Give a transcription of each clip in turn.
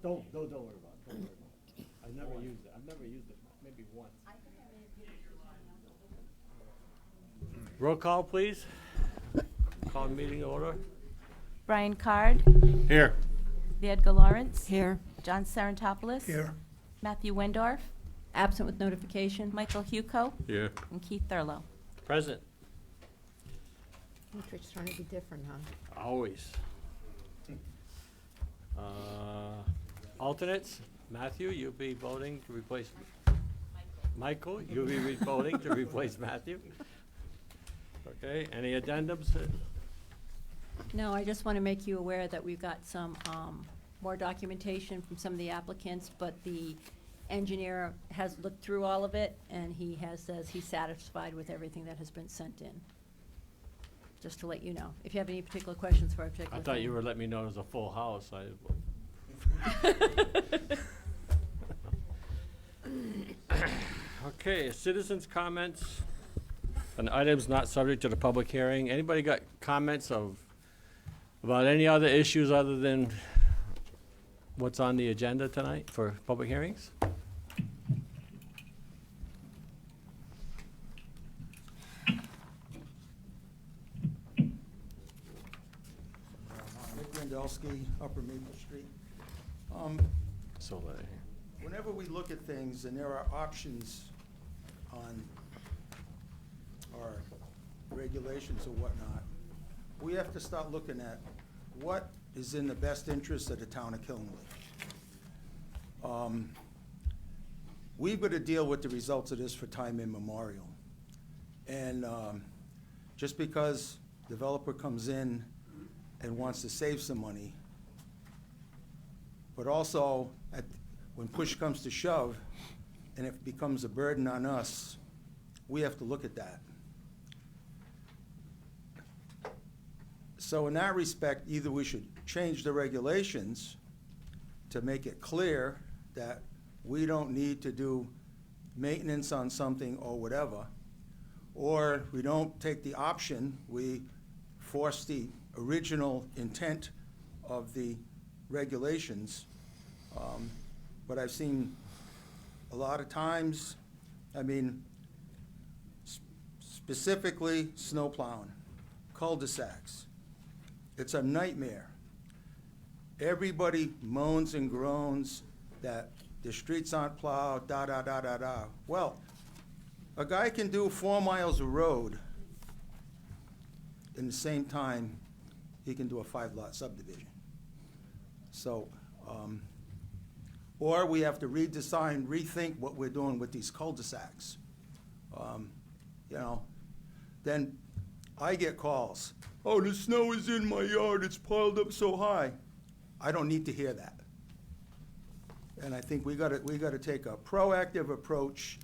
Don't worry about it, don't worry about it. I've never used it, maybe once. Roll call, please. Call meeting to order. Brian Card, Here. Edgar Lawrence. Here. John Serentopoulos. Here. Matthew Wendorf, Absent with notification. Michael Huco, Here. and Keith Thurlow. Present, Matrix trying to be different, huh? always. Alternates, Matthew, you'll be voting to replace. Michael, you'll be voting to replace Matthew. Okay, any addendums? No, I just want to make you aware that we've got some more documentation from some of the applicants, but the engineer has looked through all of it, and says he's satisfied with everything that has been sent in. Just to let you know. If you have any particular questions for a particular I thought thing. you were letting me know it was a full house. Okay, citizens' comments on items not subject to the public hearing. Anybody got comments about any other issues other than what's on the agenda tonight for public hearings? Rick Randelsky, Upper Maple Street. So, Whenever we look at things and there are options on our regulations or whatnot, we have to start looking at what is in the best interest of the town of Killingly. We've got to deal with the results of this for time immemorial. And just because developer comes in and wants to save some money, but also when push comes to shove and it becomes a burden on us, we have to look at that. So in that respect, either we should change the regulations to make it clear that we don't need to do maintenance on something or whatever, or we don't take the option, we force the original intent of the regulations. But I've seen a lot of times, specifically snow plowing, cul-de-sacs. It's a nightmare. Everybody moans and groans that the streets aren't plowed, da-da-da-da-da. Well, a guy can do 4 miles of road in the same time he can do a 5-lot subdivision. So, or we have to redesign, rethink what we're doing with these cul-de-sacs. Then I get calls. Oh, the snow is in my yard, it's piled up so high. I don't need to hear that. And I think we gotta take a proactive approach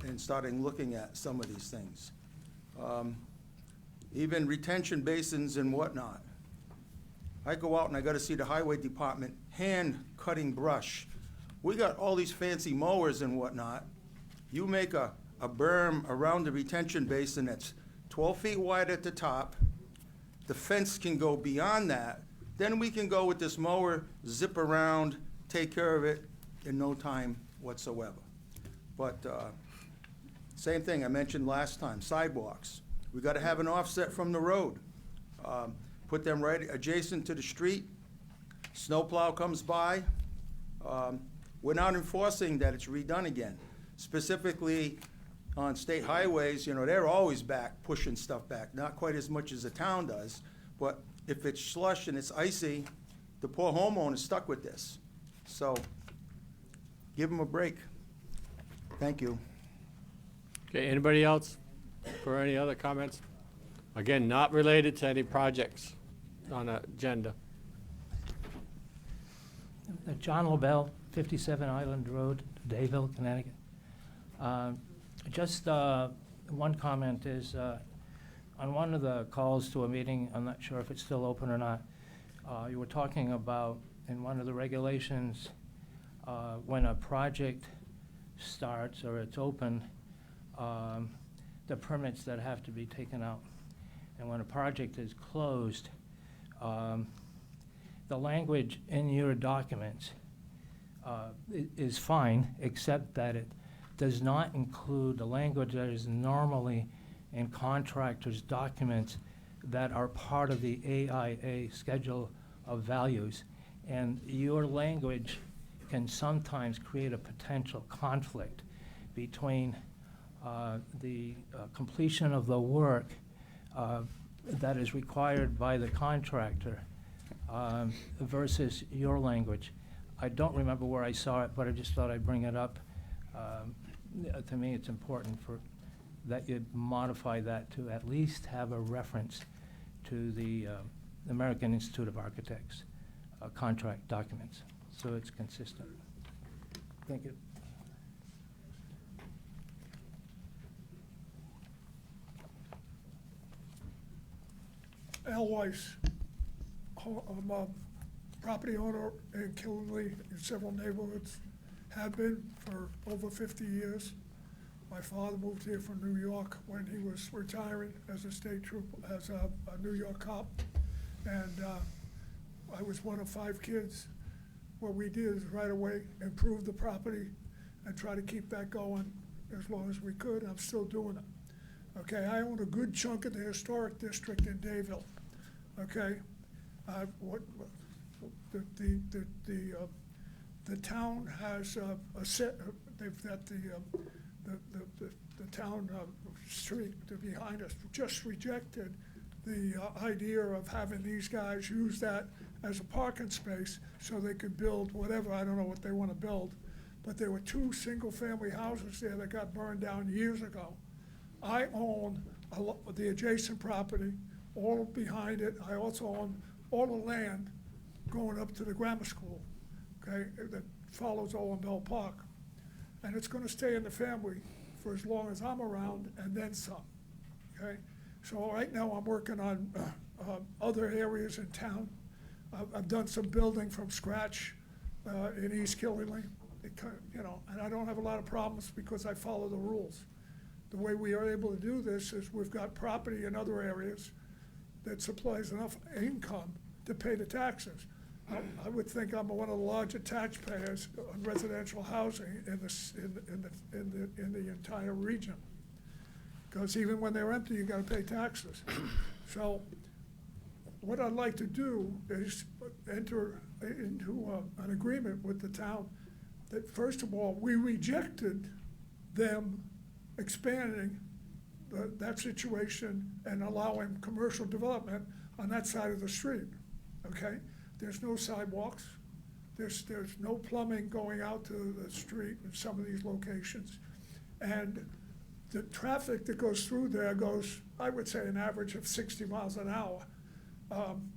in starting looking at some of these things. Even retention basins and whatnot. I go out and I gotta see the highway department hand cutting brush. We got all these fancy mowers and whatnot. You make a berm around the retention basin that's 12 feet wide at the top. The fence can go beyond that. Then we can go with this mower, zip around, take care of it in no time whatsoever. But same thing I mentioned last time, sidewalks. We gotta have an offset from the road. Put them right adjacent to the street. Snowplow comes by. We're not enforcing that it's redone again. Specifically on state highways, they're always back, pushing stuff back. Not quite as much as the town does, but if it's slush and it's icy, the poor homeowner's stuck with this. So give them a break. Thank you. okay, anybody else for any other comments? Again, not related to any projects on the agenda. John LaBelle, 57 Island Road, Dayville, Connecticut. Just one comment is, on one of the calls to a meeting, I'm not sure if it's still open or not, you were talking about, in one of the regulations, when a project starts or it's open, the permits that have to be taken out. And when a project is closed, the language in your documents is fine, except that it does not include the language that is normally in contractors' documents that are part of the AIA Schedule of Values. And your language can sometimes create a potential conflict between the completion of the work that is required by the contractor versus your language. I don't remember where I saw it, but I just thought I'd bring it up. To me, it's important that you modify that to at least have a reference to the American Institute of Architects contract documents, so it's consistent. Thank you. Al Weiss. I'm a property owner in Killenly in several neighborhoods, have been for over 50 years. My father moved here from New York when he was retiring as a state trooper, as a New York cop. And I was one of 5 kids. What we did is right away improve the property and try to keep that going as long as we could. I'm still doing it. Okay, I own a good chunk of the historic district in Dayville. Okay, the town has a set. They've got the town street behind us just rejected the idea of having these guys use that as a parking space so they could build whatever. I don't know what they want to build, but there were 2 single-family houses there that got burned down years ago. I own the adjacent property, all behind it. I also own all the land going up to the grammar school, okay, that follows Owen Bell Park. And it's going to stay in the family for as long as I'm around and then some, okay? So right now I'm working on other areas in town. I've done some building from scratch in East Killingley, and I don't have a lot of problems because I follow the rules. The way we are able to do this is we've got property in other areas that supplies enough income to pay the taxes. I would think I'm one of the larger taxpayers on residential housing in the entire region. Because even when they're empty, you gotta pay taxes. So what I'd like to do is enter into an agreement with the town that, first of all, we rejected them expanding that situation and allowing commercial development on that side of the street, okay? There's no sidewalks. There's no plumbing going out to the street in some of these locations. And the traffic that goes through there goes, I would say, an average of 60 miles an hour.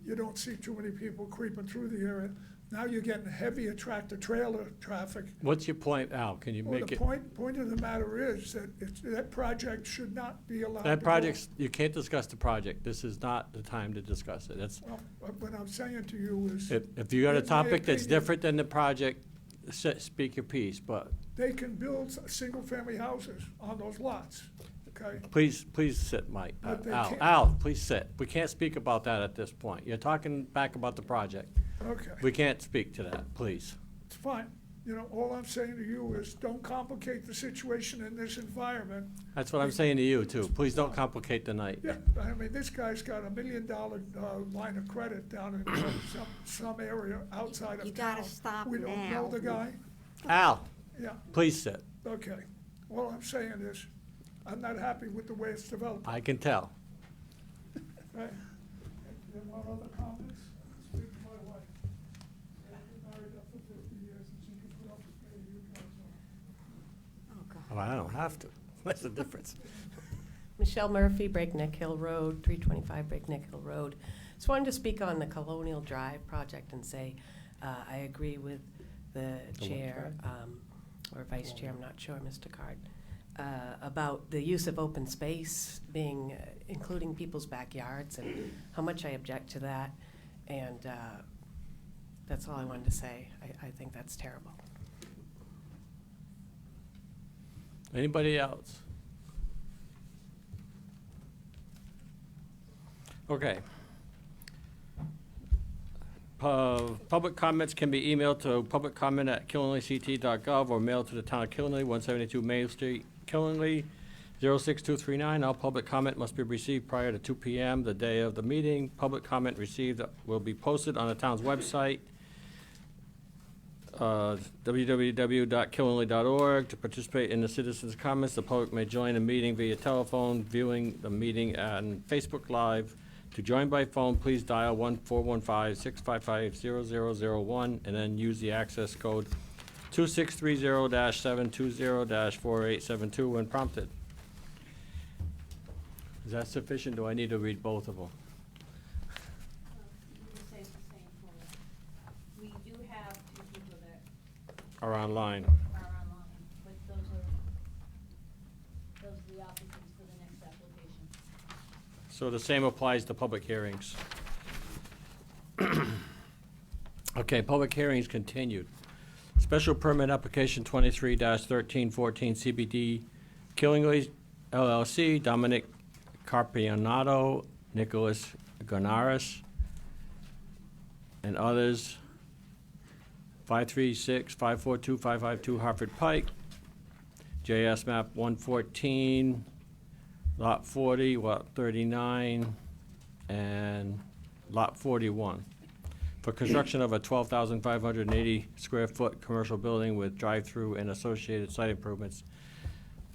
You don't see too many people creeping through the area. Now you're getting heavy tractor-trailer traffic. What's your point, Al? Can you Well, make the it? point of the matter is that that project should not be allowed to That go. project's, you can't discuss the project. This is not the time to discuss it. That's, Well, what I'm saying to you is, if you got a in my topic that's opinion, different than the project, speak your piece, but they can build single-family houses on those lots, okay? please sit, Mike. But they Al, can't- Al, please sit. We can't speak about that at this point. You're talking back about the project. Okay, We can't speak to that, please. it's fine. You know, all I'm saying to you is, don't complicate the situation in this environment. That's what I'm saying to you, too. Please don't complicate the night. Yeah, I mean, this guy's got $1 million line of credit down in some area outside of town. You gotta stop We don't know now. the guy. Al, Yeah, please sit. okay. All I'm saying is, I'm not happy with the way it's developed. I can tell. Right? And one other comments? Speak to my wife. I've been married up for 50 years, and she can put up with me, you guys know. Oh, God. Well, I don't have to. That's the difference. Michelle Murphy, Breakneck Hill Road, 325 Breakneck Hill Road. Just wanted to speak on the Colonial Drive project and say I agree with the chair, or vice chair, I'm not sure, Mr. Card, about the use of open space being, including people's backyards, and how much I object to that. And that's all I wanted to say. I think that's terrible. Anybody else? Okay. Public comments can be emailed to publiccomment@killinglyct.gov or mailed to the town of Killingley, 172 Main Street, Killingley, 06239. All public comment must be received prior to 2 p.m. the day of the meeting. Public comment received will be posted on the town's website, www.killingley.org. To participate in the citizens' comments, the public may join the meeting via telephone, viewing the meeting on Facebook Live. To join by phone, please dial 1-415-655-0001 and then use the access code 2630-720-4872 when prompted. Is that sufficient? Do I need to read both of them? We do have two people that Or online? are online, but those are the applicants for the next application. So the same applies to public hearings. Okay, public hearings continued. Special permit application 23-1314 CBD Killingley LLC, Dominic Carpionato, Nicholas Gonaris, and others, 536-542-552 Hartford Pike, JS map 114, lot 40, lot 39, and lot 41, for construction of a 12,580 square foot commercial building with drive-through and associated site improvements.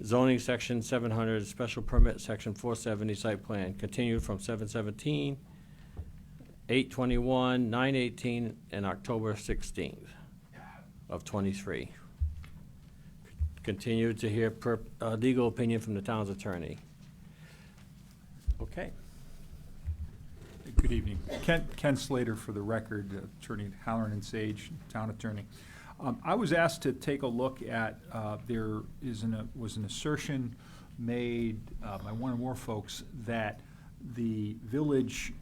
Zoning section 700, special permit section 470, site plan, continued from 7/17, 8/21, 9/18, and October 16th of '23. Continued to hear legal opinion from the town's attorney. Okay. Good evening. Ken Slater for the record, attorney at Halloran and Sage, town attorney. I was asked to take a look at, there was an assertion made by one or more folks that the village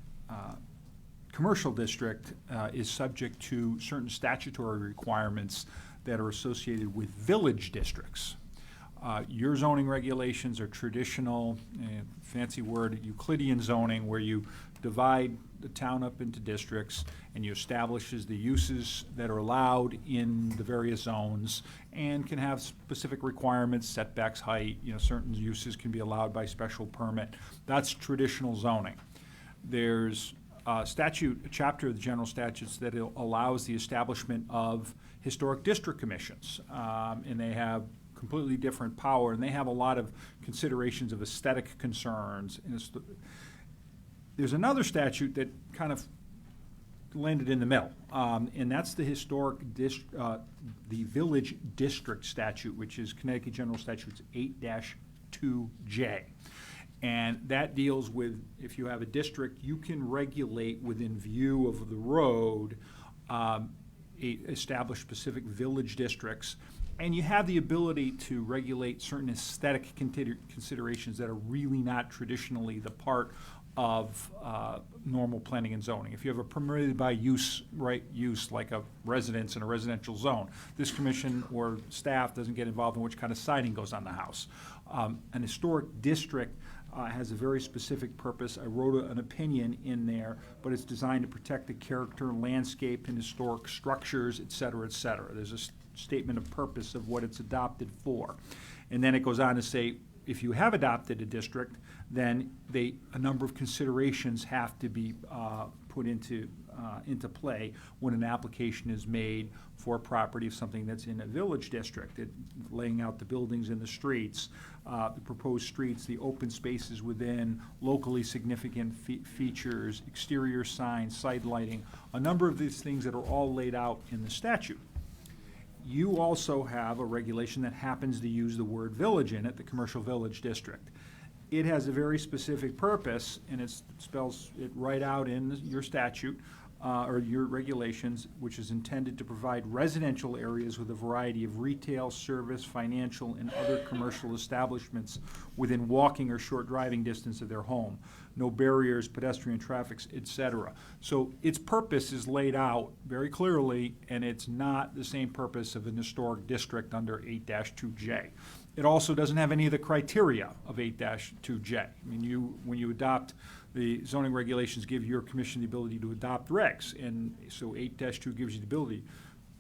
commercial district is subject to certain statutory requirements that are associated with village districts. Your zoning regulations are traditional, fancy word, Euclidean zoning, where you divide the town up into districts and you establishes the uses that are allowed in the various zones and can have specific requirements, setbacks, height, certain uses can be allowed by special permit. That's traditional zoning. There's a chapter of the general statutes that allows the establishment of historic district commissions, and they have completely different power, and they have a lot of considerations of aesthetic concerns. There's another statute that kind of landed in the middle, and that's the the village district statute, which is Connecticut General Statutes 8-2J. And that deals with, if you have a district, you can regulate within view of the road, establish specific village districts, and you have the ability to regulate certain aesthetic considerations that are really not traditionally the part of normal planning and zoning. If you have a permitted by use like a residence in a residential zone, this commission or staff doesn't get involved in which kind of siding goes on the house. An historic district has a very specific purpose. I wrote an opinion in there, but it's designed to protect the character, landscape, and historic structures, et cetera, et cetera. There's a statement of purpose of what it's adopted for. And then it goes on to say, if you have adopted a district, then a number of considerations have to be put into play when an application is made for property of something that's in a village district. Laying out the buildings and the streets, the proposed streets, the open spaces within, locally significant features, exterior signs, side lighting, a number of these things that are all laid out in the statute. You also have a regulation that happens to use the word village in it, the commercial village district. It has a very specific purpose, and it spells it right out in your statute, or your regulations, which is intended to provide residential areas with a variety of retail, service, financial, and other commercial establishments within walking or short driving distance of their home. No barriers, pedestrian traffic, etc. So its purpose is laid out very clearly, and it's not the same purpose of an historic district under 8-2J. It also doesn't have any of the criteria of 8-2J. I mean, when you adopt The zoning regulations give your commission the ability to adopt regs, and so 8-2 gives you the ability.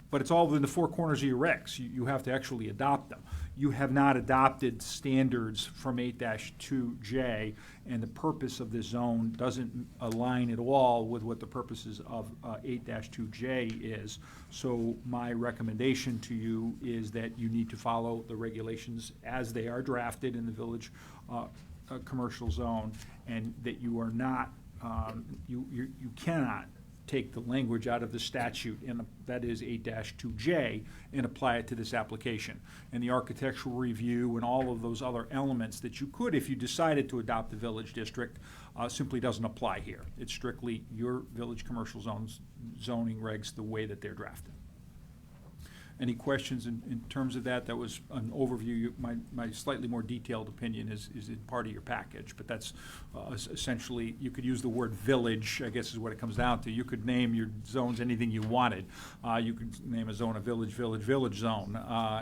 But it's all within the four corners of your regs. You have to actually adopt them. You have not adopted standards from 8-2J, and the purpose of this zone doesn't align at all with what the purposes of 8-2J is. So my recommendation to you is that you need to follow the regulations as they are drafted in the village commercial zone, and that you are not, you cannot take the language out of the statute, and that is 8-2J, and apply it to this application. And the architectural review and all of those other elements that you could, if you decided to adopt the village district, simply doesn't apply here. It's strictly your village commercial zoning regs, the way that they're drafted. Any questions in terms of that? That was an overview. My slightly more detailed opinion is in part of your package, but that's essentially, you could use the word village, I guess is what it comes down to. You could name your zones anything you wanted. You could name a zone a village zone,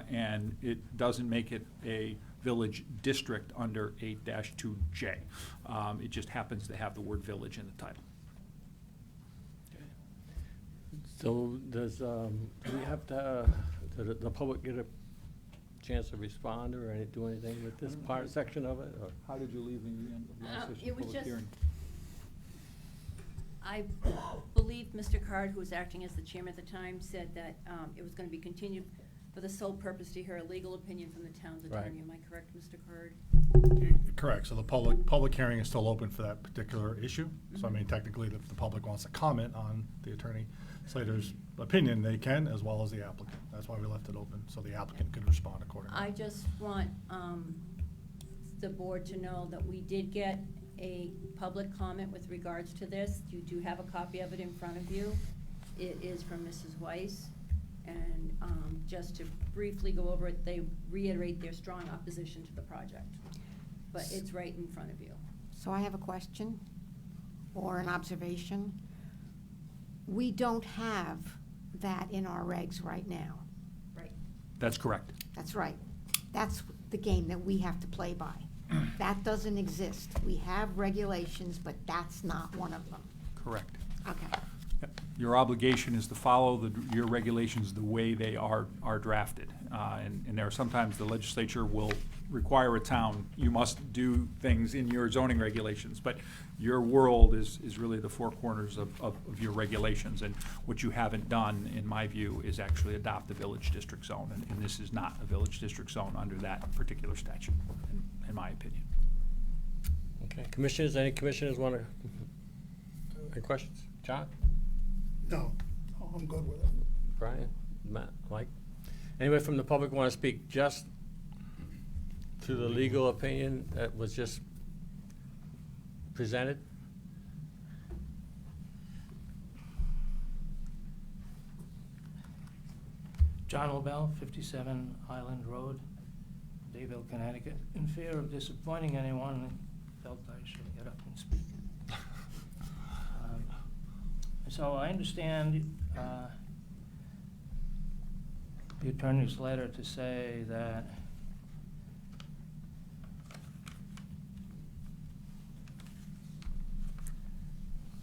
and it doesn't make it a village district under 8-2J. It just happens to have the word village in the title. So does, do we have to, the public get a chance to respond or do anything with this part, section of it, or? How did you leave the last session It of was public just- hearing? I believe Mr. Card, who was acting as the chairman at the time, said that it was going to be continued for the sole purpose to hear a legal opinion from the town's Right. attorney. Am I correct, Mr. Card? Correct, so the public hearing is still open for that particular issue. So I mean, technically, if the public wants to comment on the Attorney Slater's opinion, they can, as well as the applicant. That's why we left it open, so the applicant could respond accordingly. I just want the board to know that we did get a public comment with regards to this. You do have a copy of it in front of you. It is from Mrs. Weiss. And just to briefly go over it, they reiterate their strong opposition to the project. But it's right in front of you. So I have a question or an observation. We don't have that in our regs right now. Right. That's correct. That's right. That's the game that we have to play by. That doesn't exist. We have regulations, but that's not one of them. Correct. Okay. Your obligation is to follow your regulations the way they are drafted. And there are sometimes the legislature will require a town, you must do things in your zoning regulations, but your world is really the four corners of your regulations. And what you haven't done, in my view, is actually adopt the village district zone. And this is not a village district zone under that particular statute, in my opinion. Okay, commissioners, any commissioners want to, any questions? John? No, I'm good with it. Brian? Matt? Mike? Anybody from the public want to speak just to the legal opinion that was just presented? John LaBelle, 57 Island Road, Dayville, Connecticut. In fear of disappointing anyone, I felt I should get up and speak. So I understand the attorney's letter to say that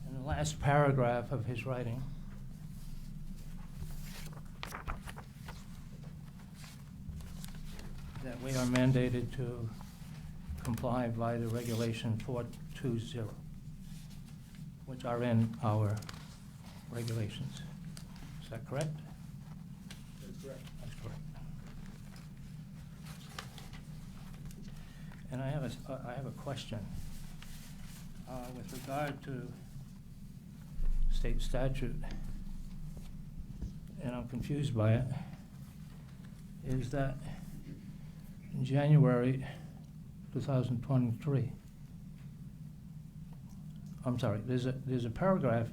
in the last paragraph of his writing, that we are mandated to comply by the regulation 420, which are in our regulations. Is that correct? That's correct. That's correct. And I have a question with regard to state statute, and I'm confused by it, is that in January 2023, I'm sorry, there's a paragraph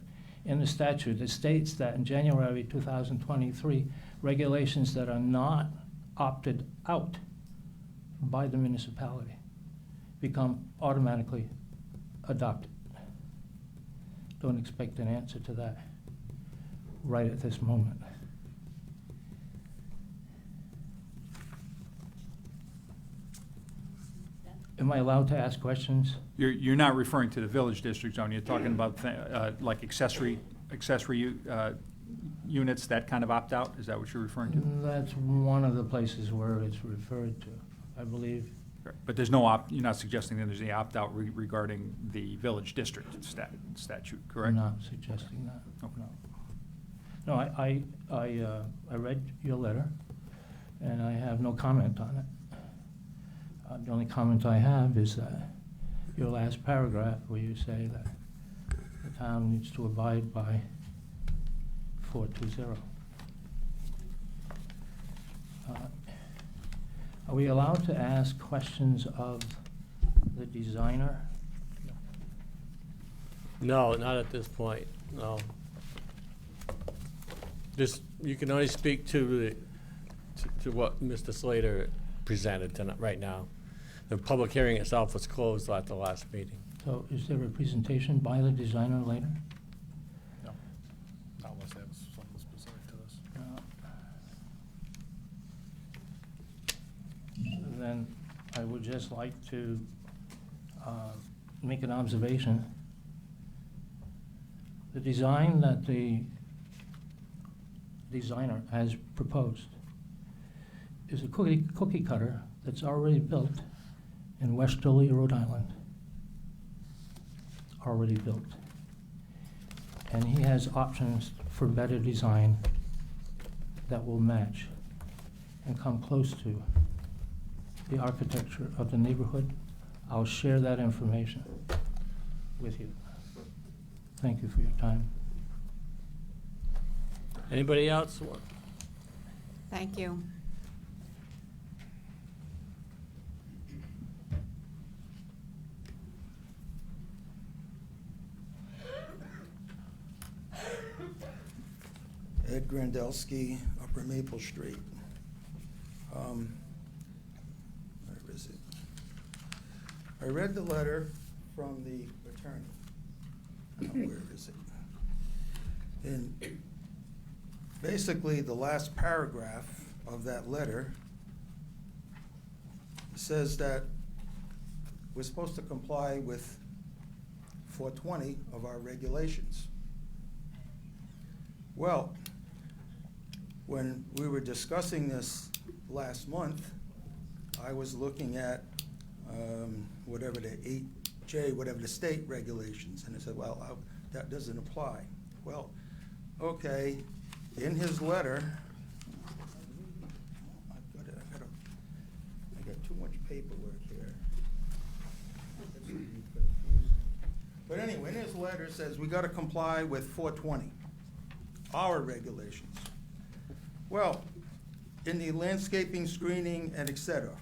in the statute that states that in January 2023, regulations that are not opted out by the municipality become automatically adopted. Don't expect an answer to that right at this moment. Am I allowed to ask questions? You're not referring to the village district zone, you're talking about like accessory units that kind of opt out? Is that what you're referring to? That's one of the places where it's referred to, I believe. But there's you're not suggesting that there's any opt-out regarding the village district statute, correct? I'm not suggesting that. Okay. No, I read your letter, and I have no comment on it. The only comment I have is your last paragraph where you say that the town needs to abide by 420. Are we allowed to ask questions of the designer? No, not at this point, no. Just, you can only speak to what Mr. Slater presented tonight, right now. The public hearing itself was closed at the last meeting. So is there a presentation by the designer later? No, not unless they have something specific to this. Then I would just like to make an observation. The design that the designer has proposed is a cookie cutter that's already built in Westerly, Rhode Island. Already built. And he has options for better design that will match and come close to the architecture of the neighborhood. I'll share that information with you. Thank you for your time. Anybody else? Thank you. Ed Grandelski, Upper Maple Street. Where is it? I read the letter from the attorney. Now, where is it? And basically, the last paragraph of that letter says that we're supposed to comply with 420 of our regulations. Well, when we were discussing this last month, I was looking at whatever the 8J, whatever the state regulations, and I said, well, that doesn't apply. Well, okay, in his letter, I got too much paperwork here. It's confusing. But anyway, in his letter, it says we gotta comply with 420, our regulations. Well, in the landscaping, screening, and et cetera,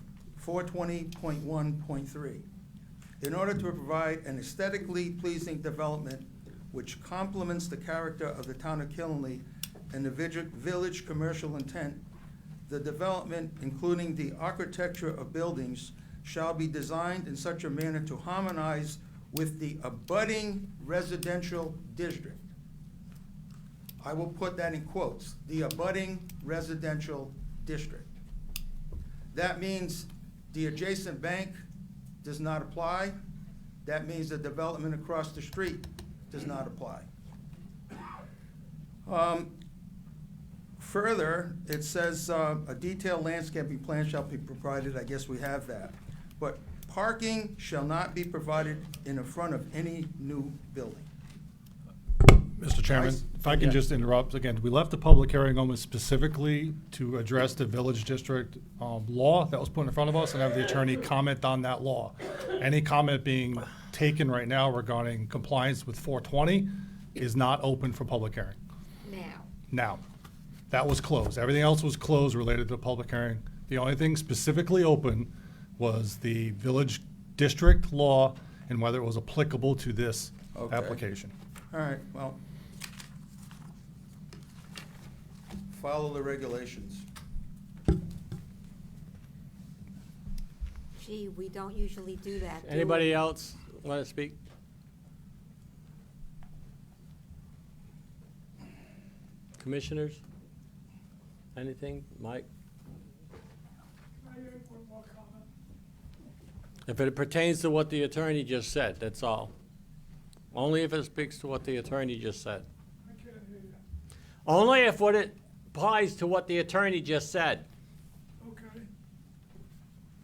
420.1.3, in order to provide an aesthetically pleasing development which complements the character of the town of Killenly and the village commercial intent, the development, including the architecture of buildings, shall be designed in such a manner to harmonize with the abutting residential district. I will put that in quotes, the abutting residential district. That means the adjacent bank does not apply. That means the development across the street does not apply. Further, it says a detailed landscaping plan shall be provided. I guess we have that. But parking shall not be provided in the front of any new building. Mr. Chairman, Nice. if I can Yeah. just interrupt again, we left the public hearing almost specifically to address the village district law that was put in front of us and have the attorney comment on that law. Any comment being taken right now regarding compliance with 420 is not open for public hearing. Now, that was closed. Everything else was closed related to the public hearing. The only thing specifically open was the village district law and whether it was applicable to this Okay. application. All right, well, follow the regulations. Gee, we don't usually do that, do we? Anybody else want to speak? Commissioners? Anything? Mike? Can I make one more comment? If it pertains to what the attorney just said, that's all. Only if it speaks to what the attorney just said. I can't hear you. Only if what it applies to what the attorney just said. Okay.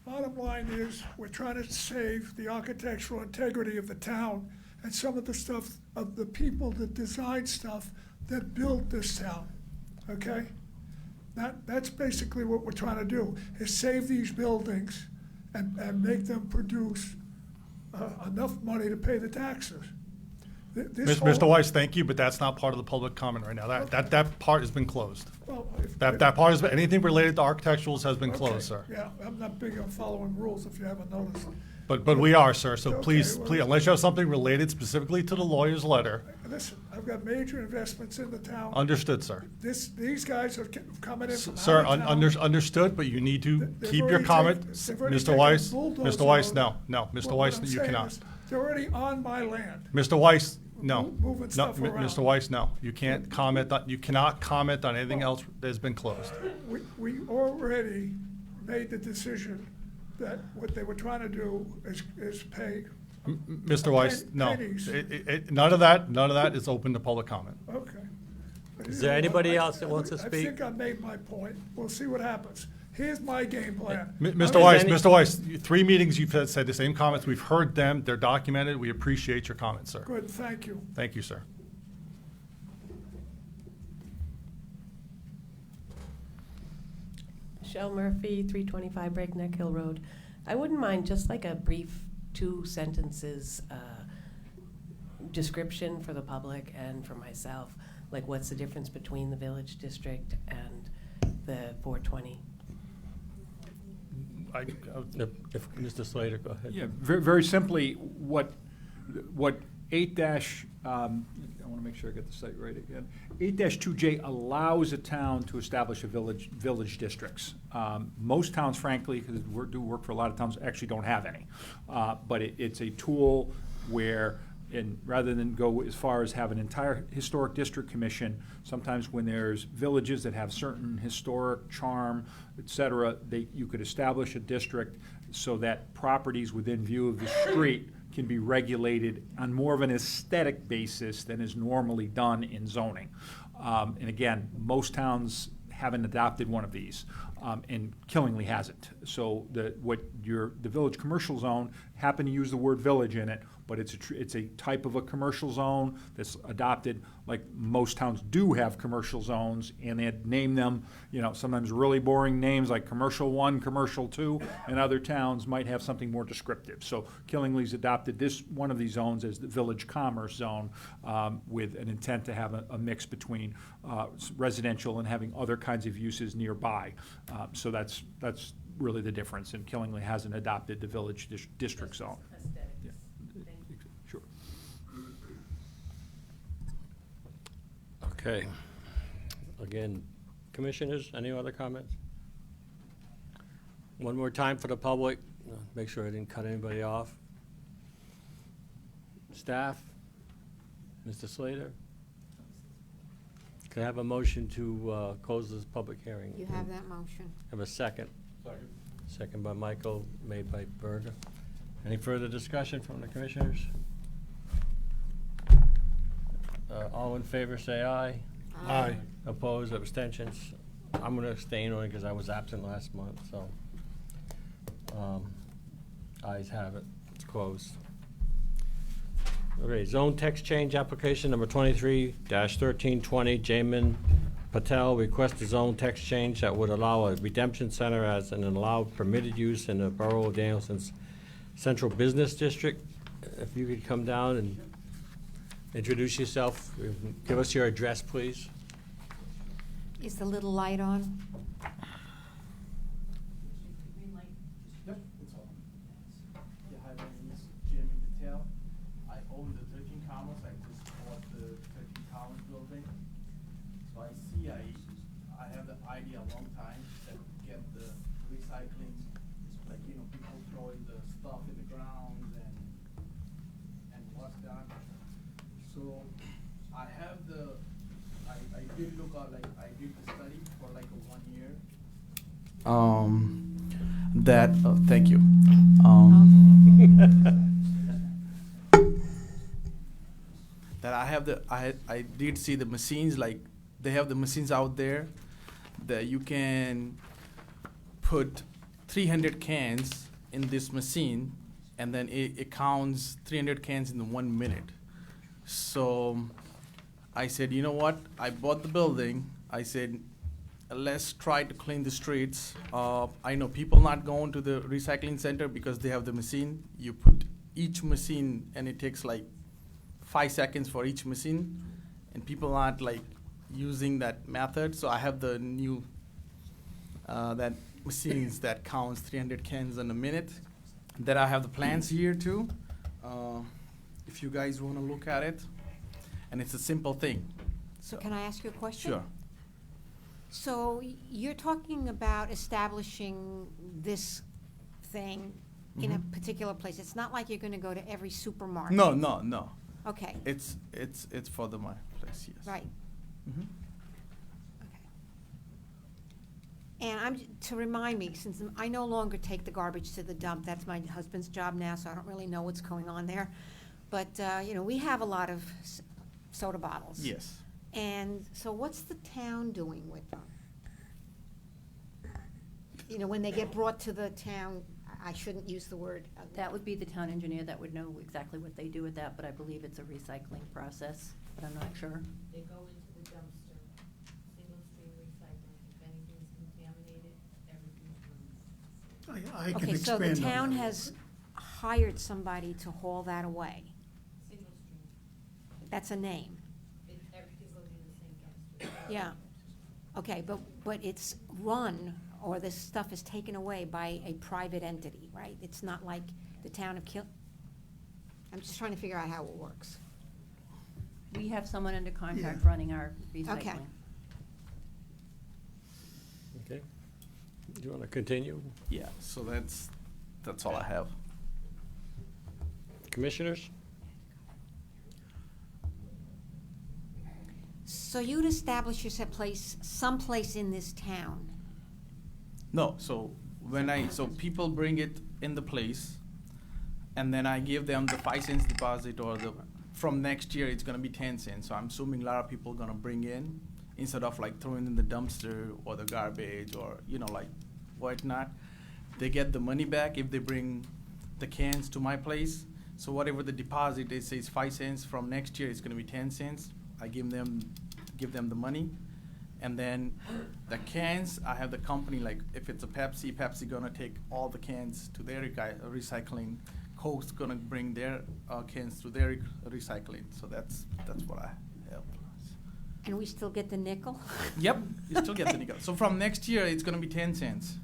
Bottom line is, we're trying to save the architectural integrity of the town and some of the stuff of the people that design stuff that built this town, okay? That's basically what we're trying to do, is save these buildings and make them produce enough money to pay the taxes. Mr. Weiss, thank you, but that's not part of the public comment right now. That part has been closed. Well, if- That part has been, anything related to architecturals has been closed, Okay, sir. Yeah, I'm not big on following rules, if you haven't noticed. But we are, sir, so Okay, please, well- unless you have something related specifically to the lawyer's letter, Listen, I've got major investments in the town. understood, sir. These guys are coming in from out Sir, of town. understood, but you need to They've keep your already comment. taken- they've already Mr. taken a Weiss, bulldozer Mr. Weiss, load. no, Mr. Well, Weiss, what I'm you saying cannot. is, they're already on my land. Mr. Weiss, no. Moving No, stuff around. Mr. Weiss, no. You can't comment on, you cannot comment on anything else that has been closed. We already made the decision that what they were trying to do is pay. Mr. Weiss, no. Pennies. None of that is open to public comment. Okay. Is there anybody else that wants to I speak? think I made my point. We'll see what happens. Here's my game plan. Mr. Is Weiss, any- Mr. Weiss, 3 meetings you've said the same comments. We've heard them. They're documented. We appreciate your comments, sir. Good, thank you. Thank you, sir. Michelle Murphy, 325 Breakneck Hill Road. I wouldn't mind just like a brief 2 sentences description for the public and for myself, like what's the difference between the Village District and the 420? If Mr. Slater, go ahead. Yeah, very, very simply, what 8 dash, I want to make sure I get the site right again. 8-2J allows a town to establish a village districts. Most towns, frankly, because we do work for a lot of towns, actually don't have any. But it's a tool where, and rather than go as far as have an entire historic district commission, sometimes when there's villages that have certain historic charm, et cetera, you could establish a district so that properties within view of the street can be regulated on more of an aesthetic basis than is normally done in zoning. And again, most towns haven't adopted one of these, and Killingly hasn't. So the village commercial zone, happen to use the word village in it, but it's a type of a commercial zone that's adopted, like most towns do have commercial zones, and they name them, sometimes really boring names like Commercial 1, Commercial 2, and other towns might have something more descriptive. So Killingly's adopted one of these zones as the Village Commerce Zone, with an intent to have a mix between residential and having other kinds of uses nearby. So that's really the difference, and Killingly hasn't adopted the Village District Zone. Yeah. Sure. Okay. Again, commissioners, any other comments? One more time for the public, make sure I didn't cut anybody off. Staff, Mr. Slater? Can I have a motion to close this public hearing? You have that motion. Have a second? Second by Michael, made by Berger. Any further discussion from the commissioners? All in favor, say aye. Aye. Opposed, abstentions? I'm gonna abstain only because I was absent last month, so. Ayes have it, it's closed. Okay, zone text change application number 23-1320, Jamin Patel requests a zone text change that would allow a redemption center as an allowed permitted use in the Borough of Danielson's Central Business District. If you could come down and introduce yourself, give us your address, please. Is the little light on? Yep, it's on. Yeah, hi, my name is Jimmy Patel. I own the 13 Commons. I just bought the 13 Commons building. So I have the idea a long time that get the recycling, like, people throwing the stuff in the ground and what's done. So I have I did look at, I did the study for like a 1 year. Thank you. I did see the machines, like, they have the machines out there that you can put 300 cans in this machine, and then it counts 300 cans in 1 minute. So I said, you know what? I bought the building. I said, let's try to clean the streets. I know people not going to the recycling center because they have the machine. You put each machine, and it takes like 5 seconds for each machine, and people aren't like using that method. So I have the new that machines that counts 300 cans in a minute. Then I have the plans here too. If you guys want to look at it, and it's a simple thing. So can I ask you a question? Sure. So you're talking about establishing this thing in a particular place. It's not like you're gonna go to every supermarket. No. Okay, It's for the my place. Yes. right. Mhm. Okay. And to remind me, since I no longer take the garbage to the dump, that's my husband's job now, so I don't really know what's going on there. But, we have a lot of soda bottles. Yes. And so what's the town doing with them? When they get brought to the town, I shouldn't use the word. That would be the town engineer that would know exactly what they do with that, but I believe it's a recycling process, but I'm not sure. They go into the dumpster, single stream recycling. If anything's contaminated, everything's removed. I can Okay, so the expand on town that. has hired somebody to haul that away. Single stream. That's a name. Everything goes in the same dumpster. Yeah. Okay, but it's run, or this stuff is taken away by a private entity, right? It's not like the town of I'm just trying to figure out how it works. We have someone under contract Yeah. running our recycling. Okay. Do you want to continue? Yeah. So that's all I have. Commissioners? So you'd establish yourself someplace in this town. No. So people bring it in the place, and then I give them the 5 cents deposit, or from next year it's gonna be 10 cents. So I'm assuming a lot of people gonna bring in instead of like throwing in the dumpster or the garbage or like whatnot. They get the money back if they bring the cans to my place. So whatever the deposit is, says 5 cents. From next year it's gonna be 10 cents. I give them the money. And then the cans, I have the company, like if it's a Pepsi gonna take all the cans to their recycling. Coke's gonna bring their cans to their recycling. So that's what I have. And we still get the nickel? Yep, you still get the nickel. So from next year, it's gonna be 10 cents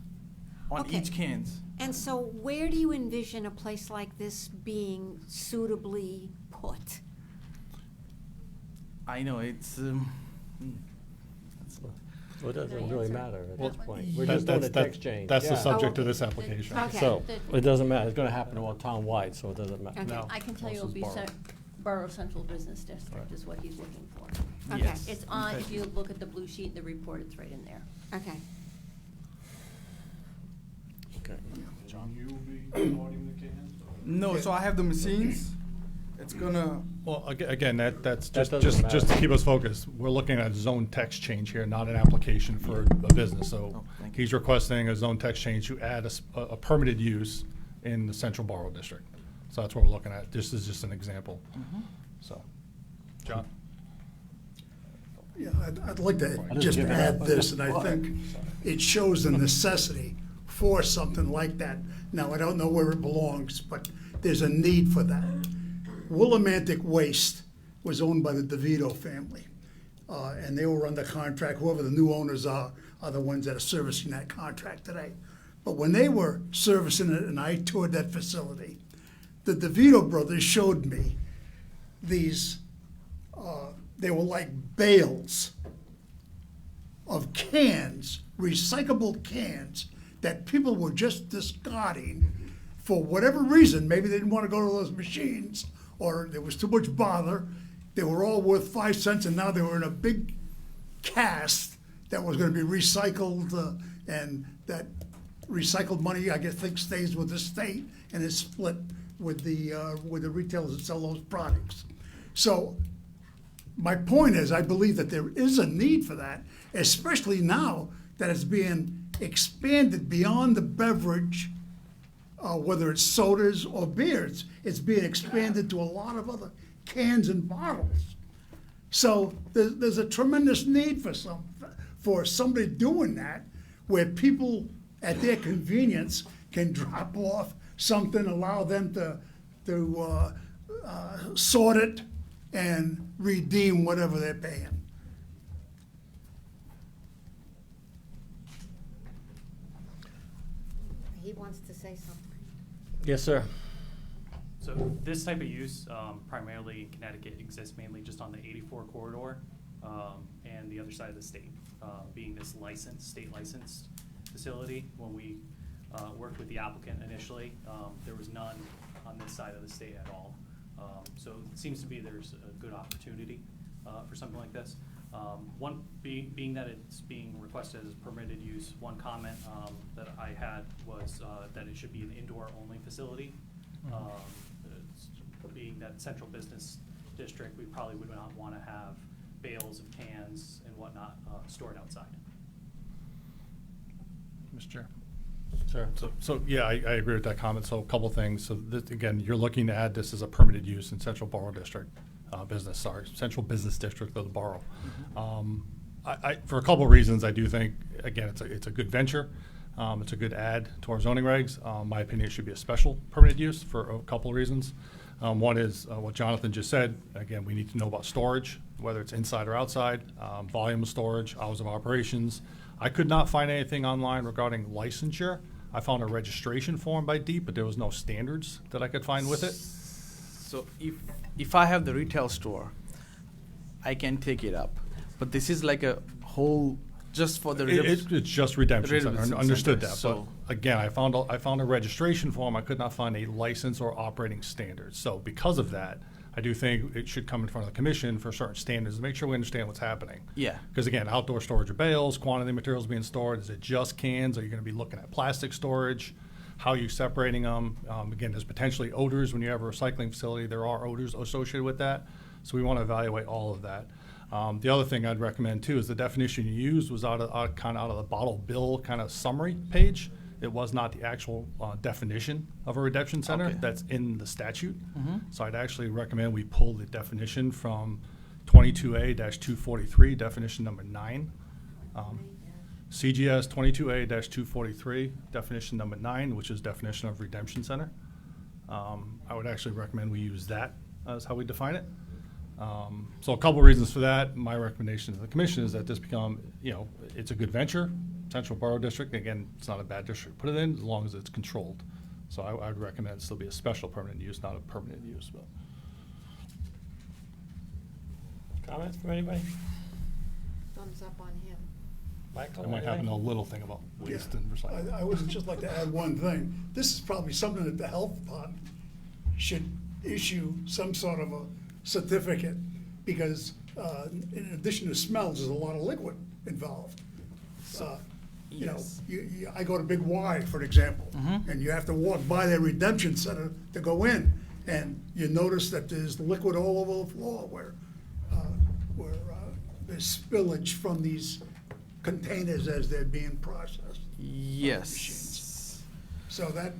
on Okay. each cans. And so where do you envision a place like this being suitably put? I know, it's, Well, it doesn't really matter at this point. We're That- just doing a that's- text change. That's the Yeah. subject to okay. this application. Okay. So, it doesn't matter. It's gonna happen all town-wide, so it doesn't matter. Okay. No. I can tell you This it'll is be borough. Borough Central Business District is what he's looking for. Okay. yes. It's on, if you look at the blue sheet, the report, it's right in there. Okay. Okay. John? No, so I have the machines. It's gonna, Well, again, that's That just, doesn't just to matter. keep us focused. We're looking at zone text change here, not an application for a business. So Oh, thank you. he's requesting a zone text change to add a permitted use in the Central Borough District. So that's what we're looking at. This is just an example. So, John? Yeah, I'd like to just just give it add up. this, and I think it shows the necessity for something like that. Now, I don't know where it belongs, but there's a need for that. Willimantic Waste was owned by the DeVito family, and they were under contract. Whoever the new owners are the ones that are servicing that contract today. But when they were servicing it, and I toured that facility, the DeVito brothers showed me these, they were like bales of cans, recyclable cans, that people were just discarding for whatever reason. Maybe they didn't want to go to those machines, or there was too much bother. They were all worth 5 cents, and now they were in a big cast that was going to be recycled, and that recycled money, I guess, stays with the state and is split with the retailers that sell those products. So my point is, I believe that there is a need for that, especially now that it's being expanded beyond the beverage, whether it's sodas or beers. It's being expanded to a lot of other cans and bottles. So there's a tremendous need for somebody doing that, where people at their convenience can drop off something, allow them to sort it and redeem whatever they're paying. He wants to say something. Yes, sir. So this type of use, primarily in Connecticut, exists mainly just on the 84 corridor and the other side of the state, being this state licensed facility. When we worked with the applicant initially, there was none on this side of the state at all. So it seems to be there's a good opportunity for something like this. One being that it's being requested as permitted use, one comment that I had was that it should be an indoor-only facility. Being that central business district, we probably would not want to have bales of cans and whatnot stored outside. Mr. Chair. Sir. So yeah, I agree with that comment. So a couple things. So this, again, you're looking to add this as a permitted use in Central Borough District, Central Business District of the borough. For a couple of reasons, I do think, again, it's a good venture. It's a good add to our zoning regs. My opinion, it should be a special permitted use for a couple of reasons. One is what Jonathan just said. Again, we need to know about storage, whether it's inside or outside, volume of storage, hours of operations. I could not find anything online regarding licensure. I found a registration form by Deep, but there was no standards that I could find with it. So if I have the retail store, I can take it up. But this is like a whole, just for the It's just redemption center. Redemption Understood center, that. so- But again, I found a registration form. I could not find a license or operating standards. So because of that, I do think it should come in front of the commission for certain standards to make sure we understand what's happening. Yeah. Because again, outdoor storage of bales, quantity of materials being stored, is it just cans? Are you going to be looking at plastic storage? How are you separating them? Again, there's potentially odors when you have a recycling facility. There are odors associated with that. So we want to evaluate all of that. The other thing I'd recommend too is the definition you used was out of the bottle bill kind of summary page. It was not the actual definition of a redemption center Okay. that's in the statute. Mhm. So I'd actually recommend we pull the definition from 22A-243, definition number 9. CGS 22A-243, definition number 9, which is definition of redemption center. I would actually recommend we use that as how we define it. So a couple reasons for that. My recommendation to the commission is that this become, it's a good venture. Central Borough District, again, it's not a bad district to put it in as long as it's controlled. So I would recommend it still be a special permanent use, not a permanent use. But Comments from anybody? Thumbs up on him. Michael? I might have a little thing about waste and recycling. I would just like to add one thing. This is probably something that the health department should issue some sort of a certificate, because in addition to smells, there's a lot of liquid involved. Yes. I go to Big Y, for example, and you have to walk by their redemption center to go in, and you notice that there's liquid all over the floor where there's spillage from these containers as they're being processed. Yes. So that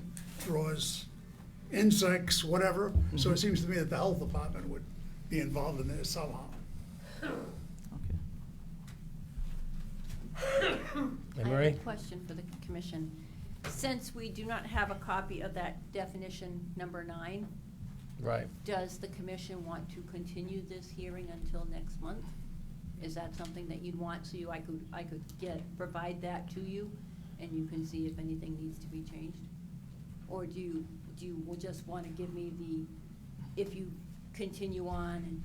draws insects, whatever. So it seems to me that the health department would be involved in this somehow. Hey, I Marie? have a question for the commission. Since we do not have a copy of that definition number 9, Right. does the commission want to continue this hearing until next month? Is that something that you'd want, so I could provide that to you, and you can see if anything needs to be changed? Or do you just want to give me if you continue on and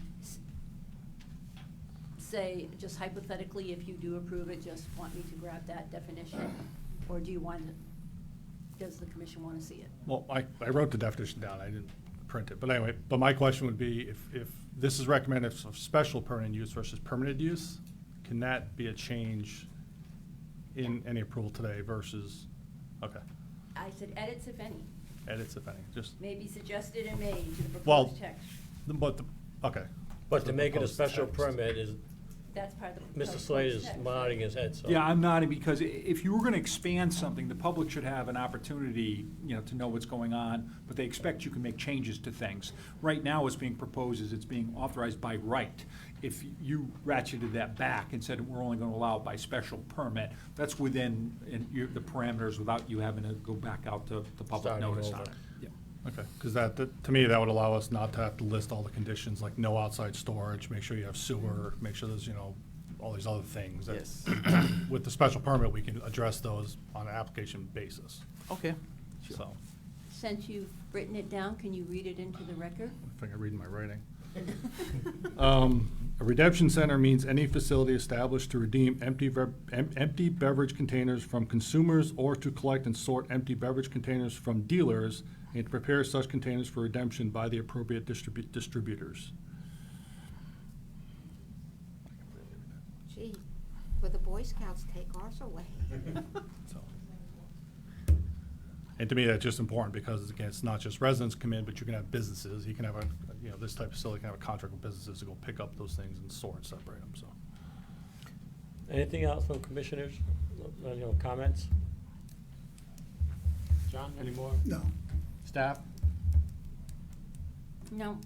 say, just hypothetically, if you do approve it, just want me to grab that definition? Or does the commission want to see it? Well, I wrote the definition down. I didn't print it. But anyway, my question would be, if this is recommended for special permanent use versus permanent use, can that be a change in any approval today versus, okay, I said edits, if any, edits if any, just, may be suggested and made to the Well, proposed text. okay. But the to make it a proposed special text. permit is, That's part of the. Mr. Slade is nodding his head, so. Yeah, I'm nodding because if you were gonna expand something, the public should have an opportunity, to know what's going on, but they expect you can make changes to things. Right now, what's being proposed is it's being authorized by right. If you ratcheted that back and said we're only gonna allow it by special permit, that's within the parameters without you having to go back out to the public Starting notice on over. it. Yeah. Okay, because to me, that would allow us not to have to list all the conditions, like no outside storage, make sure you have sewer, make sure there's, all these other things. that- Yes. With the special permit, we can address those on an application basis, Okay. so. Since you've written it down, can you read it into the record? If I can read my writing. A redemption center means any facility established to redeem empty beverage containers from consumers or to collect and sort empty beverage containers from dealers and to prepare such containers for redemption by the appropriate distributors. Gee, would the Boy Scouts take ours away? So. And to me, that's just important because, again, it's not just residents come in, but you can have businesses. You can have this type of facility can have a contract with businesses to go pick up those things and sort and separate them, so. Anything else from commissioners? Comments? John, any more? No. Staff? No,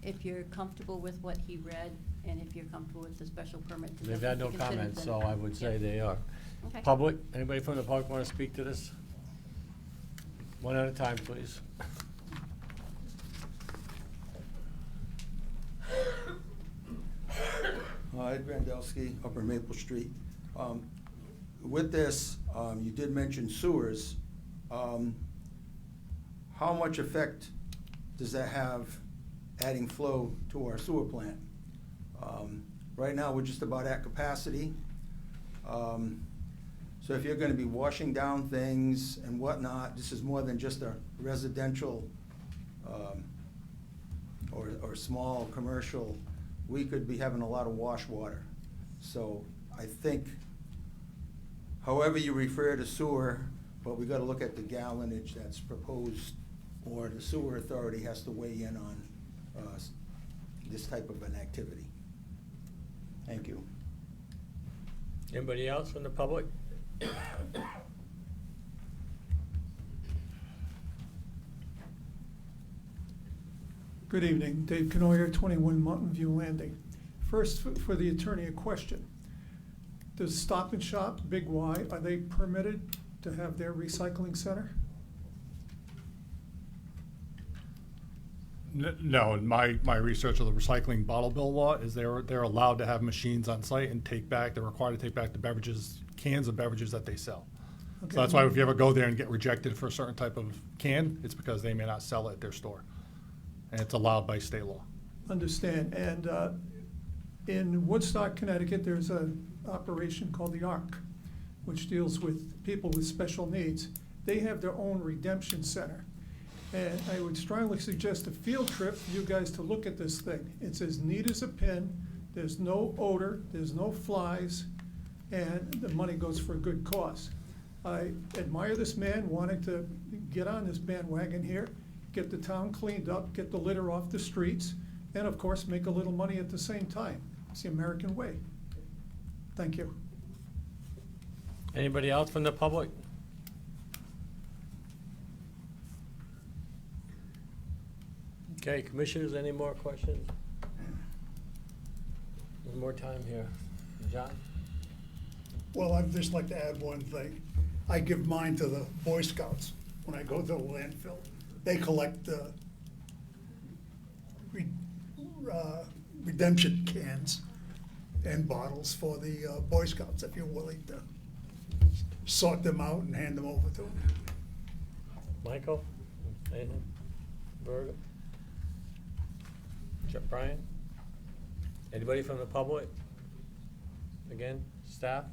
if you're comfortable with what he read, and if you're comfortable with the special permit. They've had no to consider, comments, then- so I would say Yeah. they are. Okay. Public, anybody from the public want to speak to this? One at a time, please. Ed Grandelski, Upper Maple Street. With this, you did mention sewers. How much effect does that have adding flow to our sewer plant? Right now, we're just about at capacity. So if you're gonna be washing down things and whatnot, this is more than just a residential or small commercial. We could be having a lot of wash water. So I think, however you refer to sewer, but we gotta look at the gallonage that's proposed, or the sewer authority has to weigh in on this type of an activity. Thank you. Anybody else from the public? Good evening, Dave Canoyer, 21 Mountain View Landing. First, for the attorney, a question. Does Stop and Shop, Big Y, are they permitted to have their recycling center? No, in my research of the recycling bottle bill law is they're allowed to have machines on site and they're required to take back the beverages, cans of beverages that they sell. Okay. So that's why if you ever go there and get rejected for a certain type of can, it's because they may not sell it at their store. And it's allowed by state law. Understand. And in Woodstock, Connecticut, there's an operation called the ARC, which deals with people with special needs. They have their own redemption center. And I would strongly suggest a field trip for you guys to look at this thing. It's as neat as a pin. There's no odor, there's no flies, and the money goes for a good cause. I admire this man wanting to get on this bandwagon here, get the town cleaned up, get the litter off the streets, and of course, make a little money at the same time. It's the American way. Thank you. Anybody else from the public? Okay, commissioners, any more questions? One more time here. John? Well, I'd just like to add one thing. I give mine to the Boy Scouts when I go to the landfill. They collect redemption cans and bottles for the Boy Scouts, if you're willing to sort them out and hand them over to them. Michael? Anything? Berger? Brian? Anybody from the public? Again, staff?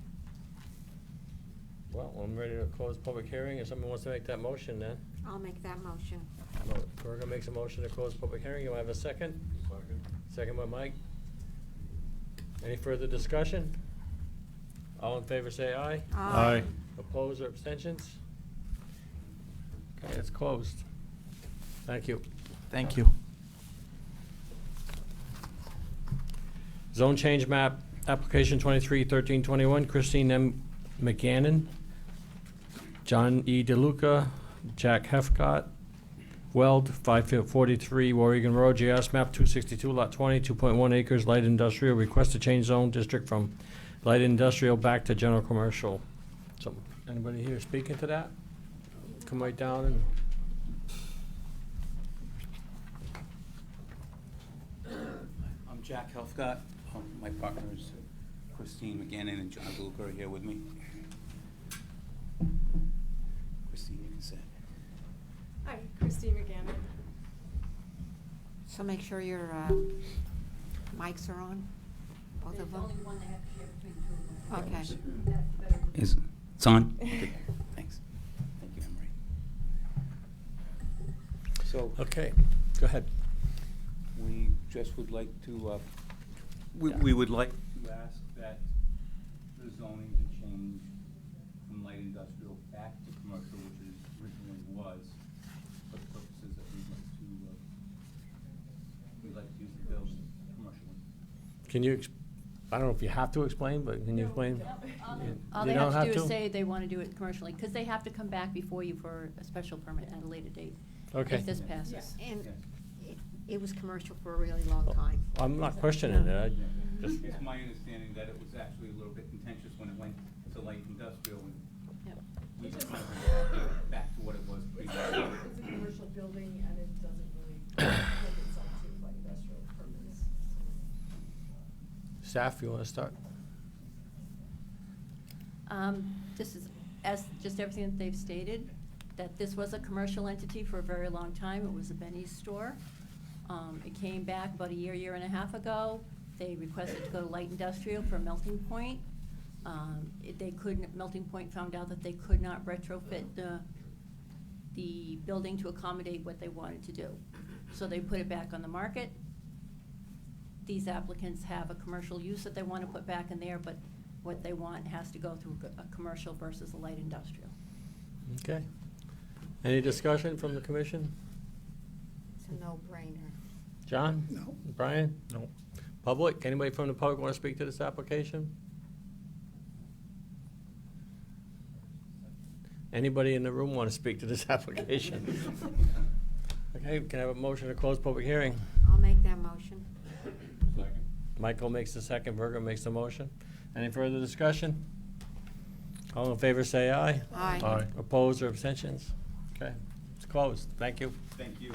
Well, I'm ready to close public hearing. If someone wants to make that motion then. I'll make that motion. Berger makes a motion to close public hearing. You have a second? Second by Mike. Any further discussion? All in favor say aye. Aye. Opposed or abstentions? Okay, it's closed. Thank you. Thank you. Zone change map, application 231321, Christine M. McGannon, John E. DeLuca, Jack Hefcott, Weld, 543 Warrigan Road, GS map 262, lot 20, 2.1 acres, light industrial, request to change zone district from light industrial back to general commercial. So, anybody here speaking to that? Come right down and. I'm Jack Helfgott. My partners Christine McGannon and John Luker are here with me. Christine, you can say. Hi, Christine McGannon. So make sure your mics are on, both of them. Okay. It's on? Good. Thanks. Thank you, Emery. So, Okay, go ahead. we just would like to, we would like to ask that the zoning to change from light industrial back to commercial, which it originally was, for the purposes that we'd like to use the building commercially. Can you, I don't know if you have to explain, but can you explain? All You they don't have to do to? is say they want to do it commercially, because they have to come back before you for a special permit at a later date. Okay. If this passes. And it was commercial for a really long time. I'm not questioning it, I just, It's my understanding that it was actually a little bit contentious when it went to light industrial, and Yep. we just wanted to get it back to what it was previously. It's a commercial building and it doesn't really lend itself to like industrial purpose. staff, you wanna start? This is, as just everything that they've stated, that this was a commercial entity for a very long time. It was a Benny's store. It came back about a year and a half ago. They requested to go to light industrial for Melting Point. They couldn't, Melting Point found out that they could not retrofit the building to accommodate what they wanted to do. So they put it back on the market. These applicants have a commercial use that they want to put back in there, but what they want has to go through a commercial versus a light industrial. Okay. Any discussion from the commission? It's a no-brainer. John? No. Brian? No. Public? Anybody from the public wanna speak to this application? Anybody in the room wanna speak to this application? Okay, can I have a motion to close public hearing? I'll make that motion. Michael makes the second, Virgo makes the motion. Any further discussion? All in favor say aye. Aye. Aye. Opposed or abstentions? Okay, it's closed. Thank you. Thank you.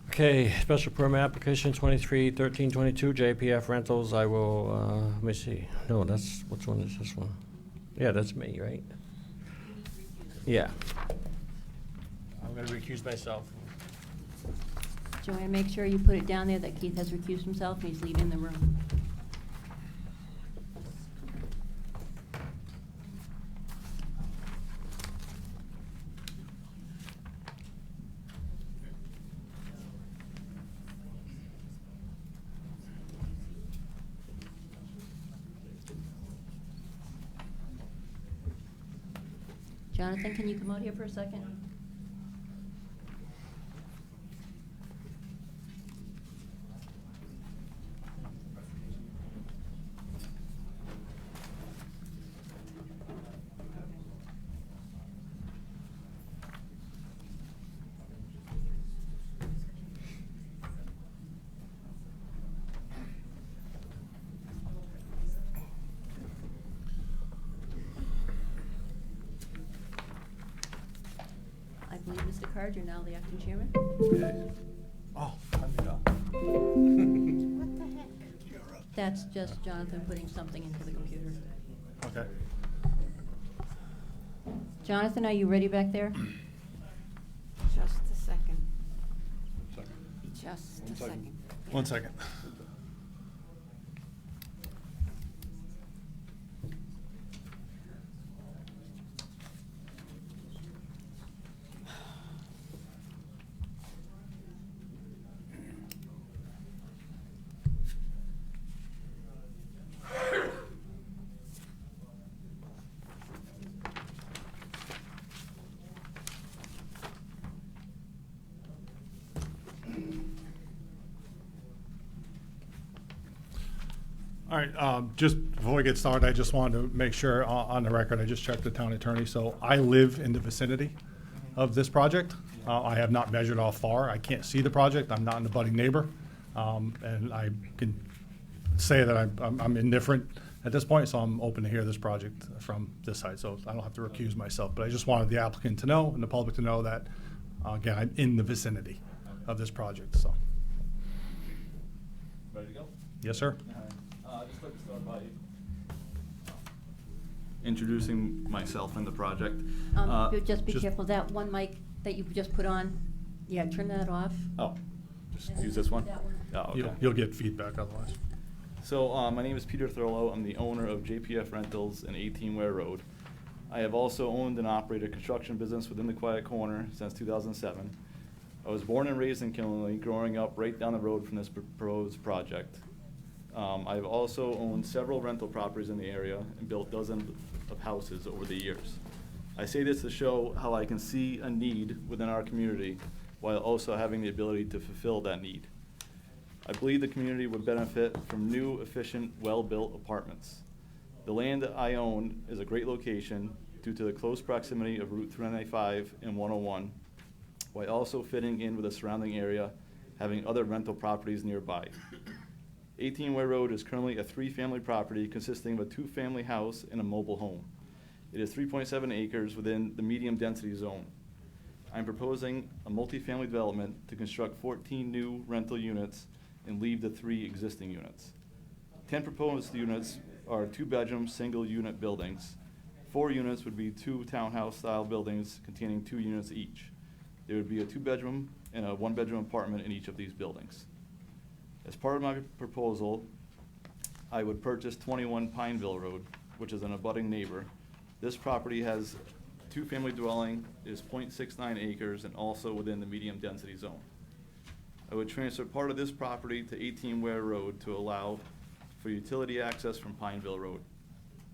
Okay, special permit application 231322, JPF Rentals. I will, let me see. No, that's, which one is this one? Yeah, that's me, right? Yeah. I'm gonna recuse myself. Joanne, make sure you put it down there that Keith has recused himself and he's leaving the room. Jonathan, can you come out here for a second? I believe, Mr. Card, you're now the acting chairman. Oh, I'm done. What the heck? That's just Jonathan putting something into the computer. Okay. Jonathan, are you ready back there? Just a second. Second. Just a second. 1 second. All right, just before we get started, I just wanted to make sure on the record, I just checked the town attorney. So I live in the vicinity of this project. I have not measured how far. I can't see the project. I'm not an abutting neighbor. And I can say that I'm indifferent at this point, so I'm open to hear this project from this side. So I don't have to recuse myself. But I just wanted the applicant to know and the public to know that, again, I'm in the vicinity of this project, so. Ready to go? Yes, sir. I'd just like to start by introducing myself and the project. Just be just- careful, that one mic that you just put on, yeah, turn that off. Oh, just use this one? That one. Oh, okay. You'll get feedback otherwise. So, my name is Peter Thurlow. I'm the owner of JPF Rentals in 18 Ware Road. I have also owned and operated a construction business within the Quiet Corner since 2007. I was born and raised in Killenly, growing up right down the road from this proposed project. I've also owned several rental properties in the area and built dozens of houses over the years. I say this to show how I can see a need within our community while also having the ability to fulfill that need. I believe the community would benefit from new, efficient, well-built apartments. The land that I own is a great location due to the close proximity of Route 395 and 101, while also fitting in with the surrounding area, having other rental properties nearby. 18 Ware Road is currently a 3-family property consisting of a 2-family house and a mobile home. It is 3.7 acres within the medium density zone. I'm proposing a multifamily development to construct 14 new rental units and leave the 3 existing units. 10 proposed units are 2-bedroom, single-unit buildings. 4 units would be 2 townhouse-style buildings containing 2 units each. There would be a 2-bedroom and a 1-bedroom apartment in each of these buildings. As part of my proposal, I would purchase 21 Pineville Road, which is an abutting neighbor. This property has 2-family dwelling, is 0.69 acres, and also within the medium-density zone. I would transfer part of this property to 18 Ware Road to allow for utility access from Pineville Road.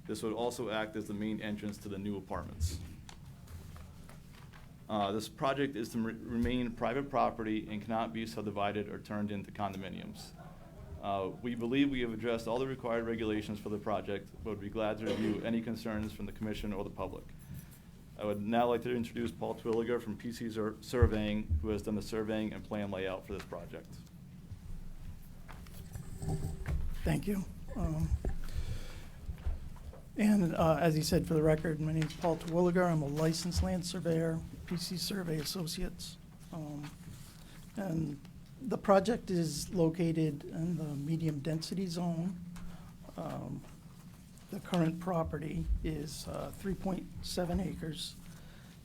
This would also act as the main entrance to the new apartments. This project is to remain private property and cannot be subdivided or turned into condominiums. We believe we have addressed all the required regulations for the project, but would be glad to review any concerns from the commission or the public. I would now like to introduce Paul Twilliger from PC Surveying, who has done the surveying and plan layout for this project. Thank you. As he said, for the record, my name is Paul Terwilliger. I'm a licensed land surveyor, PC Survey Associates. And the project is located in the medium density zone. The current property is 3.7 acres.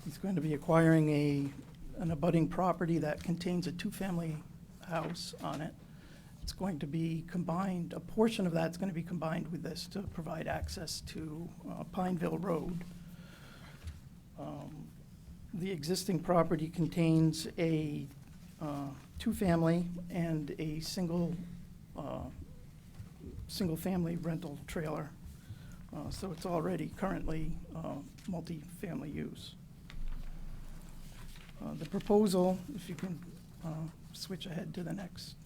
He's going to be acquiring an abutting property that contains a 2-family house on it. It's going to be combined, a portion of that's going to be combined with this to provide access to Pineville Road. The existing property contains a 2-family and a single-family rental trailer. So it's already currently multi-family use. The proposal, if you can switch ahead to the next.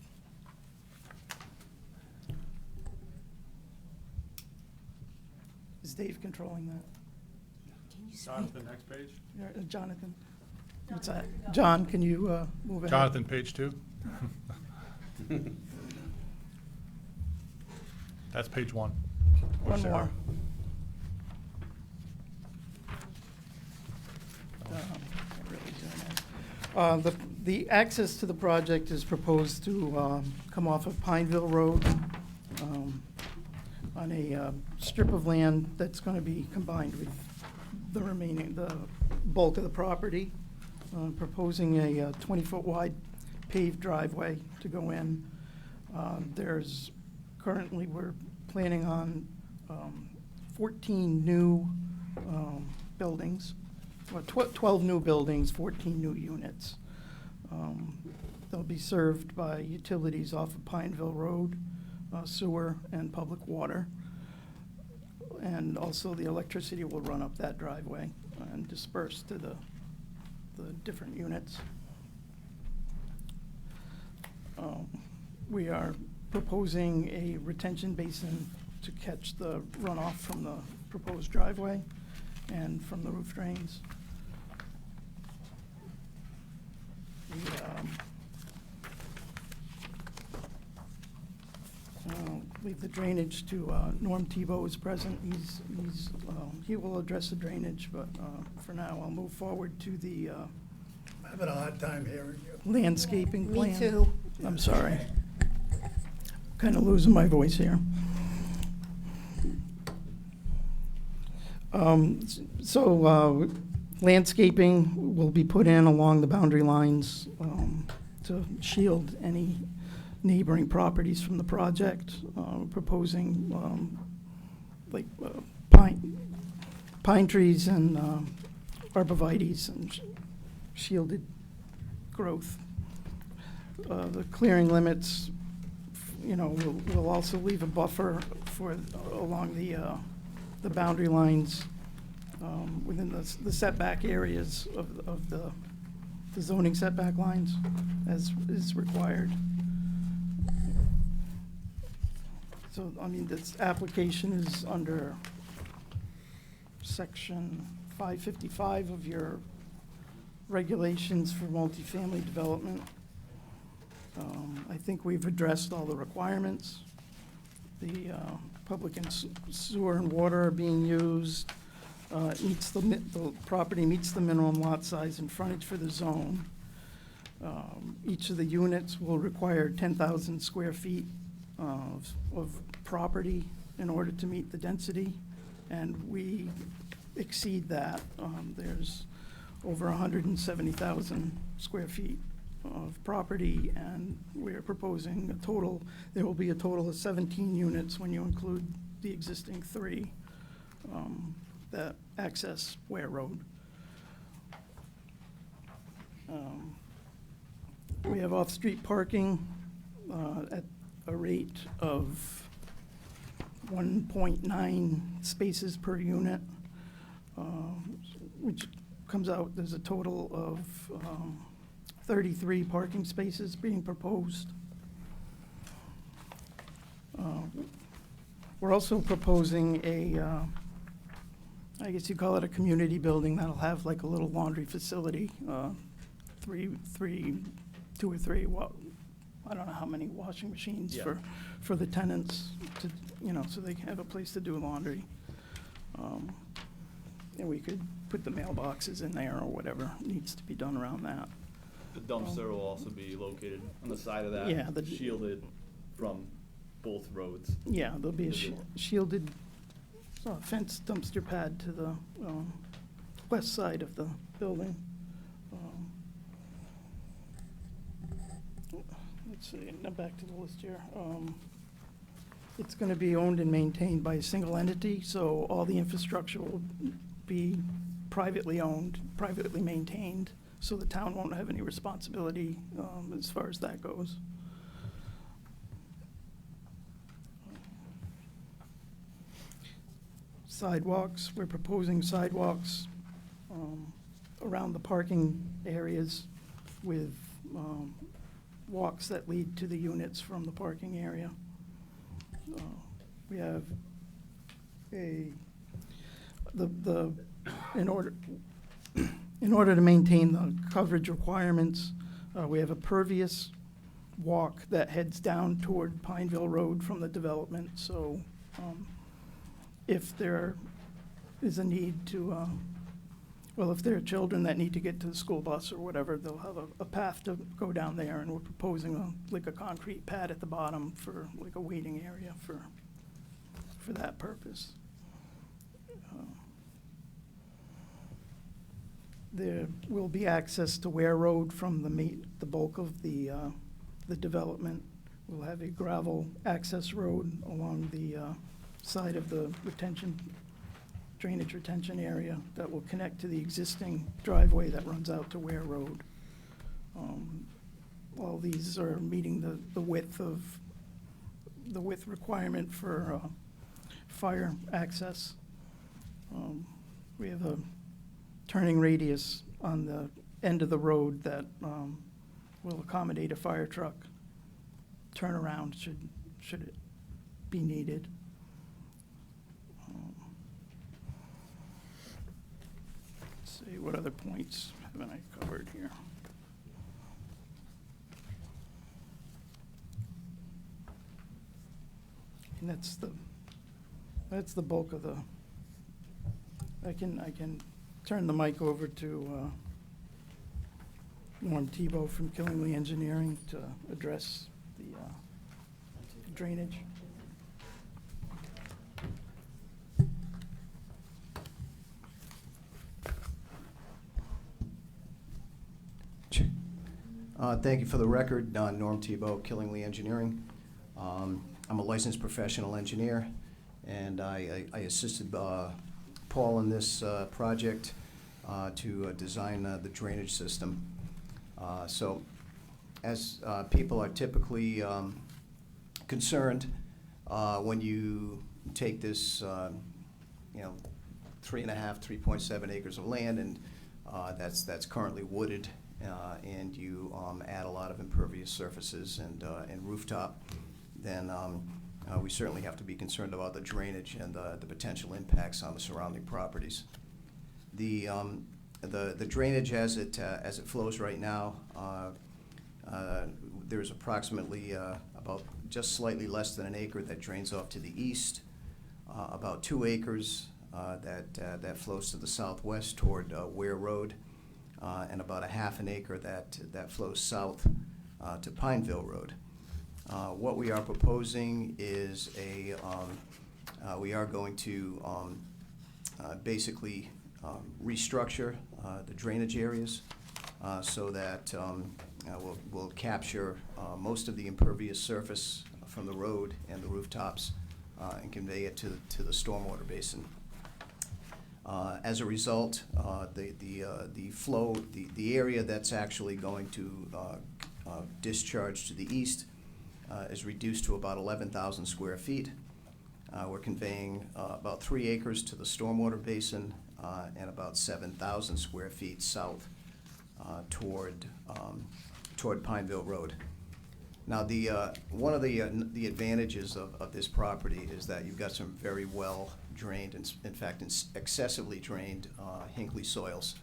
Is Dave controlling that? John, the next page. Jonathan? What's that? John, can you move ahead? Jonathan, page 2. That's page 1. Or One Sarah. more. The access to the project is proposed to come off of Pineville Road on a strip of land that's going to be combined with the bulk of the property. Proposing a 20-foot wide paved driveway to go in. There's currently, we're planning on 14 new buildings, or 12 new buildings, 14 new units. They'll be served by utilities off of Pineville Road, sewer and public water. And also the electricity will run up that driveway and disperse to the different units. We are proposing a retention basin to catch the runoff from the proposed driveway and from the roof drains. Leave the drainage to Norm Tebow is present. He will address the drainage, but for now, I'll move forward to the I'm having a hard time hearing you. landscaping plan. Me too. I'm sorry. Kind of losing my voice here. So landscaping will be put in along the boundary lines to shield any neighboring properties from the project. Proposing like pine trees and arborvitaes and shielded growth. The clearing limits, we'll also leave a buffer for along the boundary lines within the setback areas of the zoning setback lines as is required. So, this application is under section 555 of your regulations for multifamily development. I think we've addressed all the requirements. The public and sewer and water are being used. The property meets the minimum lot size and frontage for the zone. Each of the units will require 10,000 square feet of property in order to meet the density, and we exceed that. There's over 170,000 square feet of property, and we're proposing there will be a total of 17 units when you include the existing 3 that access Ware Road. We have off-street parking at a rate of 1.9 spaces per unit, which comes out, there's a total of 33 parking spaces being proposed. We're also proposing I guess you call it a community building that'll have like a little laundry facility, 2 or 3, I don't know how many washing machines for the tenants to, so they can have a place to do laundry. And we could put the mailboxes in there or whatever needs to be done around that. The dumpster will also be located on the side of that, Yeah, shielded from both roads. Yeah, there'll be a shielded fence dumpster pad to the west side of the building. Let's see, now back to the list here. It's going to be owned and maintained by a single entity, so all the infrastructure will be privately owned, privately maintained, so the town won't have any responsibility as far as that goes. Sidewalks, we're proposing sidewalks around the parking areas with walks that lead to the units from the parking area. We have in order to maintain the coverage requirements, we have a pervious walk that heads down toward Pineville Road from the development. So if there is a need to, if there are children that need to get to the school bus or whatever, they'll have a path to go down there, and we're proposing like a concrete pad at the bottom for like a waiting area for that purpose. There will be access to Ware Road from the bulk of the development. We'll have a gravel access road along the side of the drainage retention area that will connect to the existing driveway that runs out to Ware Road. All these are meeting the width requirement for fire access. We have a turning radius on the end of the road that will accommodate a fire truck turnaround should it be needed. Let's see, what other points haven't I covered here? And that's the bulk of the, I can turn the mic over to Norm Tebow from Killingly Engineering to address the drainage. Thank you. For the record, Norm Tebow, Killingly Engineering. I'm a licensed professional engineer, and I assisted Paul in this project to design the drainage system. So as people are typically concerned when you take this, 3.7 acres of land, and that's currently wooded, and you add a lot of impervious surfaces and rooftop, then we certainly have to be concerned about the drainage and the potential impacts on the surrounding properties. The drainage as it flows right now, there's approximately about just slightly less than an acre that drains off to the east, about 2 acres that flows to the southwest toward Ware Road, and about a half an acre that flows south to Pineville Road. What we are proposing is we are going to basically restructure the drainage areas so that we'll capture most of the impervious surface from the road and the rooftops and convey it to the stormwater basin. As a result, the flow, the area that's actually going to discharge to the east is reduced to about 11,000 square feet. We're conveying about 3 acres to the stormwater basin and about 7,000 square feet south toward Pineville Road. Now, one of the advantages of this property is that you've got some very well drained, and in fact, excessively drained Hinckley soils.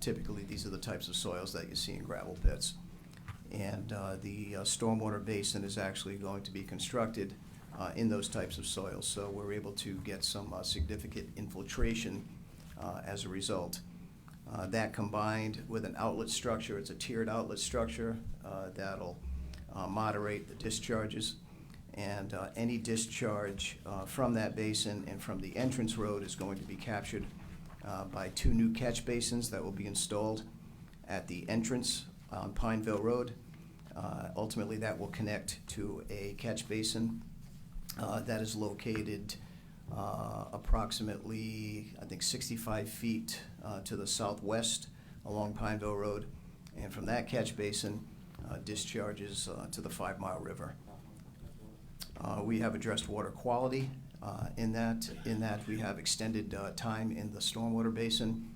Typically, these are the types of soils that you see in gravel pits. And the stormwater basin is actually going to be constructed in those types of soils. So we're able to get some significant infiltration as a result. That combined with an outlet structure, it's a tiered outlet structure that'll moderate the discharges. And any discharge from that basin and from the entrance road is going to be captured by 2 new catch basins that will be installed at the entrance on Pineville Road. Ultimately, that will connect to a catch basin that is located approximately, I think, 65 feet to the southwest along Pineville Road. And from that catch basin, discharges to the 5 Mile River. We have addressed water quality in that we have extended time in the stormwater basin.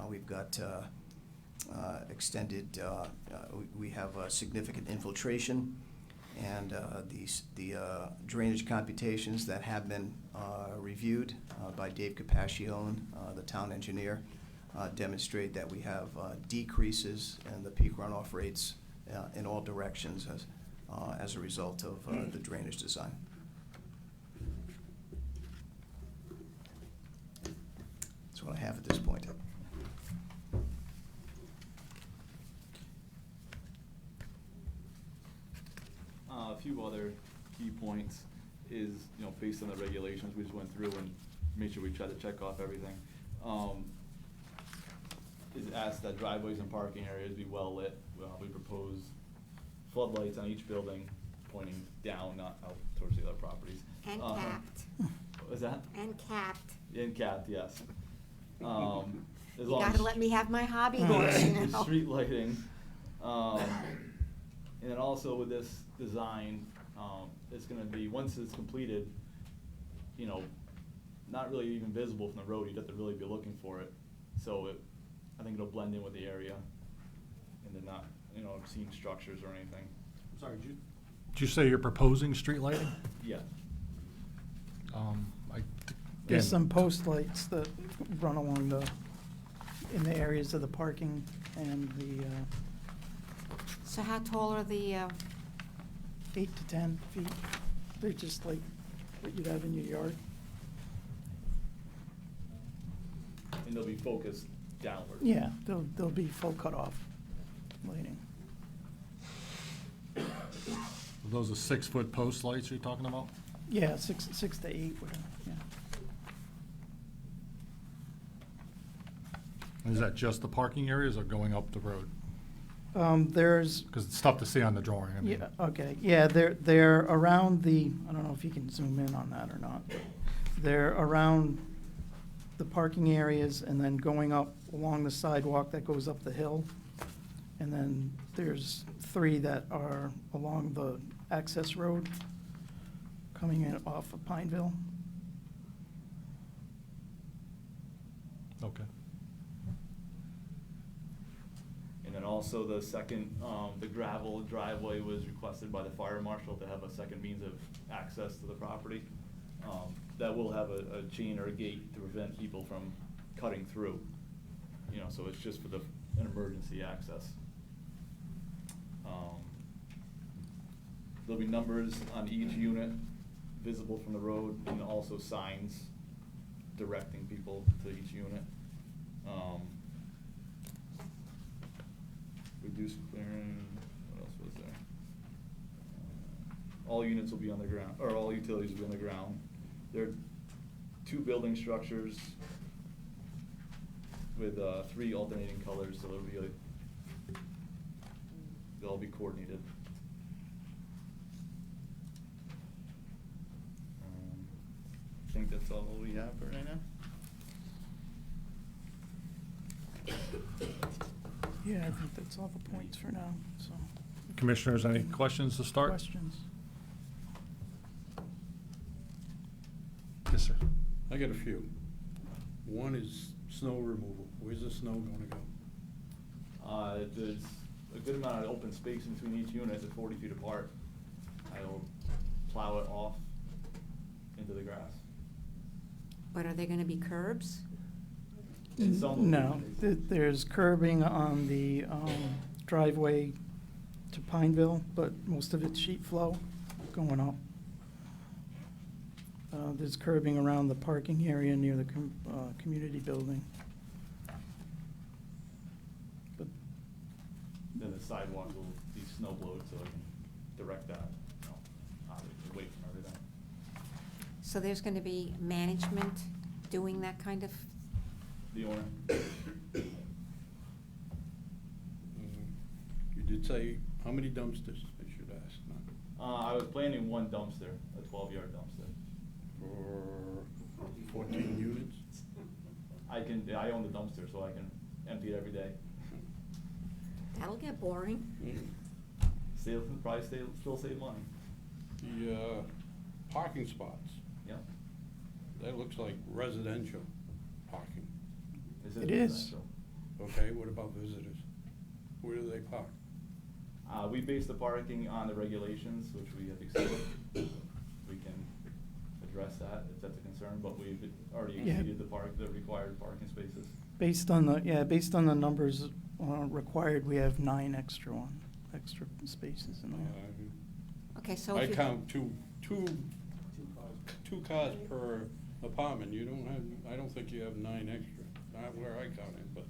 We've got extended, we have significant infiltration, and the drainage computations that have been reviewed by Dave Capaccione, the town engineer, demonstrate that we have decreases in the peak runoff rates in all directions as a result of the drainage design. That's what I have at this point. A few other key points is, based on the regulations we just went through and made sure we tried to check off everything. Is asked that driveways and parking areas be well lit. We propose floodlights on each building pointing down, not out towards the other properties. And capped. What was that? And capped. And capped, yes. As You long gotta as let me have my hobby horse, you know. street lighting. And then also with this design, it's gonna be, once it's completed, not really even visible from the road. You'd have to really be looking for it. So I think it'll blend in with the area, and they're not, seeing structures or anything. Sorry, Did you say you're proposing street lighting? Yeah. There's Again, some post lights that run along in the areas of the parking and the, So how tall are the, 8 to 10 feet. They're just like what you'd have in your yard. And they'll be focused downward. Yeah, they'll be full cutoff lighting. those are 6-foot post lights you're talking about? Yeah, 6 to 8, whatever, yeah. Is that just the parking areas or going up the road? There's, Because it's tough to see on the drawing. I mean. yeah, okay, yeah, they're around the, I don't know if you can zoom in on that or not. They're around the parking areas and then going up along the sidewalk that goes up the hill. And then there's 3 that are along the access road coming in off of Pineville. Okay. And then also the second, the gravel driveway was requested by the fire marshal to have a second means of access to the property. That will have a chain or a gate to prevent people from cutting through. You know, so it's just for an emergency access. There'll be numbers on each unit visible from the road and also signs directing people to each unit. Reduce clearing, what else was there? All units will be on the ground, or all utilities will be on the ground. There are 2 building structures with 3 alternating colors, so they'll be they'll all be coordinated. I think that's all we have for right now. Yeah, I think that's all the points for now, so. Commissioners, any questions to start? Questions? Yes, sir. I got a few. One is snow removal. Where's the snow gonna go? There's a good amount of open space between each unit, they're 40 feet apart. I'll plow it off into the grass. but are there gonna be curbs? In some No, locations. there's curbing on the driveway to Pineville, but most of it's sheet flow going up. There's curbing around the parking area near the community building. But Then the sidewalk will be snow blowed so I can direct that, you know, obviously away from everything. So there's gonna be management doing that kind of, The owner, You did say, how many dumpsters, I should ask, not I was planning 1 dumpster, a 12-yard dumpster. for 14 units? I own the dumpster, so I can empty it every day. that'll get boring. Still save money. The parking spots, Yeah. that looks like residential parking. It is. Okay, what about visitors? Where do they park? We base the parking on the regulations, which we have exceeded. We can address that if that's a concern, but we've already Yeah. exceeded the required parking spaces. based on the numbers required, we have 9 extra spaces in there. Okay, so I if you. count two cars per apartment. You don't have, I don't think you have 9 extra, not where I count it, but.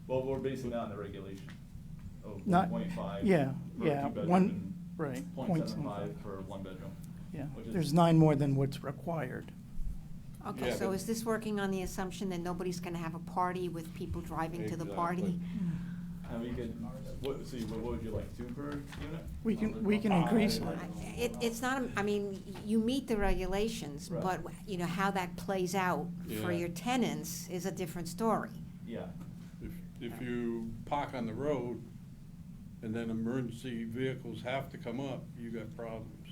Well, we're basing that on the regulation of Not- 1.5 yeah, for yeah, a 2-bedroom one- and right, 0.75 for 1-bedroom. Yeah, which is- there's 9 more than what's required. Okay, Yeah, so but- is this working on the assumption that nobody's gonna have a party with people driving to the party? Exactly. And we could, what would you like, 2 per unit? We can increase it. It's not, I mean, you meet the regulations, Right. but, you know, how that plays out for Yeah. your tenants is a different story. Yeah. If you park on the road and then emergency vehicles have to come up, you got problems.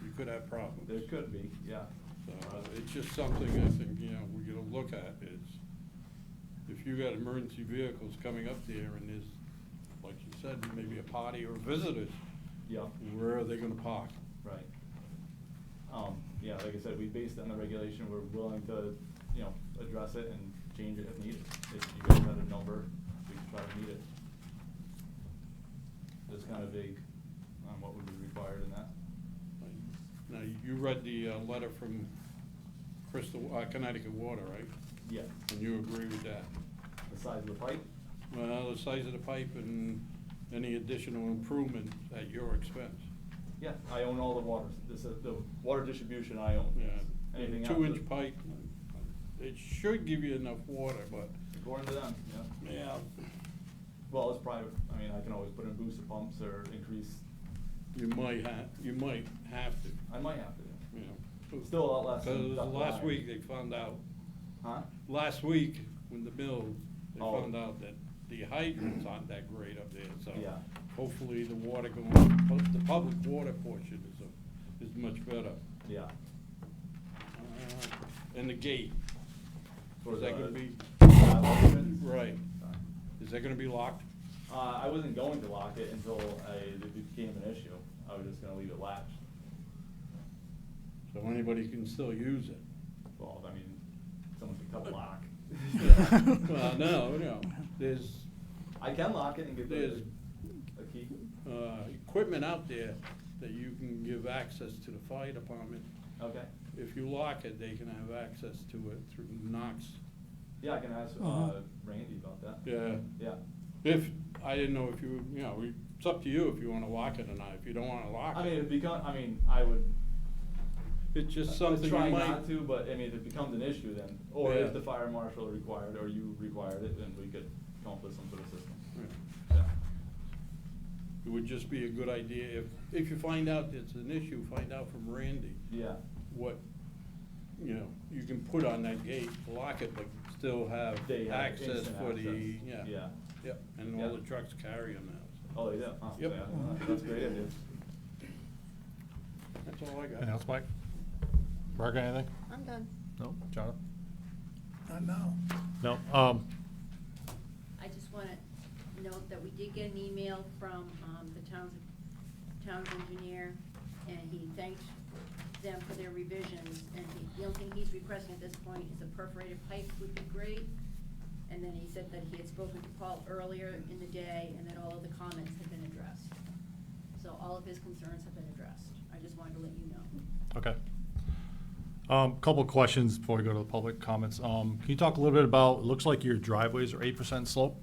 You could have problems. There could be, yeah. So it's just something I think, you know, we're gonna look at is, if you got emergency vehicles coming up there and there's, like you said, maybe a party or visitors, Yeah. where are they gonna park? Right. Yeah, like I said, we based it on the regulation, we're willing to, you know, address it and change it if needed. If you guys had a number, we could try to meet it. It's kind of vague on what would be required in that. Now, you read the letter from Connecticut Water, right? Yeah. And you agree with that? The size of the pipe? Well, the size of the pipe and any additional improvement at your expense. Yeah, I own all the water, the water distribution I own. Yeah. Anything else? 2-inch pipe, it should give you enough water, but. According to them, yeah. Yeah. Well, it's private, I mean, I can always put in booster pumps or increase. You might have to. I might have to, You know. Still a lot less than Because duct last line. week they found out. Huh? Last week, when the bill, they Oh. found out that the hydrants aren't that great up there, so. Yeah. Hopefully the water going, the public water portion is much better. Yeah. And the gate, For is that the- gonna be? entrance? Right. Is that gonna be locked? I wasn't going to lock it until it became an issue. I was just gonna leave it latched. So anybody can still use it? Well, I mean, someone could cut the lock. Well, no, there's. I can lock it and get There's, a key. equipment out there that you can give access to the fire department. Okay. If you lock it, they can have access to it through Knox. Yeah, I can ask Randy about that. Yeah. Yeah. If, I didn't know if you, you know, it's up to you if you wanna lock it or not. If you don't wanna lock I it. mean, I would. It's just I would something you try might. not to, but I mean, if it becomes an issue then, or Yeah. if the fire marshal required, or you required it, then we could come up with some sort of system. Yeah. Yeah. It would just be a good idea, if you find out it's an issue, find out from Randy. Yeah. What, you know, you can put on that gate, lock it, but still have They have access instant for the, access. yeah. Yeah. Yep, and Yeah. all the trucks carry them now. so. Oh, they do? Oh, Yep. yeah, that's a great idea. That's all I got. Anything else, Mike? Mark, anything? I'm done. No? Jonathan? Not now. No? I just want to note that we did get an email from the town's engineer, and he thanked them for their revisions, and the only thing he's requesting at this point is a perforated pipe would be great. And then he said that he had spoken to Paul earlier in the day, and that all of the comments had been addressed. So all of his concerns have been addressed. I just wanted to let you know. Okay. Couple of questions before we go to the public comments. Can you talk a little bit about, it looks like your driveways are 8% slope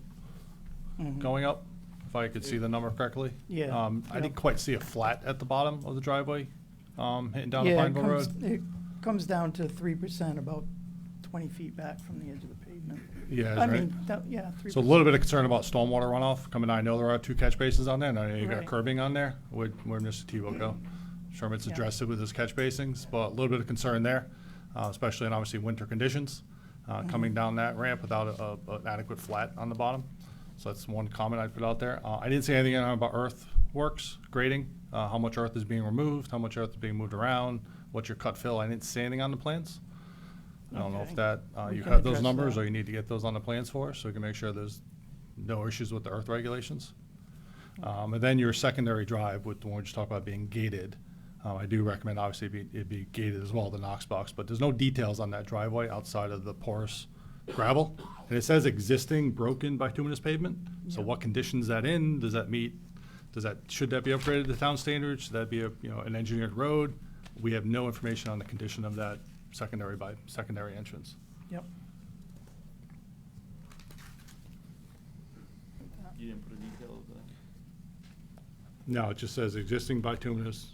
Mhm. going up, if I could see the number correctly? Yeah, I yeah. didn't quite see a flat at the bottom of the driveway, hitting down the Yeah, Pineville Road. it comes down to 3%, about 20 feet back from the edge of the pavement. Yeah, is I right. mean, yeah, 3%. So a little bit of concern about stormwater runoff coming down. I know there are 2 catch basins on there, and I know you got Right. curbing on there. Where'd Mr. Tebow go? Sherman's Yeah. addressed it with his catch basins, but a little bit of concern there, especially in obviously winter conditions, coming down that ramp without an adequate flat on the bottom. So that's one comment I'd put out there. I didn't say anything about earthworks, grading, how much earth is being removed, how much earth is being moved around, what's your cut fill. I didn't see anything on the plans. I don't know if Okay. that, We you can have those address numbers, that. or you need to get those on the plans for us, so we can make sure there's no issues with the earth regulations. And then your secondary drive, with the one we just talked about being gated, I do recommend obviously it be gated as well, the Knox box, but there's no details on that driveway outside of the porous gravel. And it says existing broken bituminous pavement, so what conditions is that in? Does that meet, should that be upgraded to town standards? Should that be an engineered road? We have no information on the condition of that secondary entrance. Yep. You didn't put a detail of that? No, it just says existing bituminous,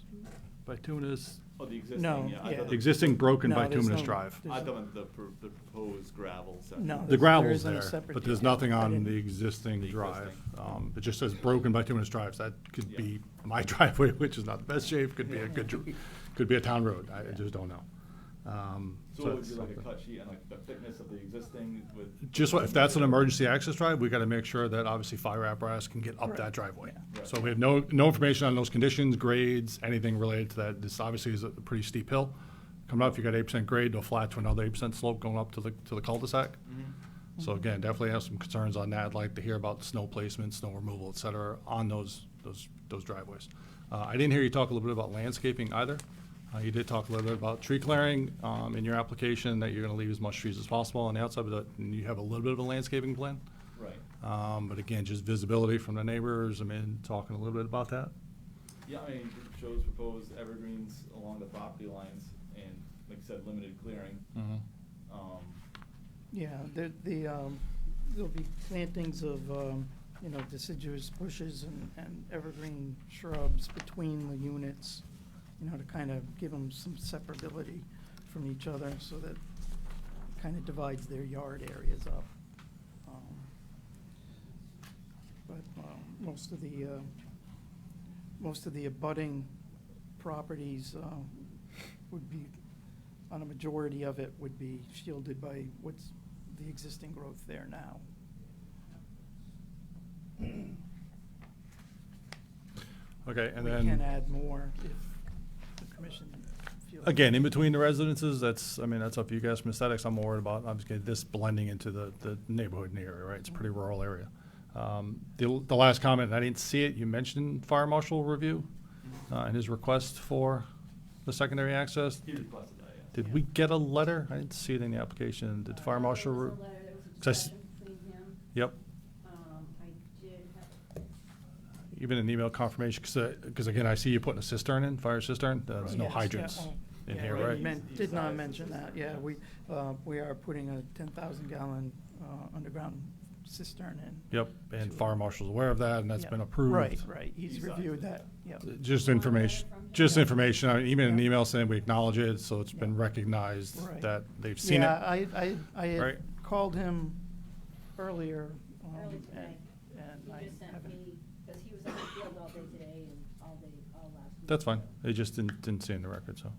Oh, the existing, No, yeah. I yeah. thought the- existing broken No, there's bituminous no- drive. I thought the proposed gravel section. No, The there gravel's isn't a there, separate but there's detail. nothing I on didn't- the existing The drive. existing. It just says broken bituminous drives. That could Yeah. be my driveway, which is not the best shape, could be a could be a town road. I just don't know. So it would that's be like a something. cut sheet and like the thickness of the existing with. If that's an emergency access drive, we gotta make sure that obviously fire apparatus can get up that Correct. driveway. Yeah. So we have no information on those conditions, grades, anything related to that. This obviously is a pretty steep hill. Coming up, you got 8% grade to a flat to another 8% slope going up to the cul-de-sac. So again, definitely have some concerns on that. I'd like to hear about snow placement, snow removal, et cetera, on those driveways. I didn't hear you talk a little bit about landscaping either. You did talk a little bit about tree clearing in your application, that you're going to leave as much trees as possible on the outside, but and you have a little bit of a landscaping plan. Right. But again, just visibility from the neighbors, I mean, talking a little bit about that. Yeah, I mean, it shows proposed evergreens along the property lines and, like I said, limited clearing. Yeah, there'll be plantings of, deciduous bushes and evergreen shrubs between the units, to kind of give them some separability from each other so that kind of divides their yard areas up. But most of the abutting properties would be, on a majority of it, would be shielded by what's the existing growth there now. Okay, and We then. can add more if the commission feels. Again, in between the residences, that's up to you guys from aesthetics. I'm more worried about, obviously, this blending into the neighborhood in the area, right? It's a pretty rural area. The last comment, I didn't see it, you mentioned fire marshal review and his request for the secondary access. He requested that, yes. Did we get a letter? I didn't see it in the application. Did fire marshal? There was a letter, there was a Cause I s- discussion between him. Yep. I did have, Even an email confirmation, because again, I see you putting a cistern in, fire cistern. There's no Yes, hydrants yeah, in yeah, here, we right? did not mention that, yeah. We are putting a 10,000 gallon underground cistern in. Yep, and fire marshal's aware of that, and that's Yeah. been approved. Right, he's reviewed that, yep. Just information, I mean, even an email saying we acknowledge it, so it's been recognized Right. that they've seen it. Yeah, I had Right. called him earlier, early today. and I He just sent haven't. me, because he was on the field all day today and all last week. That's fine, they just didn't see it in the record, so.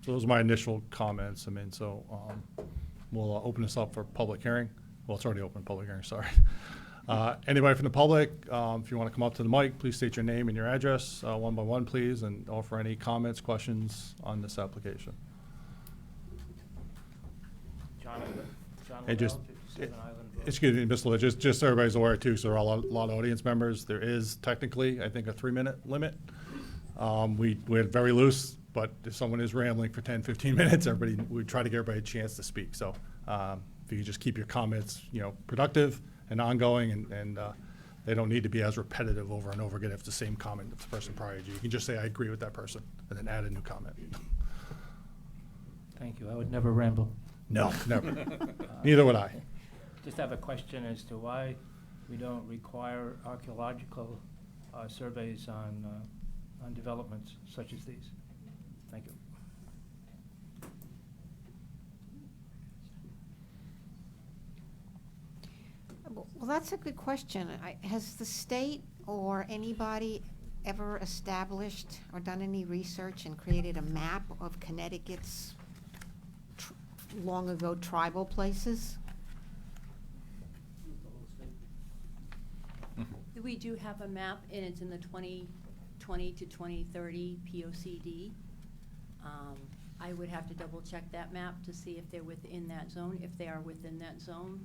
So those are my initial comments, I mean, so, we'll open this up for public hearing. Well, it's already open, public hearing, sorry. Anybody from the public, if you want to come up to the mic, please state your name and your address, one by one, please, and offer any comments, questions on this application. John Hey, just, Liddell, 57 Island Road. excuse me, Mr. Lee, just so everybody's aware too, so there are a lot of audience members, there is technically, I think, a 3-minute limit. We're very loose, but if someone is rambling for 10, 15 minutes, we try to give everybody a chance to speak, so, if you just keep your comments, productive and ongoing, and they don't need to be as repetitive over and over again if it's the same comment of the person prior to you. You can just say, I agree with that person, and then add a new comment. Thank you, I would never ramble. No, never. Neither would I. Just have a question as to why we don't require archaeological surveys on developments such as these. Thank you. Well, that's a good question. Has the state or anybody ever established or done any research and created a map of Connecticut's long ago tribal places? We do have a map, and it's in the 2020 to 2030 POCD. I would have to double check that map to see if they're within that zone. If they are within that zone,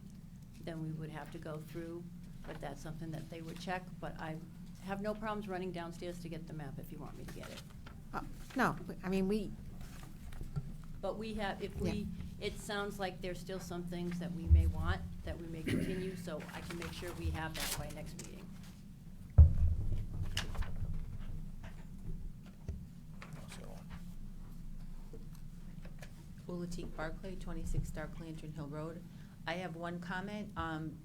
then we would have to go through, but that's something that they would check. But I have no problems running downstairs to get the map if you want me to get it. No, I mean, But we have, it sounds like there's still some things that we may want, that we may continue, so I can make sure we have that by next meeting. Ulatique Barclay, 26 Dark Lantern Hill Road. I have one comment,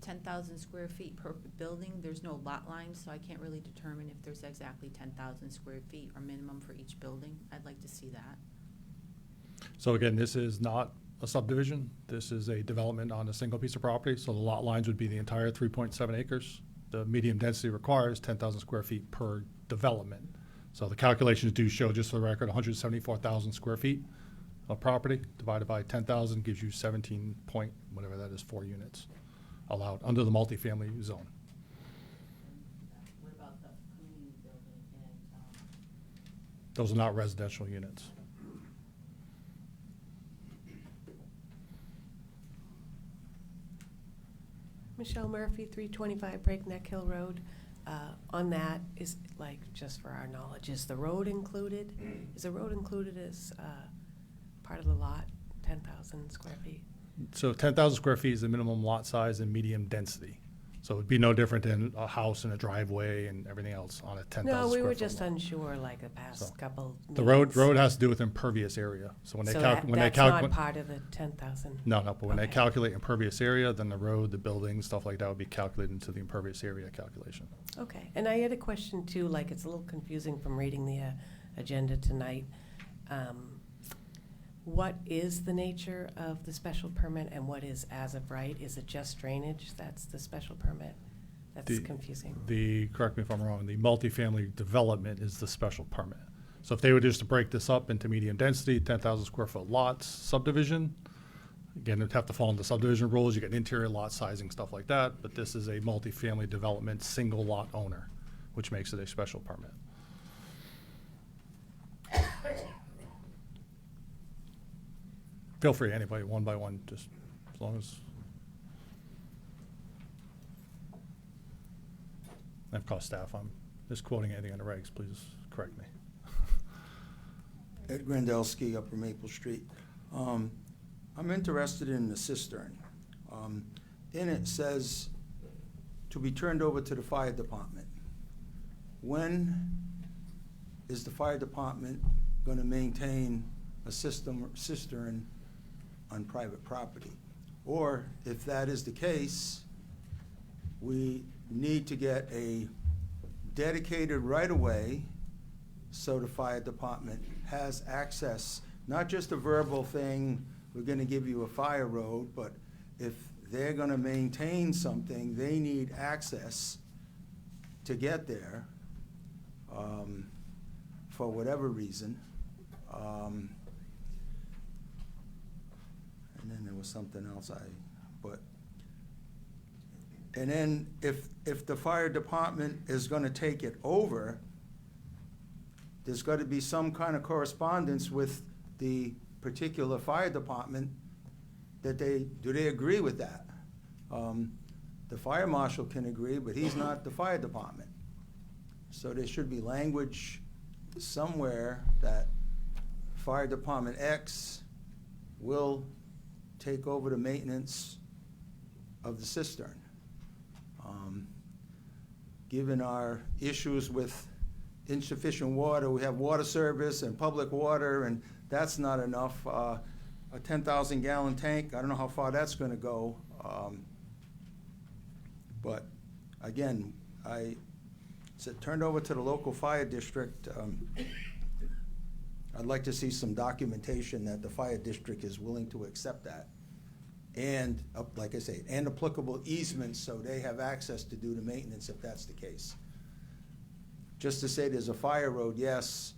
10,000 square feet per building, there's no lot line, so I can't really determine if there's exactly 10,000 square feet or minimum for each building. I'd like to see that. So again, this is not a subdivision. This is a development on a single piece of property, so the lot lines would be the entire 3.7 acres. The medium density requires 10,000 square feet per development. So the calculations do show, just for the record, 174,000 square feet of property divided by 10,000 gives you 17 point, whatever that is, 4 units allowed under the multifamily zone. What about the community building and, Those are not residential units. Michelle Murphy, 325 Breakneck Hill Road. On that, is, like, just for our knowledge, is the road included? Is the road included as part of the lot, 10,000 square feet? So 10,000 square feet is the minimum lot size and medium density. So it'd be no different than a house and a driveway and everything else on a 10,000 square No, foot we were lot. just unsure, like, the past So, couple The meetings. road has to do with impervious area. So when they So calculate, that's not part of the 10,000? No, but when they Okay. calculate impervious area, then the road, the buildings, stuff like that would be calculated into the impervious area calculation. Okay, and I had a question too, like, it's a little confusing from reading the agenda tonight. What is the nature of the special permit and what is as of right? Is it just drainage that's the special permit? That's The- confusing. Correct me if I'm wrong, the multifamily development is the special permit. So if they were just to break this up into medium density, 10,000 square foot lots, subdivision, again, it'd have to fall into subdivision rules, you get interior lot sizing, stuff like that, but this is a multifamily development, single lot owner, which makes it a special permit. Feel free, anybody, one by one, just as long as. Of course, staff, I'm just quoting anything on the regs, please correct me. Ed Grandelski, Upper Maple Street. I'm interested in the cistern. In it says to be turned over to the fire department. When is the fire department gonna maintain a cistern on private property? Or if that is the case, we need to get a dedicated right-of-way so the fire department has access, not just a verbal thing, we're gonna give you a fire road, but if they're gonna maintain something, they need access to get there, for whatever reason. And then there was something else and then if the fire department is gonna take it over, there's gotta be some kind of correspondence with the particular fire department that do they agree with that? The fire marshal can agree, but he's not the fire department. So there should be language somewhere that fire department X will take over the maintenance of the cistern. Given our issues with insufficient water, we have water service and public water, and that's not enough. A 10,000 gallon tank, I don't know how far that's gonna go. But again, it's turned over to the local fire district. I'd like to see some documentation that the fire district is willing to accept that. And, like I say, and applicable easements so they have access to do the maintenance if that's the case. Just to say there's a fire road, yes.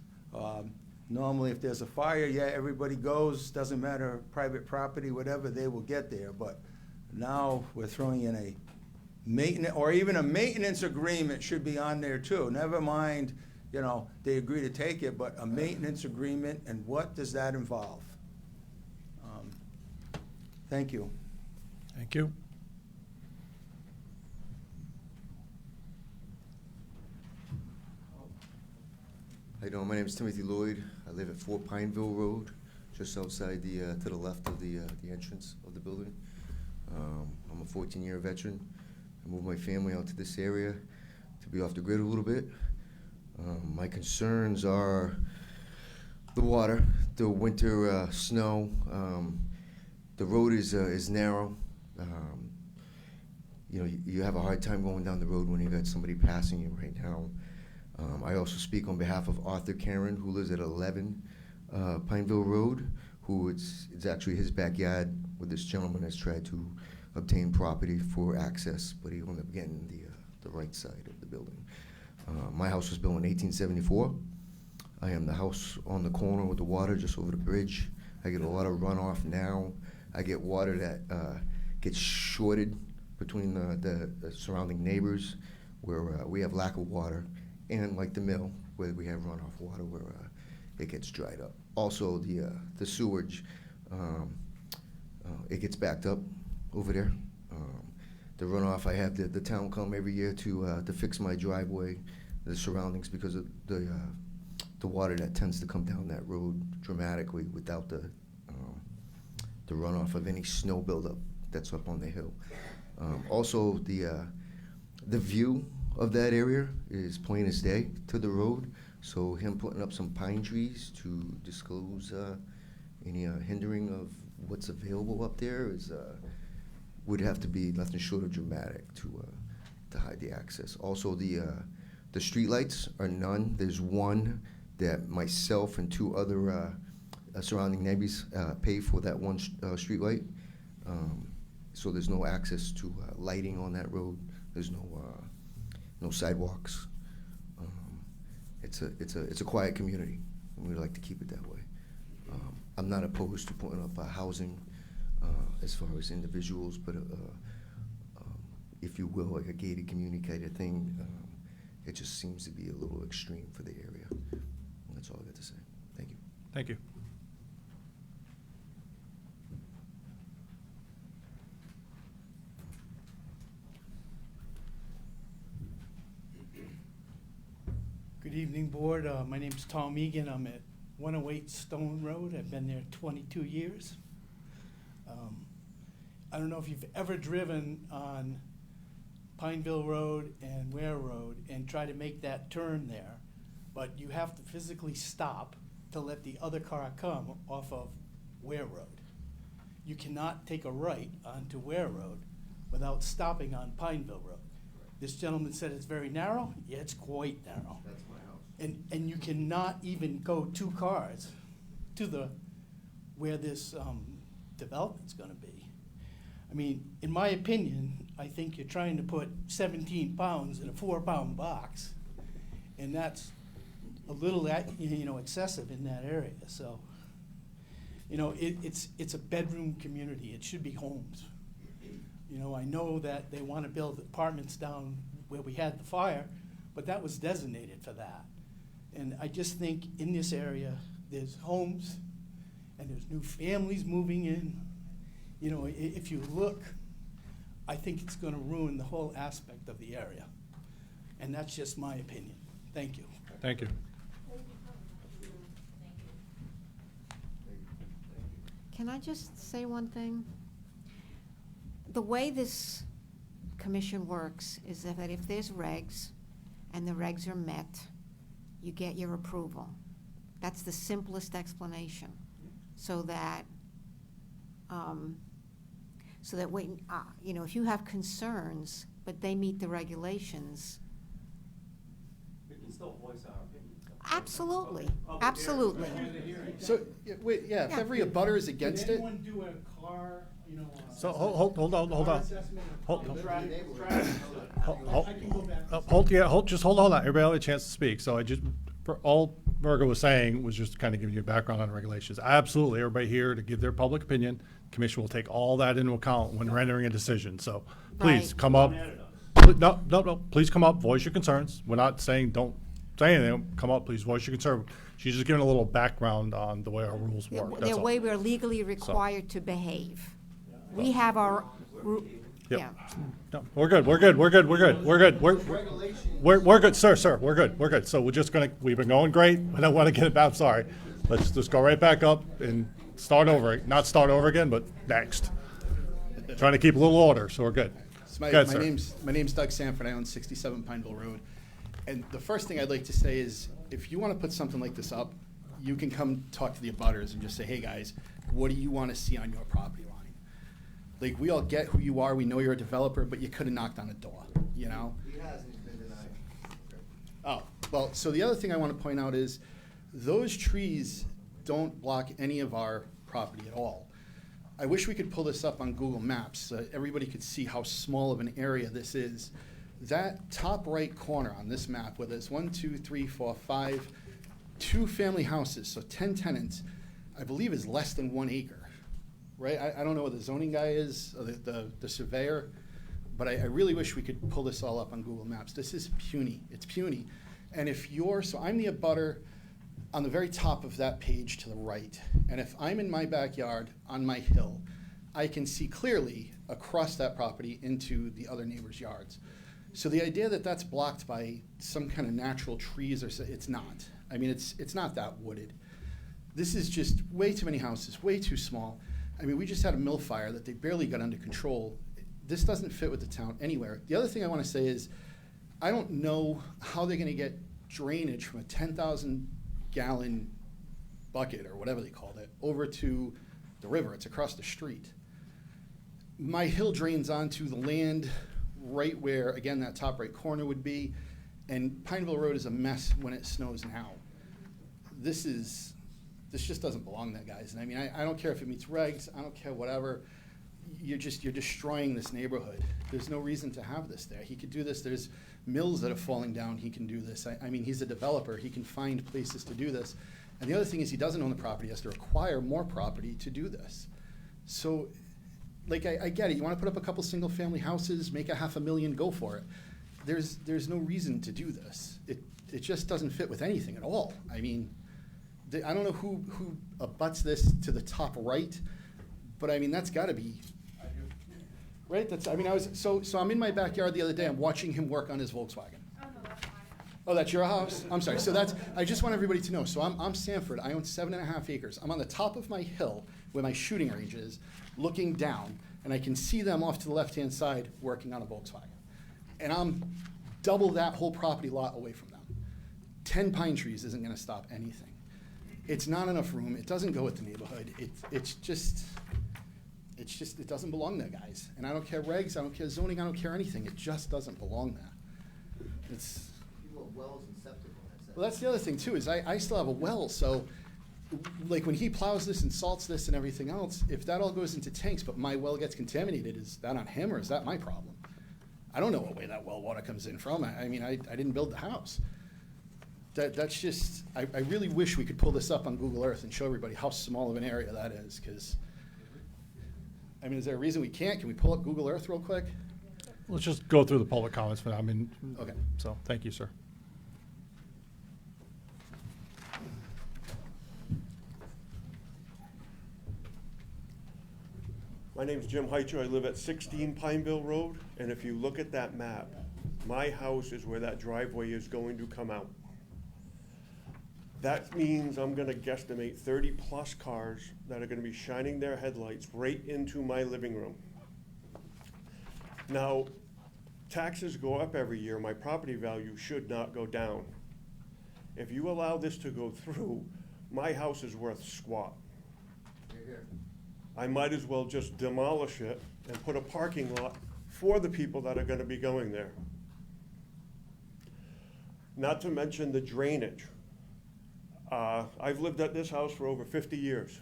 Normally, if there's a fire, yeah, everybody goes, doesn't matter, private property, whatever, they will get there. But now we're throwing in a maintenance, or even a maintenance agreement should be on there too. Never mind, they agree to take it, but a maintenance agreement, and what does that involve? Thank you. Thank you. How you doing? My name is Timothy Lloyd. I live at 4 Pineville Road, just outside to the left of the entrance of the building. I'm a 14-year veteran. I moved my family out to this area to be off the grid a little bit. My concerns are the water, the winter snow. The road is narrow. You have a hard time going down the road when you got somebody passing you right now. I also speak on behalf of Arthur Karen, who lives at 11 Pineville Road, who it's actually his backyard where this gentleman has tried to obtain property for access, but he ended up getting the right side of the building. My house was built in 1874. I am the house on the corner with the water just over the bridge. I get a lot of runoff now. I get water that gets shorted between the surrounding neighbors where we have lack of water, and like the mill where we have runoff water where it gets dried up. Also the sewage, it gets backed up over there. the runoff. I have the town come every year to fix my driveway, the surroundings, because of the water that tends to come down that road dramatically without the runoff of any snow buildup that's up on the hill. Also, the view of that area is plain as day to the road, so him putting up some pine trees to disclose any hindering of what's available up there is would have to be nothing short of dramatic to hide the access. Also, the streetlights are none. There's one that myself and two other surrounding neighbors pay for, that one streetlight. So there's no access to lighting on that road. There's no sidewalks. It's a quiet community, and we'd like to keep it that way. I'm not opposed to putting up housing as far as individuals, but if you will, like a gated communicated thing, it just seems to be a little extreme for the area. That's all I got to say. Thank you. Thank you. Good evening, Board. My name's Tom Egan. I'm at 108 Stone Road. I've been there 22 years. I don't know if you've ever driven on Pineville Road and Ware Road and try to make that turn there, but you have to physically stop to let the other car come off of Ware Road. You cannot take a right onto Ware Road without stopping on Pineville Road. This gentleman said it's very narrow. Yeah, it's quite narrow. That's my house. And you cannot even go two cars to where this development's gonna be. I mean, in my opinion, I think you're trying to put 17 pounds in a 4-pound box, and that's a little, excessive in that area. So, it's a bedroom community. It should be homes. I know that they want to build apartments down where we had the fire, but that was designated for that. And I just think in this area, there's homes and there's new families moving in. If you look, I think it's going to ruin the whole aspect of the area. And that's just my opinion. Thank you. Thank you. Can I just say one thing? The way this commission works is that if there's regs and the regs are met, you get your approval. That's the simplest explanation. So that when, if you have concerns, but they meet the regulations. We can still voice our opinion. Absolutely, absolutely. So, wait, yeah, if every abutter is against Did it, anyone do a car, So hold on. car assessment of Hold- traffic? Just hold on. Everybody will have a chance to speak. So for all Virgo was saying was just kind of giving you a background on regulations. Absolutely, everybody here to give their public opinion. Commission will take all that into account when rendering a decision. So please Right. come up. No, please come up, voice your concerns. We're not saying don't say anything. Come up, please voice your concern. She's just giving a little background on the way our rules work. That's The all. way we're legally required to behave. We have our, Yep. yeah. No, we're good. We're good, sir. We're good. So we've been going great. I don't want to get it back. I'm sorry. Let's just go right back up and not start over again, but next. Trying to keep a little order, so we're good. so Go ahead, sir. my name's Doug Sanford. I own 67 Pineville Road. And the first thing I'd like to say is, if you want to put something like this up, you can come talk to the abutters and just say, hey, guys, what do you want to see on your property line? Like, we all get who you are. We know you're a developer, but you could have knocked on a door, He hasn't been denied. Oh, well, so the other thing I want to point out is those trees don't block any of our property at all. I wish we could pull this up on Google Maps so everybody could see how small of an area this is. That top right corner on this map, where there's 1, 2, 3, 4, 5, 2 family houses, so 10 tenants, I believe is less than 1 acre, right? I don't know what the zoning guy is, or the surveyor, but I really wish we could pull this all up on Google Maps. This is puny. It's puny. And so I'm the abutter on the very top of that page to the right. And if I'm in my backyard on my hill, I can see clearly across that property into the other neighbors' yards. So the idea that that's blocked by some kind of natural trees it's not. I mean, it's not that wooded. This is just way too many houses, way too small. I mean, we just had a mill fire that they barely got under control. This doesn't fit with the town anywhere. The other thing I want to say is, I don't know how they're going to get drainage from a 10,000 gallon bucket or whatever they called it over to the river. It's across the street. My hill drains onto the land right where, again, that top right corner would be, and Pineville Road is a mess when it snows now. This just doesn't belong there, guys. And I mean, I don't care if it meets regs, I don't care whatever. You're destroying this neighborhood. There's no reason to have this there. He could do this. There's mills that are falling down. He can do this. I mean, he's a developer. He can find places to do this. And the other thing is he doesn't own the property. He has to acquire more property to do this. So, like, I get it. You want to put up a couple single-family houses, make $500,000, go for it. There's no reason to do this. It just doesn't fit with anything at all. I mean, I don't know who abuts this to the top right, but I mean, that's got to be right. So I'm in my backyard the other day. I'm watching him work on his Volkswagen. Oh, that's your house? I'm sorry. So I just want everybody to know. So I'm Sanford. I own 7.5 acres. I'm on the top of my hill where my shooting range is, looking down, and I can see them off to the left-hand side working on a Volkswagen. And I'm double that whole property lot away from them. 10 pine trees isn't going to stop anything. It's not enough room. It doesn't go with the neighborhood. It doesn't belong there, guys. And I don't care regs, I don't care zoning, I don't care anything. It just doesn't belong there. People have wells and septic on that. Well, that's the other thing too, is I still have a well, so like when he plows this and salts this and everything else, if that all goes into tanks, but my well gets contaminated, is that on him or is that my problem? I don't know what way that well water comes in from. I mean, I didn't build the house. That's just, I really wish we could pull this up on Google Earth and show everybody how small of an area that is, because, I mean, is there a reason we can't? Can we pull up Google Earth real quick? Let's just go through the public comments for now. I mean, Okay. So, thank you, sir. My name's Jim Heicher. I live at 16 Pineville Road, and if you look at that map, my house is where that driveway is going to come out. That means I'm gonna guesstimate 30-plus cars that are gonna be shining their headlights right into my living room. Now, taxes go up every year. My property value should not go down. If you allow this to go through, my house is worth squat. I might as well just demolish it and put a parking lot for the people that are gonna be going there. Not to mention the drainage. I've lived at this house for over 50 years.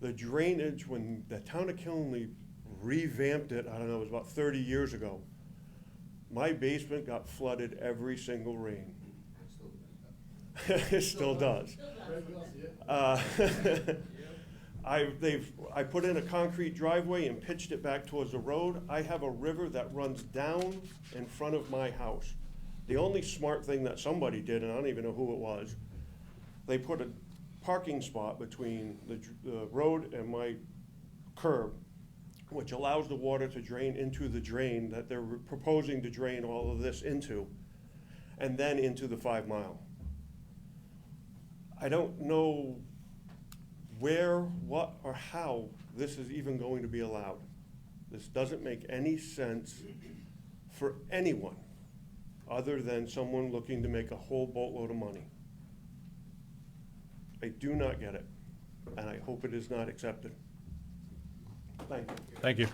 The drainage, when the town of Killenly revamped it, I don't know, it was about 30 years ago, my basement got flooded every single rain. It still does. I put in a concrete driveway and pitched it back towards the road. I have a river that runs down in front of my house. The only smart thing that somebody did, and I don't even know who it was, they put a parking spot between the road and my curb, which allows the water to drain into the drain that they're proposing to drain all of this into, and then into the 5 Mile. I don't know where, what, or how this is even going to be allowed. This doesn't make any sense for anyone other than someone looking to make a whole boatload of money. I do not get it, and I hope it is not accepted. Thank you. Thank you.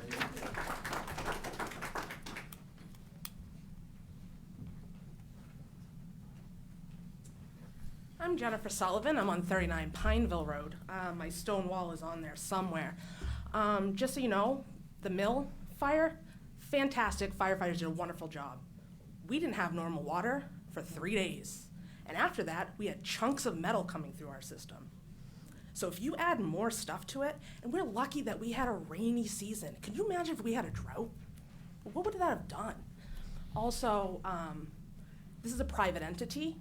I'm Jennifer Sullivan. I'm on 39 Pineville Road. My stone wall is on there somewhere. Just so you know, the mill fire, fantastic. Firefighters did a wonderful job. We didn't have normal water for 3 days. And after that, we had chunks of metal coming through our system. So if you add more stuff to it, and we're lucky that we had a rainy season. Can you imagine if we had a drought? What would that have done? Also, this is a private entity.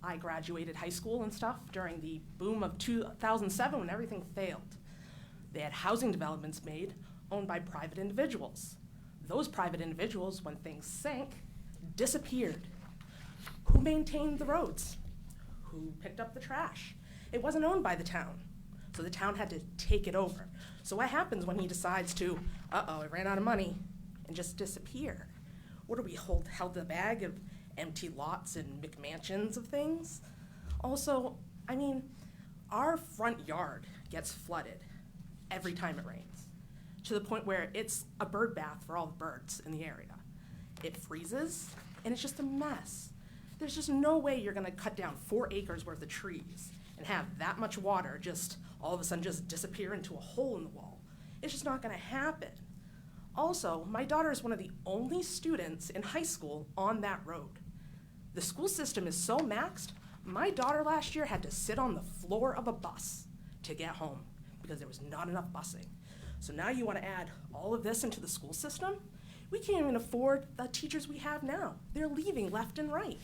I graduated high school and stuff during the boom of 2007 when everything failed. They had housing developments made, owned by private individuals. Those private individuals, when things sank, disappeared. Who maintained the roads? Who picked up the trash? It wasn't owned by the town, so the town had to take it over. So what happens when he decides to, I ran out of money, and just disappear? What are we held the bag of empty lots and McMansions of things? Also, I mean, our front yard gets flooded every time it rains, to the point where it's a bird bath for all the birds in the area. It freezes, and it's just a mess. There's just no way you're gonna cut down 4 acres worth of trees and have that much water just all of a sudden just disappear into a hole in the wall. It's just not gonna happen. Also, my daughter is one of the only students in high school on that road. The school system is so maxed, my daughter last year had to sit on the floor of a bus to get home because there was not enough busing. So now you want to add all of this into the school system? We can't even afford the teachers we have now. They're leaving left and right.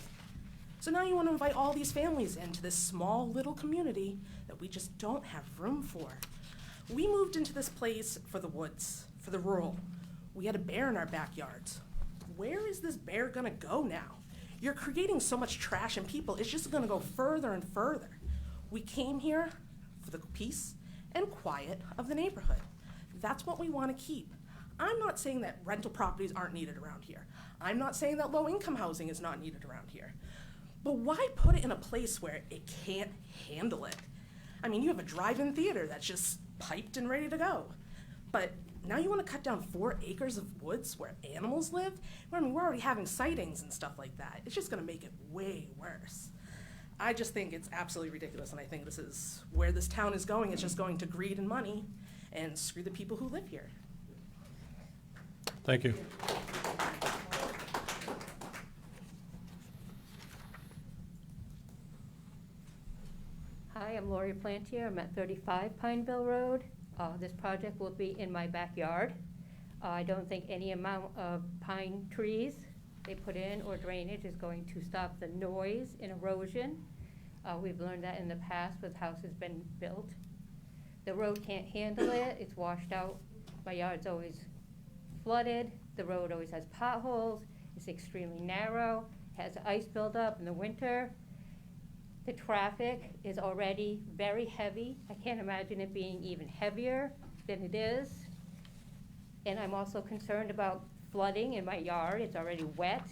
So now you want to invite all these families into this small little community that we just don't have room for. We moved into this place for the woods, for the rural. We had a bear in our backyards. Where is this bear gonna go now? You're creating so much trash and people, it's just gonna go further and further. We came here for the peace and quiet of the neighborhood. That's what we wanna keep. I'm not saying that rental properties aren't needed around here. I'm not saying that low-income housing is not needed around here. But why put it in a place where it can't handle it? I mean, you have a drive-in theater that's just piped and ready to go. But now you want to cut down 4 acres of woods where animals live? I mean, we're already having sightings and stuff like that. It's just going to make it way worse. I just think it's absolutely ridiculous, and I think this is where this town is going. It's just going to greed and money and screw the people who live here. Thank you. Hi, I'm Lori Plantier. I'm at 35 Pineville Road. This project will be in my backyard. I don't think any amount of pine trees they put in or drainage is going to stop the noise and erosion. We've learned that in the past with houses been built. The road can't handle it. It's washed out. My yard's always flooded. The road always has potholes. It's extremely narrow, has ice buildup in the winter. The traffic is already very heavy. I can't imagine it being even heavier than it is. And I'm also concerned about flooding in my yard. It's already wet.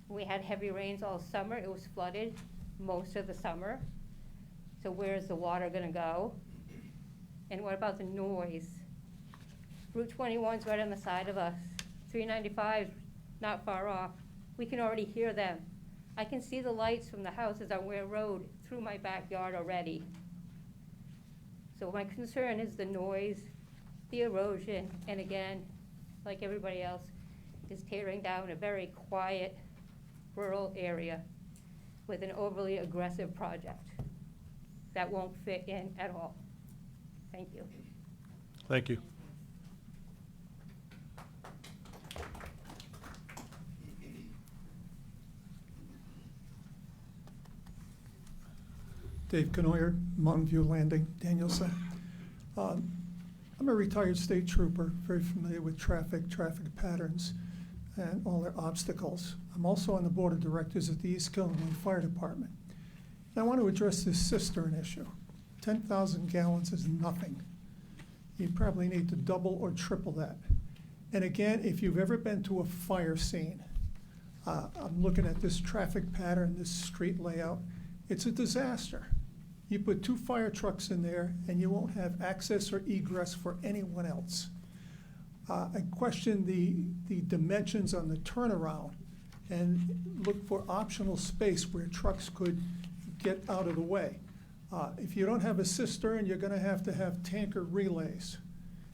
We had heavy rains all summer. It was flooded most of the summer. So where's the water gonna go? And what about the noise? Route 21's right on the side of us. 395's not far off. We can already hear them. I can see the lights from the houses on Ware Road through my backyard already. So my concern is the noise, the erosion, and again, like everybody else, is tearing down a very quiet rural area with an overly aggressive project that won't fit in at all. Thank you. Thank you. Dave Canoyer, Mountain View Landing, Danielson. I'm a retired state trooper, very familiar with traffic patterns, and all their obstacles. I'm also on the board of directors at the East Killenly Fire Department. And I want to address this cistern issue. 10,000 gallons is nothing. You probably need to double or triple that. And again, if you've ever been to a fire scene, I'm looking at this traffic pattern, this street layout. It's a disaster. You put 2 fire trucks in there and you won't have access or egress for anyone else. I question the dimensions on the turnaround and look for optional space where trucks could get out of the way. If you don't have a cistern, you're gonna have tanker relays.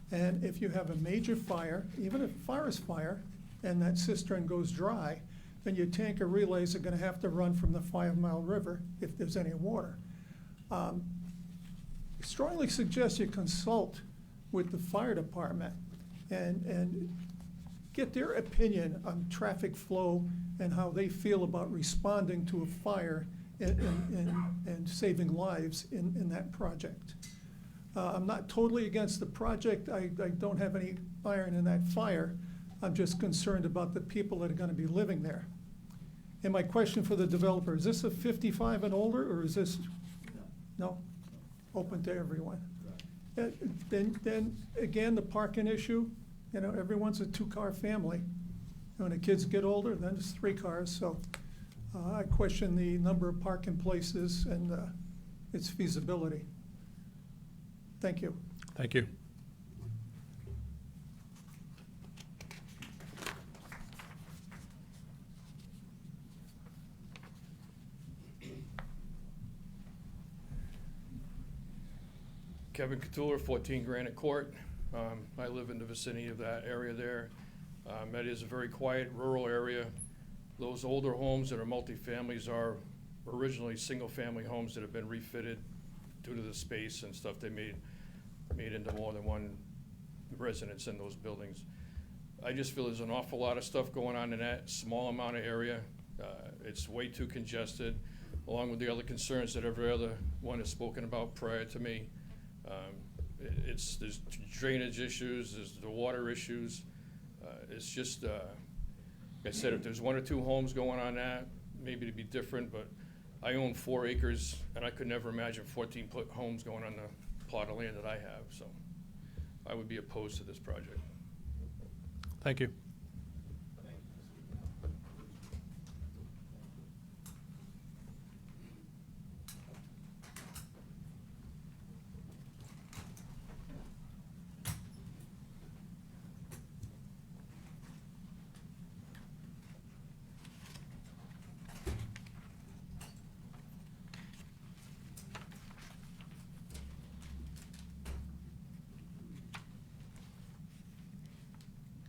And if you have a major fire, even a forest fire, and that cistern goes dry, then your tanker relays are gonna have to run from the 5 Mile River if there's any water. Strongly suggest you consult with the fire department and get their opinion on traffic flow and how they feel about responding to a fire and saving lives in that project. I'm not totally against the project. I don't have any iron in that fire. I'm just concerned about the people that are gonna be living there. And my question for the developer, is this a 55 and older, or is this? No? Open to everyone? Then again, the parking issue, everyone's a two-car family. When the kids get older, then it's 3 cars, so I question the number of parking places and its feasibility. Thank you. Thank you. Kevin Couture, 14 Granite Court. I live in the vicinity of that area there. It is a very quiet rural area. Those older homes that are multifamilies are originally single-family homes that have been refitted due to the space and stuff they made into more than one residence in those buildings. I just feel there's an awful lot of stuff going on in that small amount of area. It's way too congested, along with the other concerns that every other one has spoken about prior to me. There's drainage issues, there's the water issues. It's just, like I said, if there's 1 or 2 homes going on that, maybe it'd be different, but I own 4 acres, and I could never imagine 14 homes going on the plot of land that I have, so I would be opposed to this project. Thank you.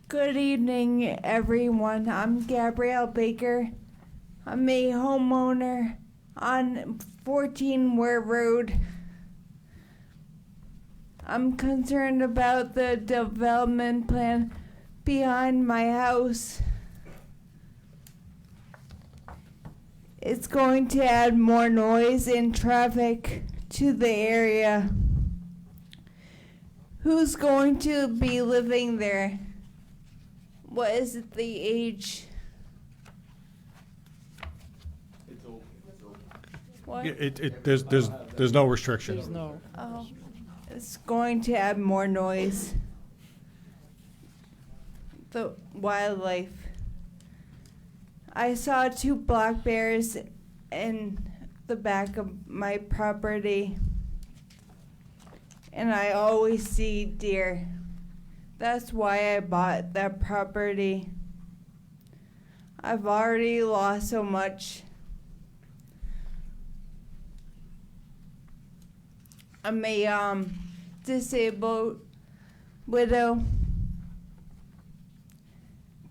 Good evening, everyone. I'm Gabrielle Baker. I'm a homeowner on 14 Ware Road. I'm concerned about the development plan behind my house. It's going to add more noise and traffic to the area. Who's going to be living there? What is the age? What? There's no restriction. There's no. Oh, it's going to add more noise. The wildlife. I saw 2 black bears in the back of my property, and I always see deer. That's why I bought that property. I've already lost so much. I'm a disabled widow.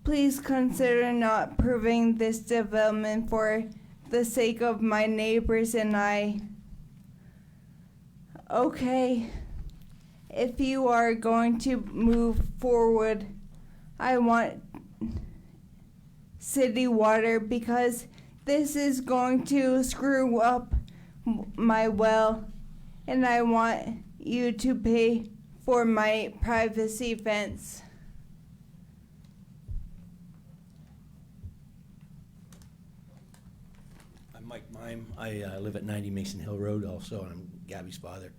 Please consider not approving this development for the sake of my neighbors and I. Okay. If you are going to move forward, I want city water because this is going to screw up my well, and I want you to pay for my privacy fence. I'm Mike Mime. I live at 90 Mason Hill Road also, and I'm Gabby's father.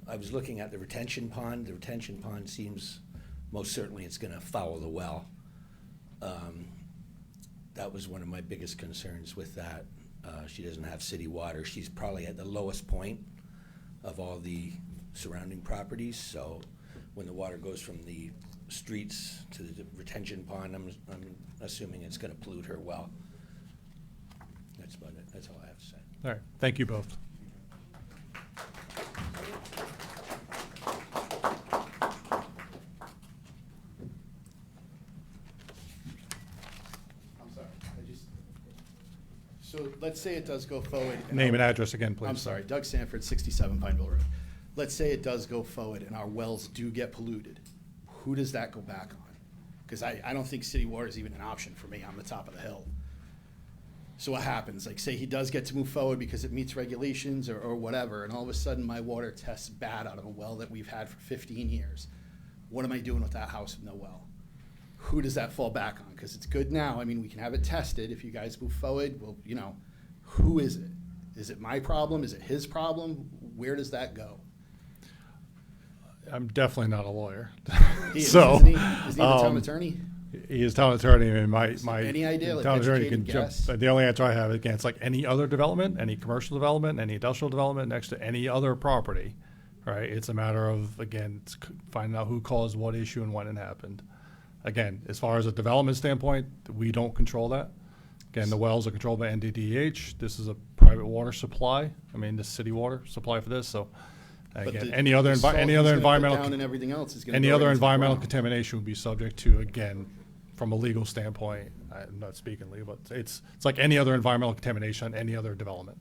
I was looking at the retention pond. The retention pond seems, most certainly it's gonna follow the well. That was one of my biggest concerns with that. She doesn't have city water. She's probably at the lowest point of all the surrounding properties, so when the water goes from the streets to the retention pond, I'm assuming it's gonna pollute her well. That's about it. That's all I have to say. All right, thank you both. So let's say it does go forward. Name and address again, please. I'm sorry, Doug Sanford, 67 Pineville Road. Let's say it does go forward and our wells do get polluted. Who does that go back on? Because I don't think city water is even an option for me. I'm the top of the hill. So what happens? Like, say he does get to move forward because it meets regulations or whatever, and all of a sudden my water tests bad out of a well that we've had for 15 years. What am I doing with that house with no well? Who does that fall back on? Because it's good now. I mean, we can have it tested. If you guys move forward, well, you know, who is it? Is it my problem? Is it his problem? Where does that go? I'm definitely not a lawyer. He is, So, isn't he? Is he the town attorney? He is town attorney, and my Any idea, like town attorney can educated jump. guess? The only answer I have, again, it's like any other development, any commercial development, any industrial development next to any other property, right? It's a matter of, again, finding out who caused what issue and when it happened. Again, as far as a development standpoint, we don't control that. Again, the wells are controlled by NDDH. This is a private water supply. I mean, the city water supply for this, so. But Again, the- any other the salt he's gonna put environmental. down and everything else is gonna Any go other right into the environmental ground. contamination would be subject to, again, from a legal standpoint, I'm not speaking legal, but it's like any other environmental contamination on any other development.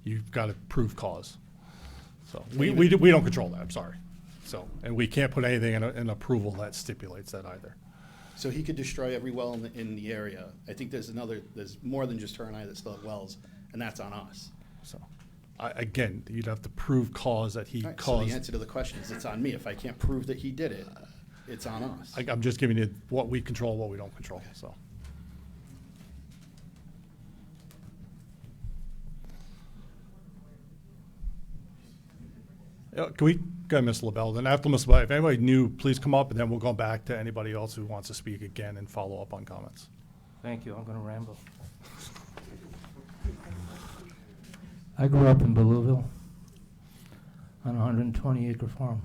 You've got to prove cause. So we don't control that, I'm sorry. So, and we can't put anything in approval that stipulates that either. So he could destroy every well in the area. I think there's more than just her and I that still have wells, and that's on us. So, again, you'd have to prove cause that he All right, so caused. the answer to the question is it's on me. If I can't prove that he did it, it's on us. I'm just giving you what we control, what we don't control, so. Can we go, Ms. LaBelle, then after Ms. LaBelle, if anybody new, please come up, and then we'll go back to anybody else who wants to speak again and follow up on comments. Thank you, I'm gonna ramble. I grew up in Belleville on a 120-acre farm.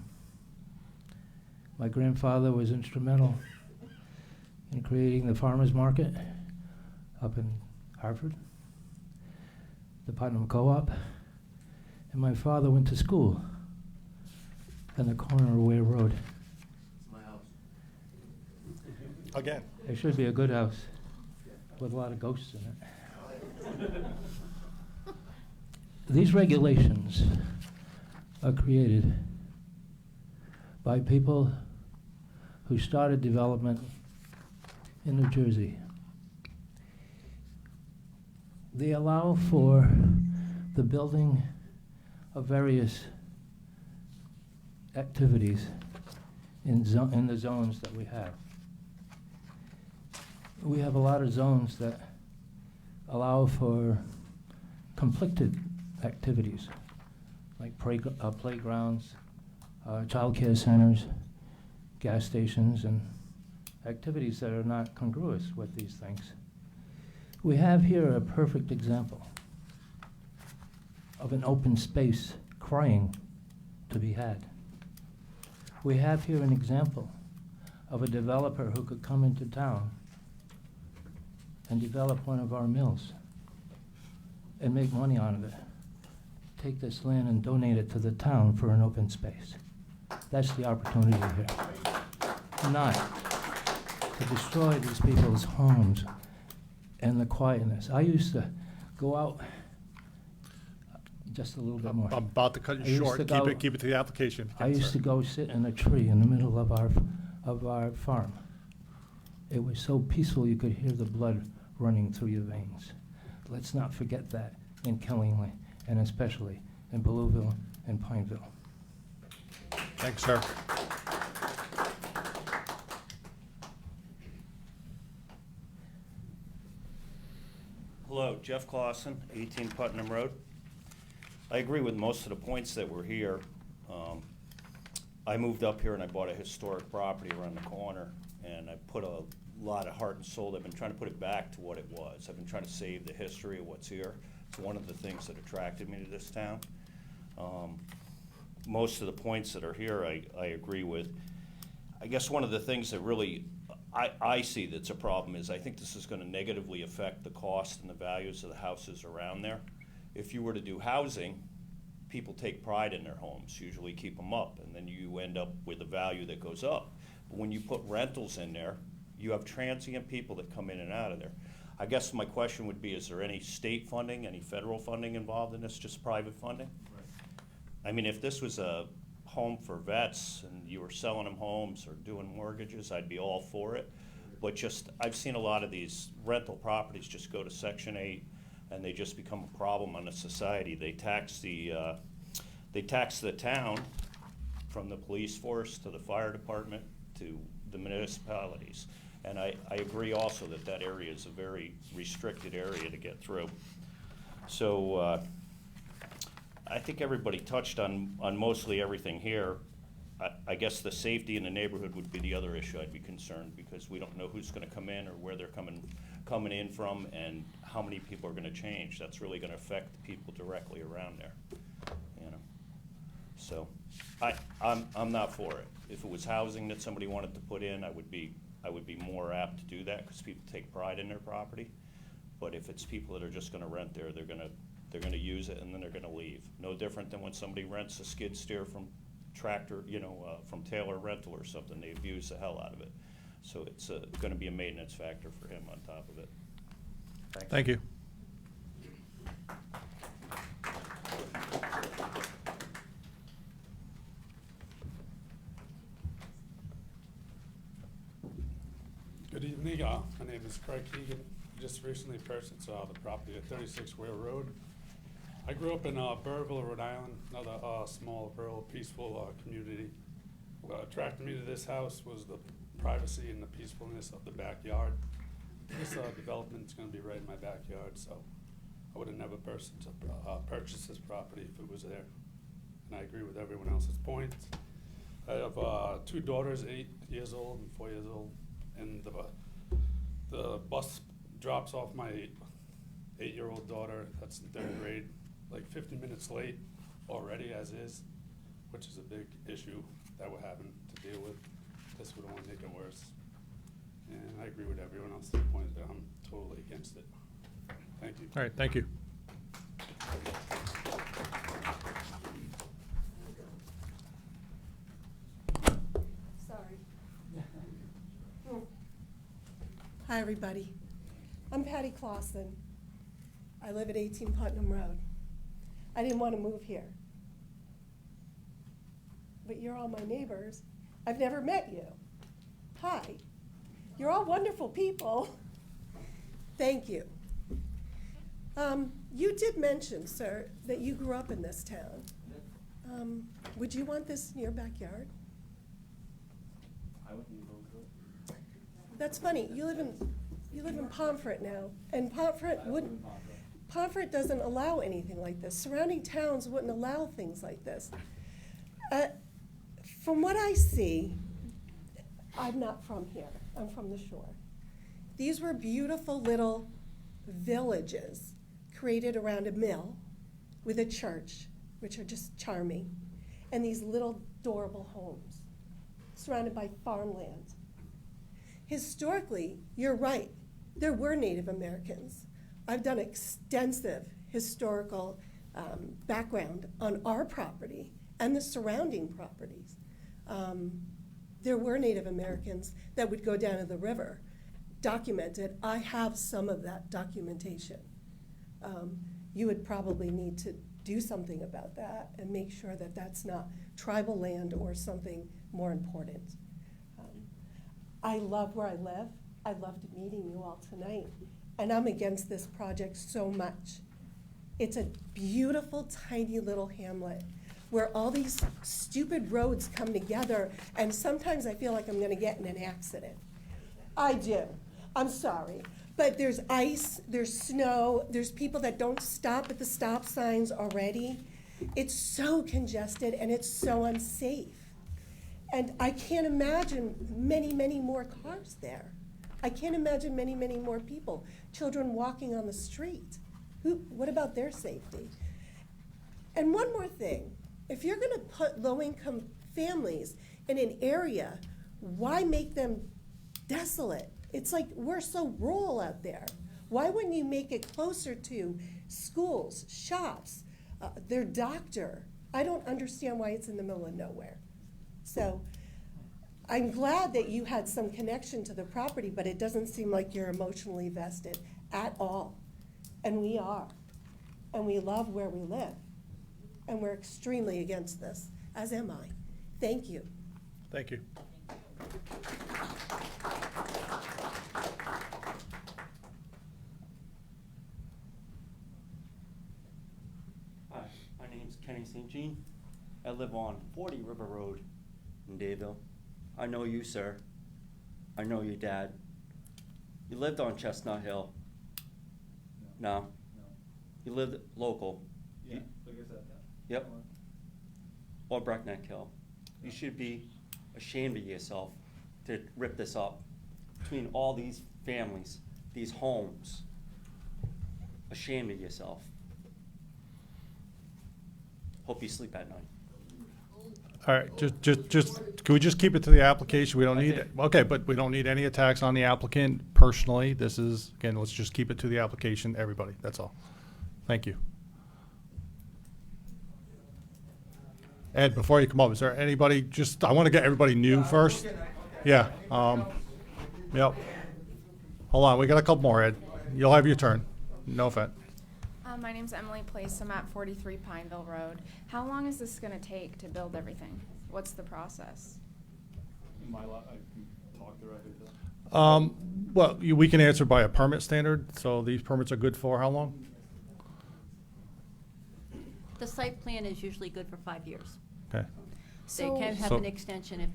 My grandfather was instrumental in creating the farmers market up in Hartford, the Putnam Co-op, and my father went to school on the corner of Ware Road. My house. Again. It should be a good house with a lot of ghosts in it. These regulations are created by people who started development in New Jersey. They allow for the building of various activities in the zones that we have. We have a lot of zones that allow for conflicted activities, like playgrounds, childcare centers, gas stations, and activities that are not congruous with these things. We have here a perfect example of an open space crying to be had. We have here an example of a developer who could come into town and develop one of our mills and make money out of it. Take this land and donate it to the town for an open space. That's the opportunity here. Not to destroy these people's homes and the quietness. I used to go out, just a little bit more. I'm about to cut I you used short. to Keep it to the application. I used to go sit in a tree in the middle of our farm. It was so peaceful you could hear the blood running through your veins. Let's not forget that in Killingly, and especially in Belleville and Pineville. Thanks, sir. Hello, Jeff Clausen, 18 Putnam Road. I agree with most of the points that were here. I moved up here and I bought a historic property around the corner, and I put a lot of heart and soul. I've been trying to put it back to what it was. I've been trying to save the history of what's here. It's one of the things that attracted me to this town. Most of the points that are here I agree with. I guess one of the things that really I see that's a problem is I think this is going to negatively affect the cost and the values of the houses around there. If you were to do housing, people take pride in their homes, usually keep them up, and then you end up with a value that goes up. But when you put rentals in there, you have transient people that come in and out of there. I guess my question would be, is there any state funding, any federal funding involved in this, just private funding? Right. I mean, if this was a home for vets and you were selling them homes or doing mortgages, I'd be all for it. But just, I've seen a lot of these rental properties just go to Section 8, and they just become a problem on the society. They tax the town, from the police force to the fire department to the municipalities. And I agree also that that area is a very restricted area to get through. So I think everybody touched on mostly everything here. I guess the safety in the neighborhood would be the other issue I'd be concerned, because we don't know who's gonna come in or where they're coming in from and how many people are gonna change. That's really gonna affect the people directly around there, you know? So I'm not for it. If it was housing that somebody wanted to put in, I would be more apt to do that, because people take pride in their property. But if it's people that are just gonna rent there, they're gonna use it and then they're gonna leave. No different than when somebody rents a skid steer from Tractor, from Taylor Rental or something. They abuse the hell out of it. So it's gonna be a maintenance factor for him on top of it. Thanks. Thank you. Good evening. My name is Craig Keegan. I just recently purchased the property at 36 Ware Road. I grew up in Burville, Rhode Island, another small, rural, peaceful community. What attracted me to this house was the privacy and the peacefulness of the backyard. This development is going to be right in my backyard, so I would have never purchased this property if it was there. And I agree with everyone else's points. I have 2 daughters, 8 years old and 4 years old, and the bus drops off my 8-year-old daughter, that's in 3rd grade, like 50 minutes late already as is, which is a big issue that we're having to deal with. This would only make it worse. And I agree with everyone else's point that I'm totally against it. Thank you. All right, thank you. Sorry. Hi, everybody. I'm Patty Clausen. I live at 18 Putnam Road. I didn't want to move here. But you're all my neighbors. I've never met you. Hi. You're all wonderful people. Thank you. You did mention, sir, that you grew up in this town. Would you want this in your backyard? I wouldn't even go to it. That's funny. You live in Pomfret now, and Pomfret doesn't allow anything like this. Surrounding towns wouldn't allow things like this. From what I see, I'm not from here. I'm from the shore. These were beautiful little villages created around a mill with a church, which are just charming, and these little adorable homes surrounded by farmland. Historically, you're right, there were Native Americans. I've done extensive historical background on our property and the surrounding properties. There were Native Americans that would go down to the river, documented. I have some of that documentation. You would probably need to do something about that and make sure that that's not tribal land or something more important. I love where I live. I loved meeting you all tonight. And I'm against this project so much. It's a beautiful, tiny little hamlet where all these stupid roads come together, and sometimes I feel like I'm gonna get in an accident. I do. I'm sorry. But there's ice, there's snow, there's people that don't stop at the stop signs already. It's so congested and it's so unsafe. And I can't imagine many, many more cars there. I can't imagine many, many more people, children walking on the street. What about their safety? And one more thing, if you're gonna put low-income families in an area, why make them desolate? It's like we're so rural out there. Why wouldn't you make it closer to schools, shops, their doctor? I don't understand why it's in the middle of nowhere. So I'm glad that you had some connection to the property, but it doesn't seem like you're emotionally vested at all. And we are. And we love where we live. And we're extremely against this, as am I. Thank you. Thank you. St. Jean. I live on 40 River Road in Dayville. I know you, sir. I know your dad. You lived on Chestnut Hill. No? No. You lived local. Yeah, like I said, Yep. Or Breckneck Hill. You should be ashamed of yourself to rip this up between all these families, these homes. Ashamed of yourself. Hope you sleep at night. All right, can we just keep it to the application? We don't need, okay, but we don't need any attacks on the applicant personally. This is, again, let's just keep it to the application, everybody, that's all. Thank you. Ed, before you come up, is there anybody, I want to get everybody new first. Yeah, yep. Hold on, we got a couple more, Ed. You'll have your turn. No offense. My name's Emily Place. I'm at 43 Pineville Road. How long is this going to take to build everything? What's the process? I can talk directly to them. Well, we can answer by a permit standard, so these permits are good for how long? The site plan is usually good for 5 years. Okay. They can have So- an extension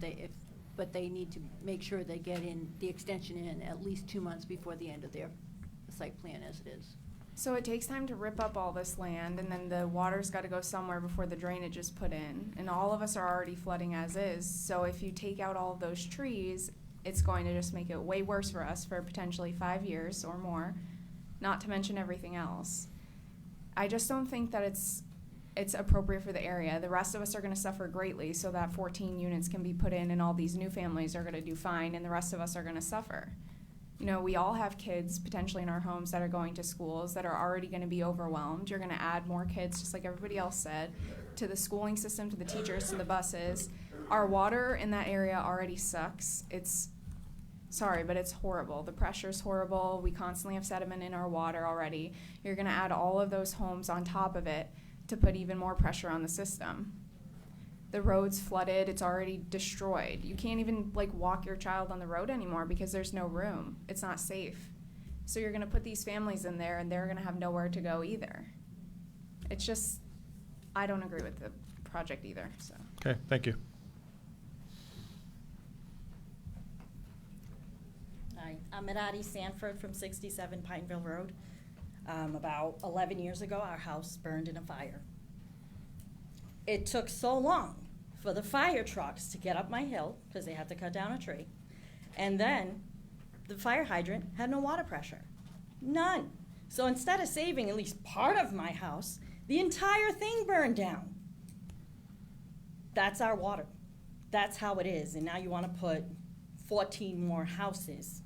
but they need to make sure they get the extension in at least 2 months before the end of their site plan as it is. So it takes time to rip up all this land, and then the water's got to go somewhere before the drainage is put in. And all of us are already flooding as is. So if you take out all of those trees, it's going to just make it way worse for us for potentially 5 years or more, not to mention everything else. I just don't think that it's appropriate for the area. The rest of us are going to suffer greatly, so that 14 units can be put in, and all these new families are going to do fine, and the rest of us are going to suffer. You know, we all have kids potentially in our homes that are going to schools that are already going to be overwhelmed. You're going to add more kids, just like everybody else said, to the schooling system, to the teachers, to the buses. Our water in that area already sucks. Sorry, but it's horrible. The pressure's horrible. We constantly have sediment in our water already. You're going to add all of those homes on top of it to put even more pressure on the system. The road's flooded, it's already destroyed. You can't even walk your child on the road anymore because there's no room. It's not safe. So you're gonna put these families in there and they're gonna have nowhere to go either. It's just, I don't agree with the project either, so. Okay, thank you. Hi, I'm Medati Sanford from 67 Pineville Road. About 11 years ago, our house burned in a fire. It took so long for the fire trucks to get up my hill, because they had to cut down a tree, and then the fire hydrant had no water pressure. None. So instead of saving at least part of my house, the entire thing burned down. That's our water. That's how it is. And now you want to put 14 more houses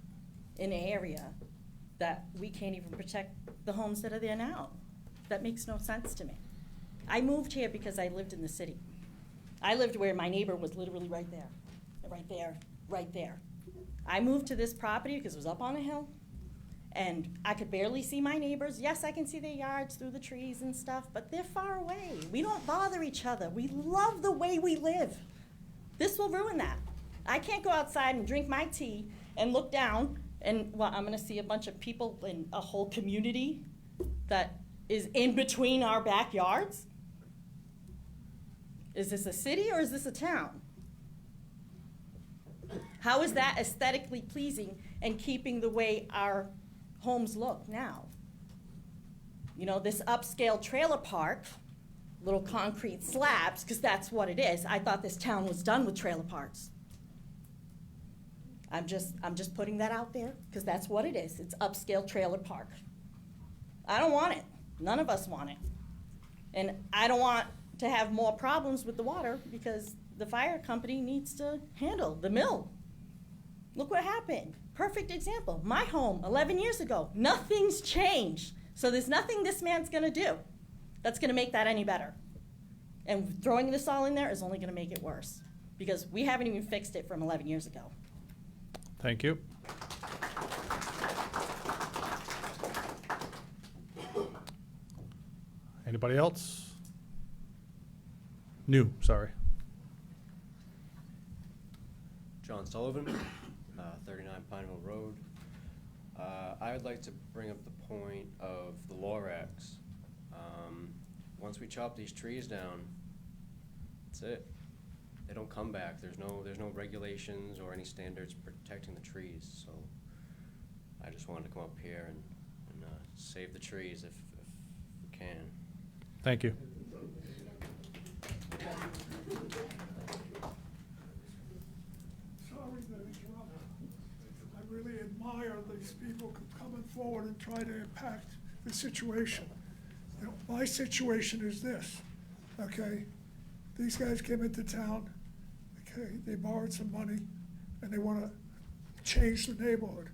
in an area that we can't even protect the homes that are there now. That makes no sense to me. I moved here because I lived in the city. I lived where my neighbor was literally right there, right there, right there. I moved to this property because it was up on a hill, and I could barely see my neighbors. Yes, I can see their yards through the trees and stuff, but they're far away. We don't bother each other. We love the way we live. This will ruin that. I can't go outside and drink my tea and look down, and I'm gonna see a bunch of people in a whole community that is in between our backyards. Is this a city or is this a town? How is that aesthetically pleasing and keeping the way our homes look now? You know, this upscale trailer park, little concrete slabs, because that's what it is. I thought this town was done with trailer parks. I'm just putting that out there, because that's what it is. It's upscale trailer park. I don't want it. None of us want it. And I don't want to have more problems with the water because the fire company needs to handle the mill. Look what happened. Perfect example. My home 11 years ago. Nothing's changed. So there's nothing this man's gonna do that's gonna make that any better. And throwing this all in there is only gonna make it worse because we haven't even fixed it from 11 years ago. Thank you. Anybody else? New, sorry. John Sullivan, 39 Pineville Road. I would like to bring up the point of the Lorax. once we chop these trees down, that's it. They don't come back. There's no regulations or any standards protecting the trees, so I just wanted to come up here and save the trees if we can. Thank you. Sorry to interrupt. I really admire these people coming forward and try to impact the situation. You know, my situation is this, okay? These guys came into town, okay, they borrowed some money, and they wanna change the neighborhood.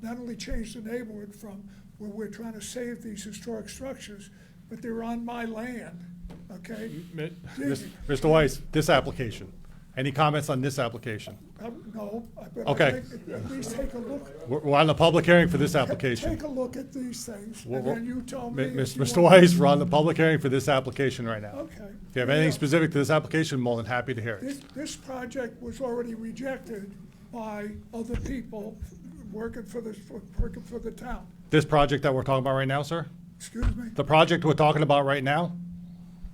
Not only change the neighborhood from where we're trying to save these historic structures, but they're on my land, okay? Mr. Weiss, this application. Any comments on this application? No, but Okay. I think at least take a look. We're on the public hearing for this application. Take a look at these things, and then you tell me. if you Mr. want- Weiss, we're on the public hearing for this application right now. Okay. If you have anything specific to this application, more than happy to hear it. This project was already rejected by other people working for the town. This project that we're talking about right now, sir? Excuse me? The project we're talking about right now?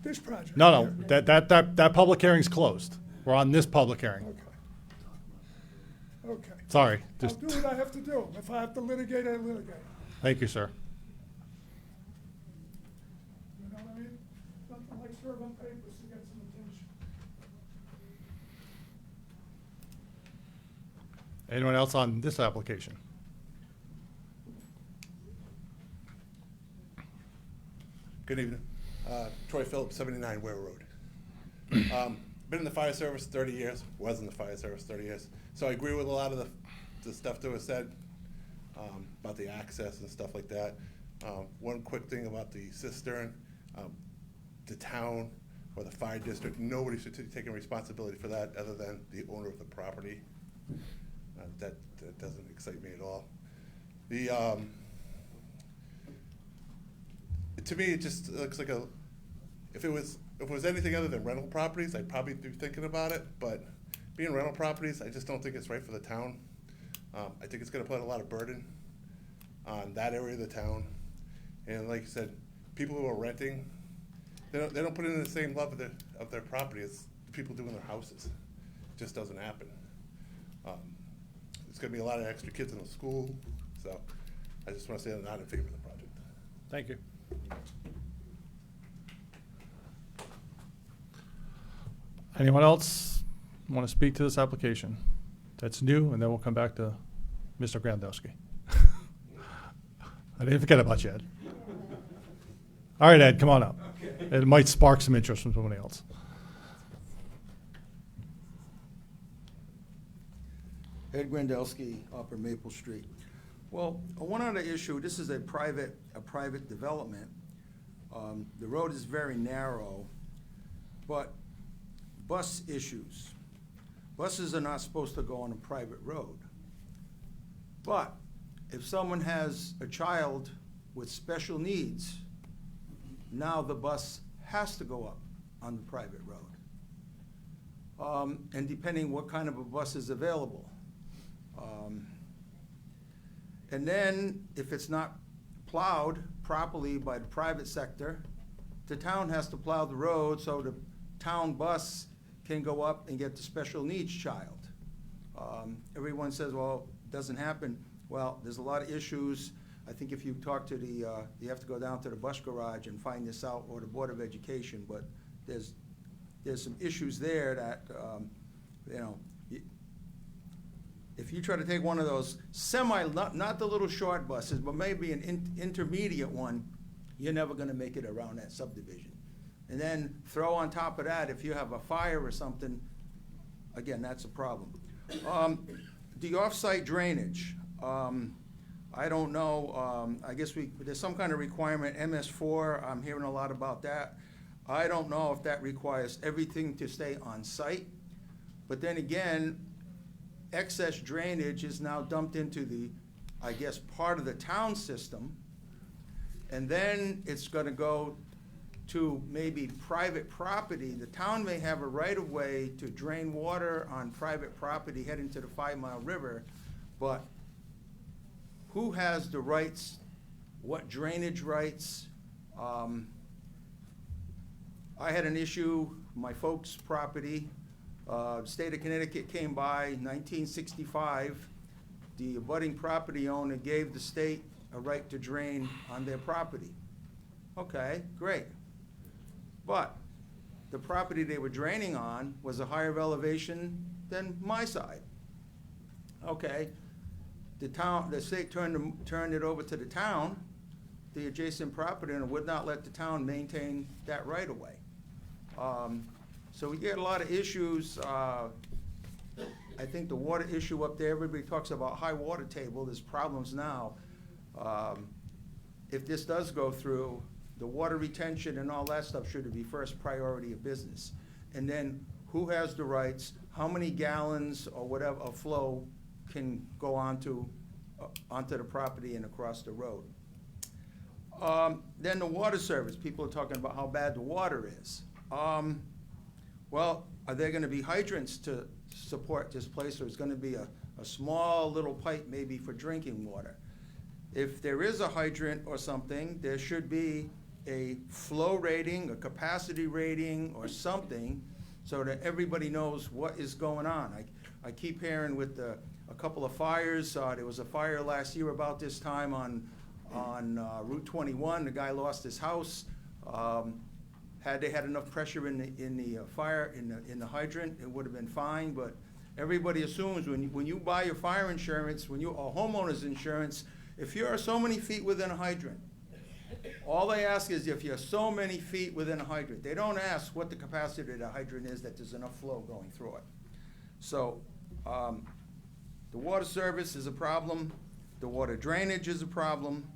This project. No, here. that public hearing's closed. We're on this public hearing. Okay. Sorry. I'll Just, do what I have to do. If I have to litigate, I litigate. thank you, sir. You know what I mean? Nothing like serving papers to get some attention. Anyone else on this application? Good evening. Troy Phillips, 79 Ware Road. Been in the fire service 30 years, was in the fire service 30 years. So I agree with a lot of the stuff that was said about the access and stuff like that. One quick thing about the cistern, the town or the fire district, nobody should be taking responsibility for that other than the owner of the property. That doesn't excite me at all. To me, it just looks like if it was anything other than rental properties, I'd probably be thinking about it, but being rental properties, I just don't think it's right for the town. I think it's gonna put a lot of burden on that area of the town. And like you said, people who are renting, they don't put it in the same love of their property as the people do in their houses. It just doesn't happen. There's gonna be a lot of extra kids in the school, so I just wanna say I'm not in favor of the project. Thank you. Anyone else want to speak to this application? That's new, and then we'll come back to Mr. Grandowski. I didn't forget about you, Ed. All right, Ed, come on up. It might spark some interest from somebody else. Ed Grandelsky, Upper Maple Street. Well, one other issue, this is a private development. The road is very narrow, but bus issues. Buses are not supposed to go on a private road. But if someone has a child with special needs, now the bus has to go up on the private road. And depending what kind of a bus is available. And then, if it's not plowed properly by the private sector, the town has to plow the road so the town bus can go up and get the special needs child. Everyone says, well, it doesn't happen. Well, there's a lot of issues. I think if you talk to you have to go down to the bus garage and find this out, or the Board of Education, but there's some issues there that, if you try to take one of those not the little short buses, but maybe an intermediate one, you're never gonna make it around that subdivision. And then throw on top of that, if you have a fire or something, again, that's a problem. The off-site drainage, I don't know, I guess there's some kind of requirement, MS4, I'm hearing a lot about that. I don't know if that requires everything to stay on site, but then again, excess drainage is now dumped into the, I guess, part of the town system, and then it's gonna go to maybe private property. The town may have a right-of-way to drain water on private property heading to the 5 Mile River, but who has the rights, what drainage rights? I had an issue, my folks' property, state of Connecticut came by, 1965. The abutting property owner gave the state a right to drain on their property. Okay, great. But the property they were draining on was a higher elevation than my side. Okay, the state turned it over to the town. The adjacent property owner would not let the town maintain that right of way. So we get a lot of issues. I think the water issue up there, everybody talks about high water table, there's problems now. If this does go through, the water retention and all that stuff should be first priority of business. And then who has the rights, how many gallons or whatever of flow can go onto the property and across the road. Then the water service, people are talking about how bad the water is. Well, are there gonna be hydrants to support this place, or is gonna be a small little pipe maybe for drinking water? If there is a hydrant or something, there should be a flow rating, a capacity rating, or something, so that everybody knows what is going on. I keep hearing with a couple of fires, there was a fire last year about this time on Route 21, the guy lost his house. Had they had enough pressure in the fire, in the hydrant, it would have been fine, but everybody assumes when you buy your fire insurance, or homeowner's insurance, if you're so many feet within a hydrant, all they ask is if you're so many feet within a hydrant. They don't ask what the capacity of the hydrant is, that there's enough flow going through it. So, the water service is a problem, the water drainage is a problem.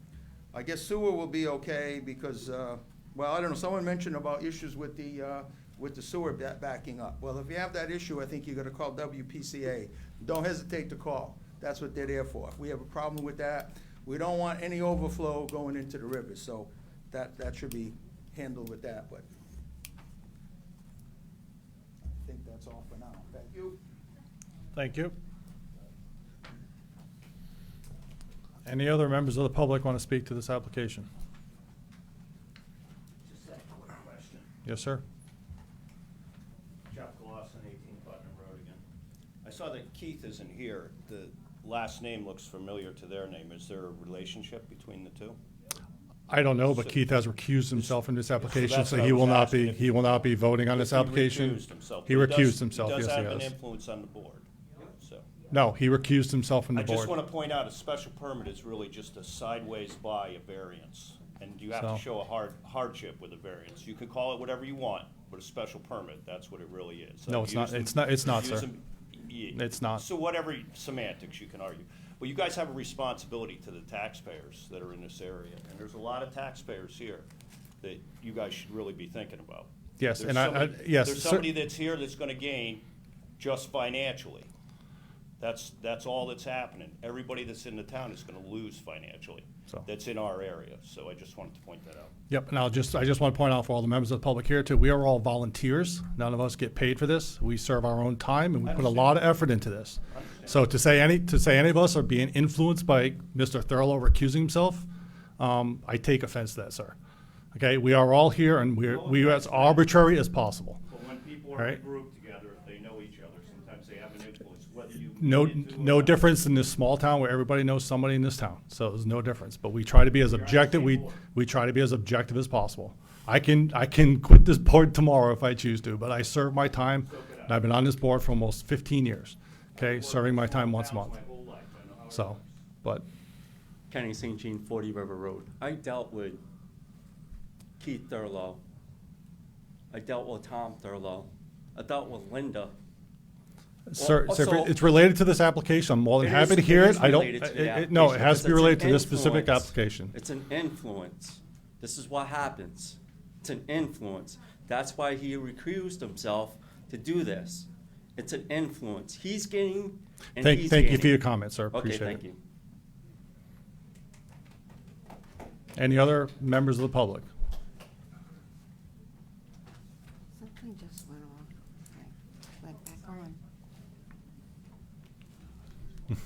I guess sewer will be okay because, well, I don't know, someone mentioned about issues with the sewer backing up. Well, if you have that issue, I think you gotta call WPCA. Don't hesitate to call. That's what they're there for. If we have a problem with that, we don't want any overflow going into the river, so that should be handled with that, but I think that's all for now. Thank you. Thank you. Any other members of the public want to speak to this application? Just a quick question. Yes, sir. Jeff Glosson, 18 Putnam Road again. I saw that Keith isn't here. The last name looks familiar to their name. Is there a relationship between the two? I don't know, but So- Keith has recused himself from this application, that's so what he I will was not be, asking. he will not be voting on this He application. recused himself. He But he recused does- himself, yes, He does he have an has. influence on the board, so. No, he recused himself from the I just board. want to point out, a special permit is really just a sideways by a variance. And you have to So- show a hardship with a variance. You can call it whatever you want, but a special permit, that's what it really is. No, Like it's not. using- It's not, sir. using- yeah. It's not. So whatever semantics you can argue. Well, you guys have a responsibility to the taxpayers that are in this area, and there's a lot of taxpayers here that you guys should really be thinking about. Yes, There's and somebody- yes, There's cer- somebody that's here that's gonna gain just financially. That's all that's happening. Everybody that's in the town is gonna lose financially. So- That's in our area, so I just wanted to point that out. Yep, and I just want to point out for all the members of the public here too, we are all volunteers. None of us get paid for this. We serve our own time and we I put a understand. lot of effort into this. So to say any of us are being influenced by Mr. Thurlow recusing himself, I take offense to that, sir. Okay, we are all here and we are as arbitrary as possible. But when people All are in right. a group together, if they know each other, sometimes they have an influence, whether you. No, mean it to or no not. difference in this small town where everybody knows somebody in this town. So there's no difference. But we try to be as objective. We try to be as objective as possible. I can quit this board tomorrow if I choose to, but I serve my time, and I've been on this board for almost 15 years. Okay, serving my time once a month. So, but Kenny St. Jean, 40 River Road. I dealt with Keith Thurlow. I dealt with Tom Thurlow. I dealt with Linda. Sir, Well, sir, if so- it's related to this application, I'm more than It happy is- to hear it it. is I don't, related to the no, it application has to be because related it's to an this specific influence. application. It's an influence. This is what happens. It's an influence. That's why he recused himself to do this. It's an influence. He's getting, and he's Thank you for gaining. your comments, sir. Okay, Appreciate thank it. you. Any other members of the public? Something just went off. Okay, went back on.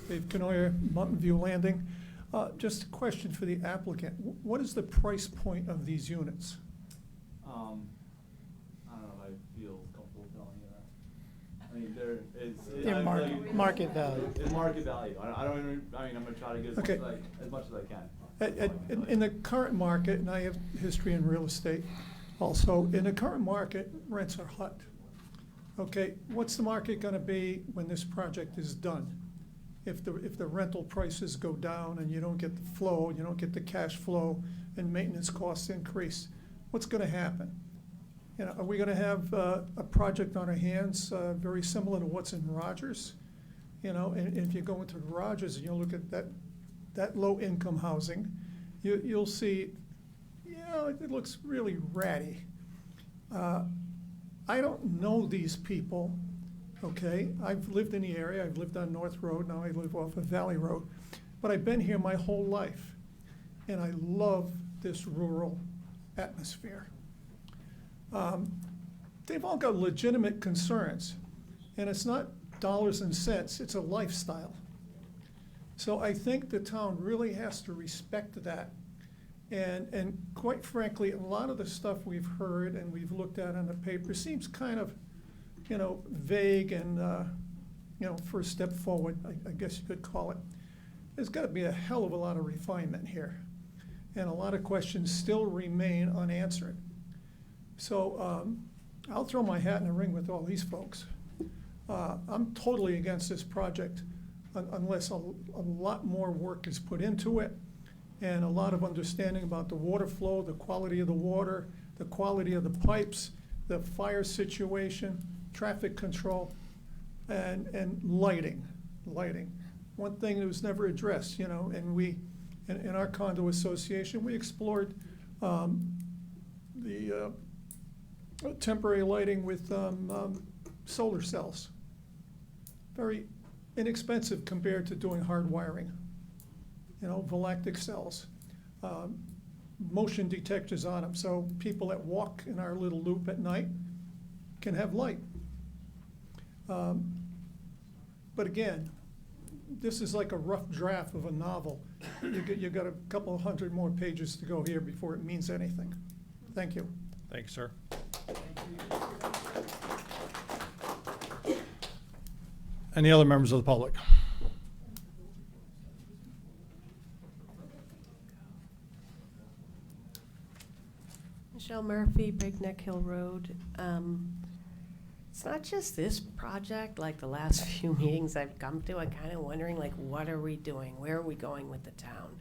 Dave Canoyer, Mountain View Landing. Just a question for the applicant. What is the price point of these units? mean, there is. Yeah, market value. It's market value. I don't even, I'm gonna try to get as much Okay. as I can. In the current market, and I have history in real estate also, in the current market, rents are hot. Okay, what's the market gonna be when this project is done? If the rental prices go down and you don't get the flow, you don't get the cash flow, and maintenance costs increase, what's gonna happen? You know, are we gonna have a project on our hands very similar to what's in Rogers? You know, and if you go into Rogers and you look at that low-income housing, you'll see, you know, it looks really ratty. I don't know these people, okay? I've lived in the area, I've lived on North Road, now I live off of Valley Road. But I've been here my whole life, and I love this rural atmosphere. They've all got legitimate concerns, and it's not dollars and cents, it's a lifestyle. So I think the town really has to respect that. And quite frankly, a lot of the stuff we've heard and we've looked at on the paper seems kind of, you know, vague and, you know, first step forward, I guess you could call it. There's got to be a hell of a lot of refinement here. And a lot of questions still remain unanswered. So I'll throw my hat in the ring with all these folks. I'm totally against this project unless a lot more work is put into it and a lot of understanding about the water flow, the quality of the water, the quality of the pipes, the fire situation, traffic control, and lighting. One thing that was never addressed, you know, and we, in our condo association, we explored the temporary lighting with solar cells. Very inexpensive compared to doing hard wiring. You know, Volactic cells, motion detectors on them, so people that walk in our little loop at night can have light. But again, this is like a rough draft of a novel. You got a couple of hundred more pages to go here before it means anything. Thank you. Thank you, sir. Any other members of the public? Michelle Murphy, Big Neck Hill Road. It's not just this project, like the last few meetings I've come to, I'm kind of wondering, like, what are we doing? Where are we going with the town?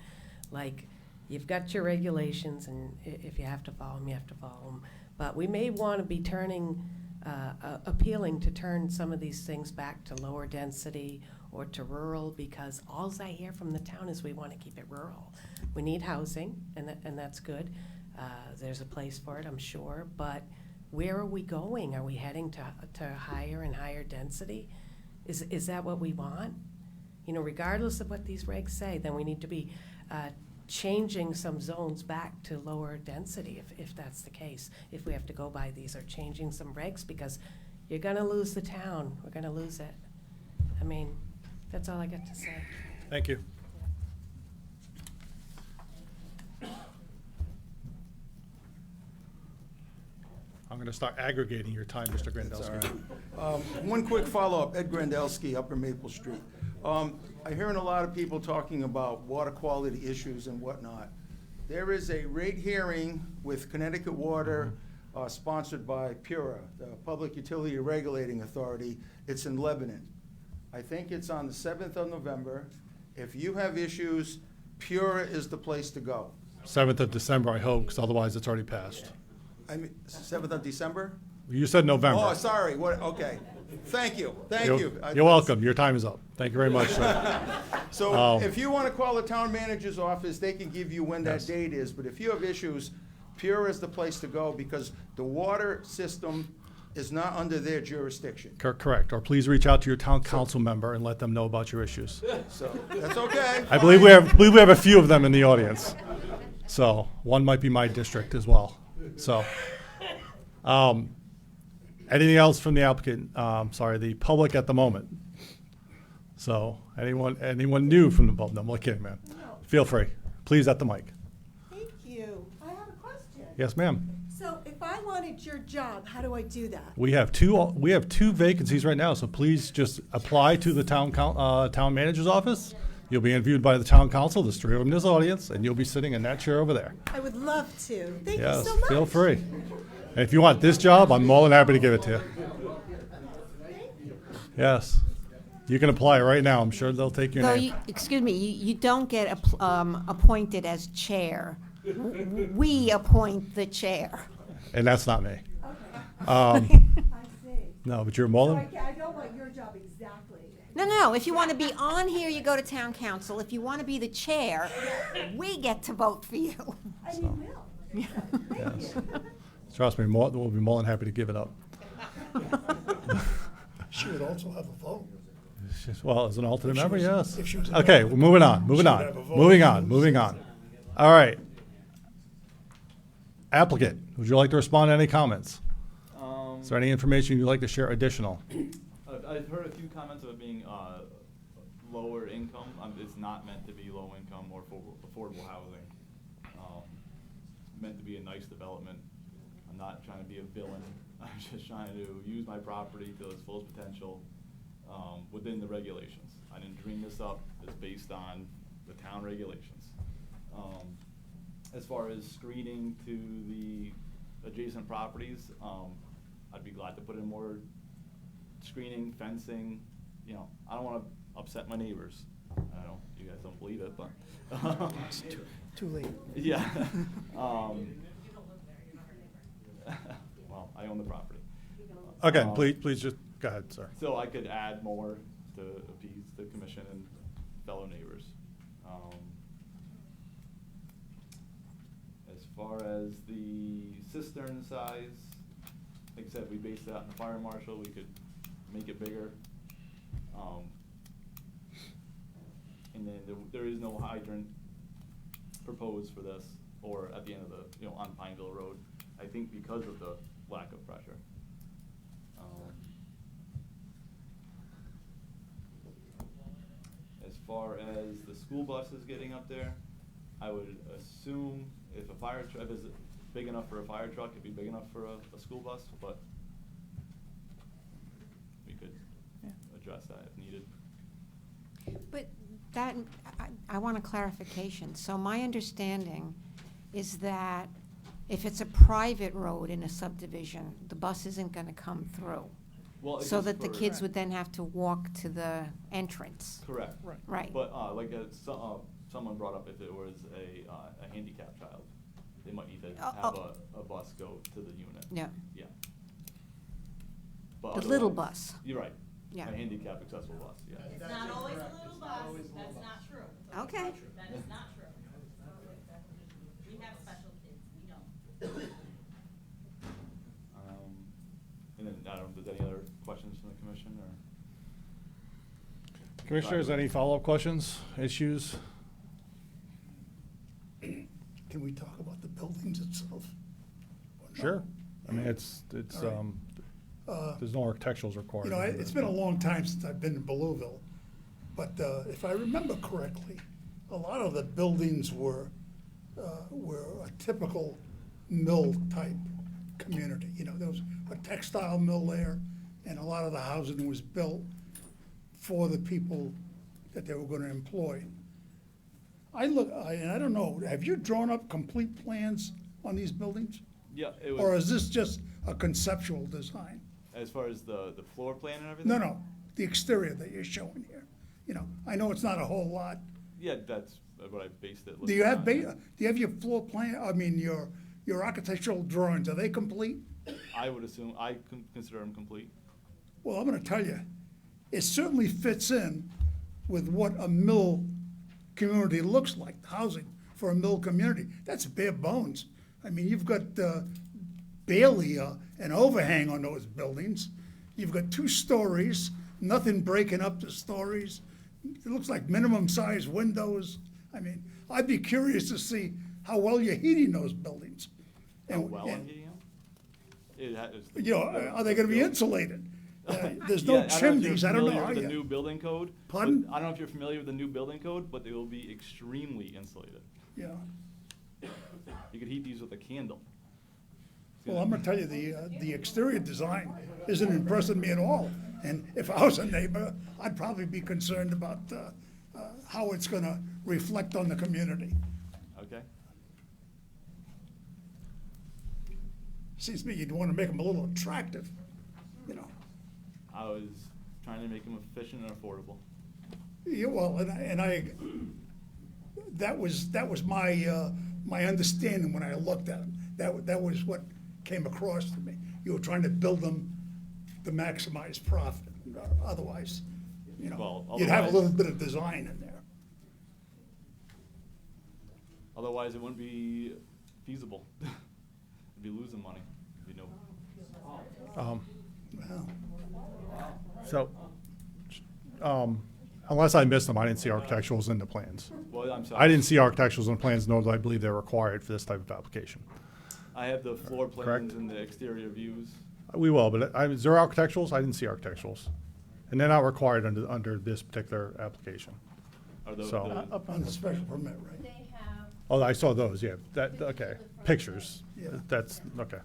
Like, you've got your regulations, and if you have to follow them, you have to follow them. But we may want to be appealing to turn some of these things back to lower density or to rural, because all I hear from the town is we want to keep it rural. We need housing, and that's good. There's a place for it, I'm sure, but where are we going? Are we heading to higher and higher density? Is that what we want? You know, regardless of what these regs say, then we need to be changing some zones back to lower density if that's the case. If we have to go by these, or changing some regs, because you're gonna lose the town. We're gonna lose it. I mean, that's all I got to say. Thank you. I'm going to start aggregating your time, Mr. Grandelski. One quick follow-up, Ed Grandelski, Upper Maple Street. I'm hearing a lot of people talking about water quality issues and whatnot. There is a rate hearing with Connecticut Water, sponsored by PURA, the Public Utility Regulating Authority. It's in Lebanon. I think it's on the 7th of November. If you have issues, PURA is the place to go. 7th of December, I hope, because otherwise it's already passed. I mean, 7th of December? You said November. Oh, sorry, what, okay. Thank you, thank you. You're welcome. Your time is up. Thank you very much, sir. So if you want to call the town manager's office, they can give you when that date is. But if you have issues, PURA is the place to go, because the water system is not under their jurisdiction. Correct. Or please reach out to your town council member and let them know about your issues. So that's okay. I believe we have a few of them in the audience. So one might be my district as well. So, anything else from the applicant? The public at the moment. So, anyone new from the public? No, I'm kidding, man. Feel free. Please at the mic. Thank you. I have a question. Yes, ma'am. So if I wanted get your job, how do I do that? We have two vacancies right now, so please just apply to the town manager's office. You'll be interviewed by the town council, there's 3 of them in this audience, and you'll be sitting in that chair over there. I would love to. Thank you Yes, so much. feel free. And if you want this job, I'm more than happy to give it to you. Yes, you can apply right now, I'm sure they'll take your Though, name. excuse me, you don't get appointed as chair. We appoint the chair. And that's not me. I see. No, but you're more So than, I don't want your job exactly. No, if you want to be on here, you go to town council. If you want to be the chair, we get to vote for you. And you will. yes. Trust me, we'll be more than happy to give it up. She would also have a vote. Well, as an alternate If she member, was- yes. if she was an Okay, alternate, well, moving on, she moving would on, have a vote. moving on. All right. Applicant, would you like to respond to any comments? Is there any information you'd like to share additional? I've heard a few comments of it being lower income. It's not meant to be low income or affordable housing. Meant to be a nice development. I'm not trying to be a villain. I'm just trying to use my property to its fullest potential within the regulations. I didn't dream this up. It's based on the town regulations. As far as screening to the adjacent properties, I'd be glad to put in more screening, fencing. You know, I don't want to upset my neighbors. I know you guys don't believe it, but It's too late. yeah. Well, I own the property. Okay, please just, go ahead, sir. So I could add more to appease the commission and fellow neighbors. As far as the cistern size, like I said, we based it out in the fire marshal, we could make it bigger. And then there is no hydrant proposed for this, or at the end of the, on Pineville Road, I think because of the lack of pressure. As far as the school buses getting up there, I would assume if a fire truck, if it's big enough for a fire truck, it'd be big enough for a school bus, but we could address that if needed. But that, I want a clarification. So my understanding is that if it's a private road in a subdivision, the bus isn't going to come through. Well, it's So just that the for- kids would then have to walk to the entrance. Correct. Right. But someone brought up if it was a handicapped child, they might need to have a bus go to the unit. Yeah. Yeah. But The little otherwise- bus. You're right. Yeah. A handicap accessible bus, yeah. It's not always a little bus, that's not true. Okay. That is not true. We have special kids, we don't. And then, I don't know if there's any other questions from the commission, or? Commissioners, any follow-up questions, issues? Can we talk about the buildings itself? Sure. I mean, it's, All right. there's no architecturals required. You know, it's been a long time since I've been in Belleville, but if I remember correctly, a lot of the buildings were a typical mill-type community. You know, there was a textile mill there, and a lot of the housing was built for the people that they were gonna employ. And I don't know, have you drawn up complete plans on these buildings? Yeah, it was. Or is this just a conceptual design? As far as the floor plan and everything? No, the exterior that you're showing here. You know, I know it's not a whole lot. Yeah, that's what I based it. Do you have, looking on, do you have your floor plan, I mean, your architectural drawings, are they complete? I would assume, I consider them complete. Well, I'm gonna tell you, it certainly fits in with what a mill community looks like, housing for a mill community. That's bare bones. I mean, you've got barely an overhang on those buildings. You've got 2 stories, nothing breaking up the stories. It looks like minimum size windows. I mean, I'd be curious to see how well you're heating those buildings. How And- well I'm and, heating them? It has. You know, are they gonna be insulated? There's no Yeah, I don't know if you're chimneys, I don't know familiar how with the you. new building code. but Pardon? I don't know if you're familiar with the new building code, but they will be extremely insulated. Yeah. You could heat these with a candle. Well, I'm gonna tell you, the exterior design isn't impressing me at all. And if I was a neighbor, I'd probably be concerned about how it's gonna reflect on the community. Okay. Seems to me you'd wanna make them a little attractive, you know. I was trying to make them efficient and affordable. Yeah, well, that was my, my understanding when I looked at them. That was what came across to me. You were trying to build them to maximize profit. Otherwise, you know, Well, you'd have a otherwise- little bit of design in there. Otherwise, it wouldn't be feasible. It'd be losing money. It'd be no. Well, So, unless I missed them, I didn't see architecturals in the plans. Well, I'm sorry. I didn't see architecturals in the plans, nor do I believe they're required for this type of application. I have the floor Correct. plans and the exterior views. We will, but is there architecturals? I didn't see architecturals. And they're not required under this particular application. Are those So- the- up on the special permit, right? Oh, I saw those, yeah, okay, pictures, Yeah. that's, okay.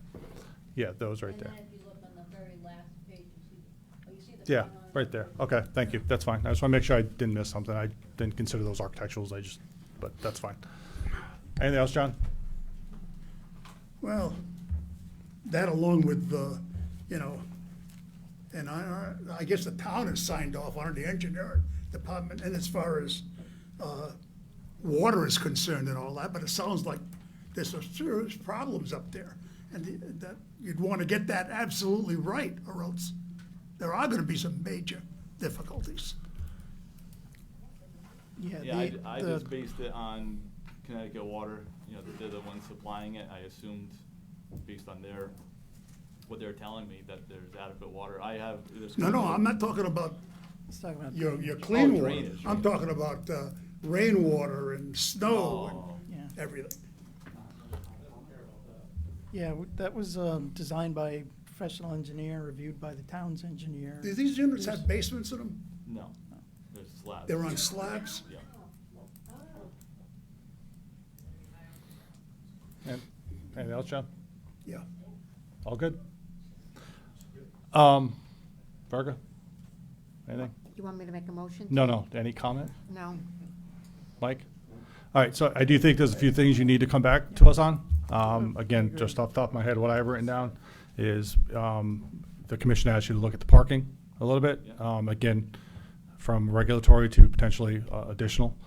Yeah, those right there. And then if you look on the very last page, you see the Yeah, sign on it? right there, okay, thank you, that's fine. I just want to make sure I didn't miss something. I didn't consider those architecturals, but that's fine. Anything else, John? Well, that along with, you know, and I guess the town has signed off on it, the engineering department, and as far as water is concerned and all that, but it sounds like there's some serious problems up there. And that you'd want to get that absolutely right, or else there are gonna be some major difficulties. Yeah, I just based it on Connecticut Water, you know, they're the ones supplying it. I assumed, based on what they're telling me, that there's adequate water. No, I'm not talking about Let's talk about. your clean water. drainage. I'm talking about rainwater and snow Oh. Yeah. and everything. Yeah, that was designed by a professional engineer, reviewed by the town's engineer. Do these units have basements in them? No, there's slabs. They're on slabs? Yeah. And anything else, John? Yeah. All good? Virgo? Anything? You want me to make a motion? No, any comment? No. Mike? All right, so I do think there's a few things you need to come back to us on. Again, just off the top of my head, what I have written down is the commission asked you to look at the parking a little bit. Again, from regulatory to potentially additional.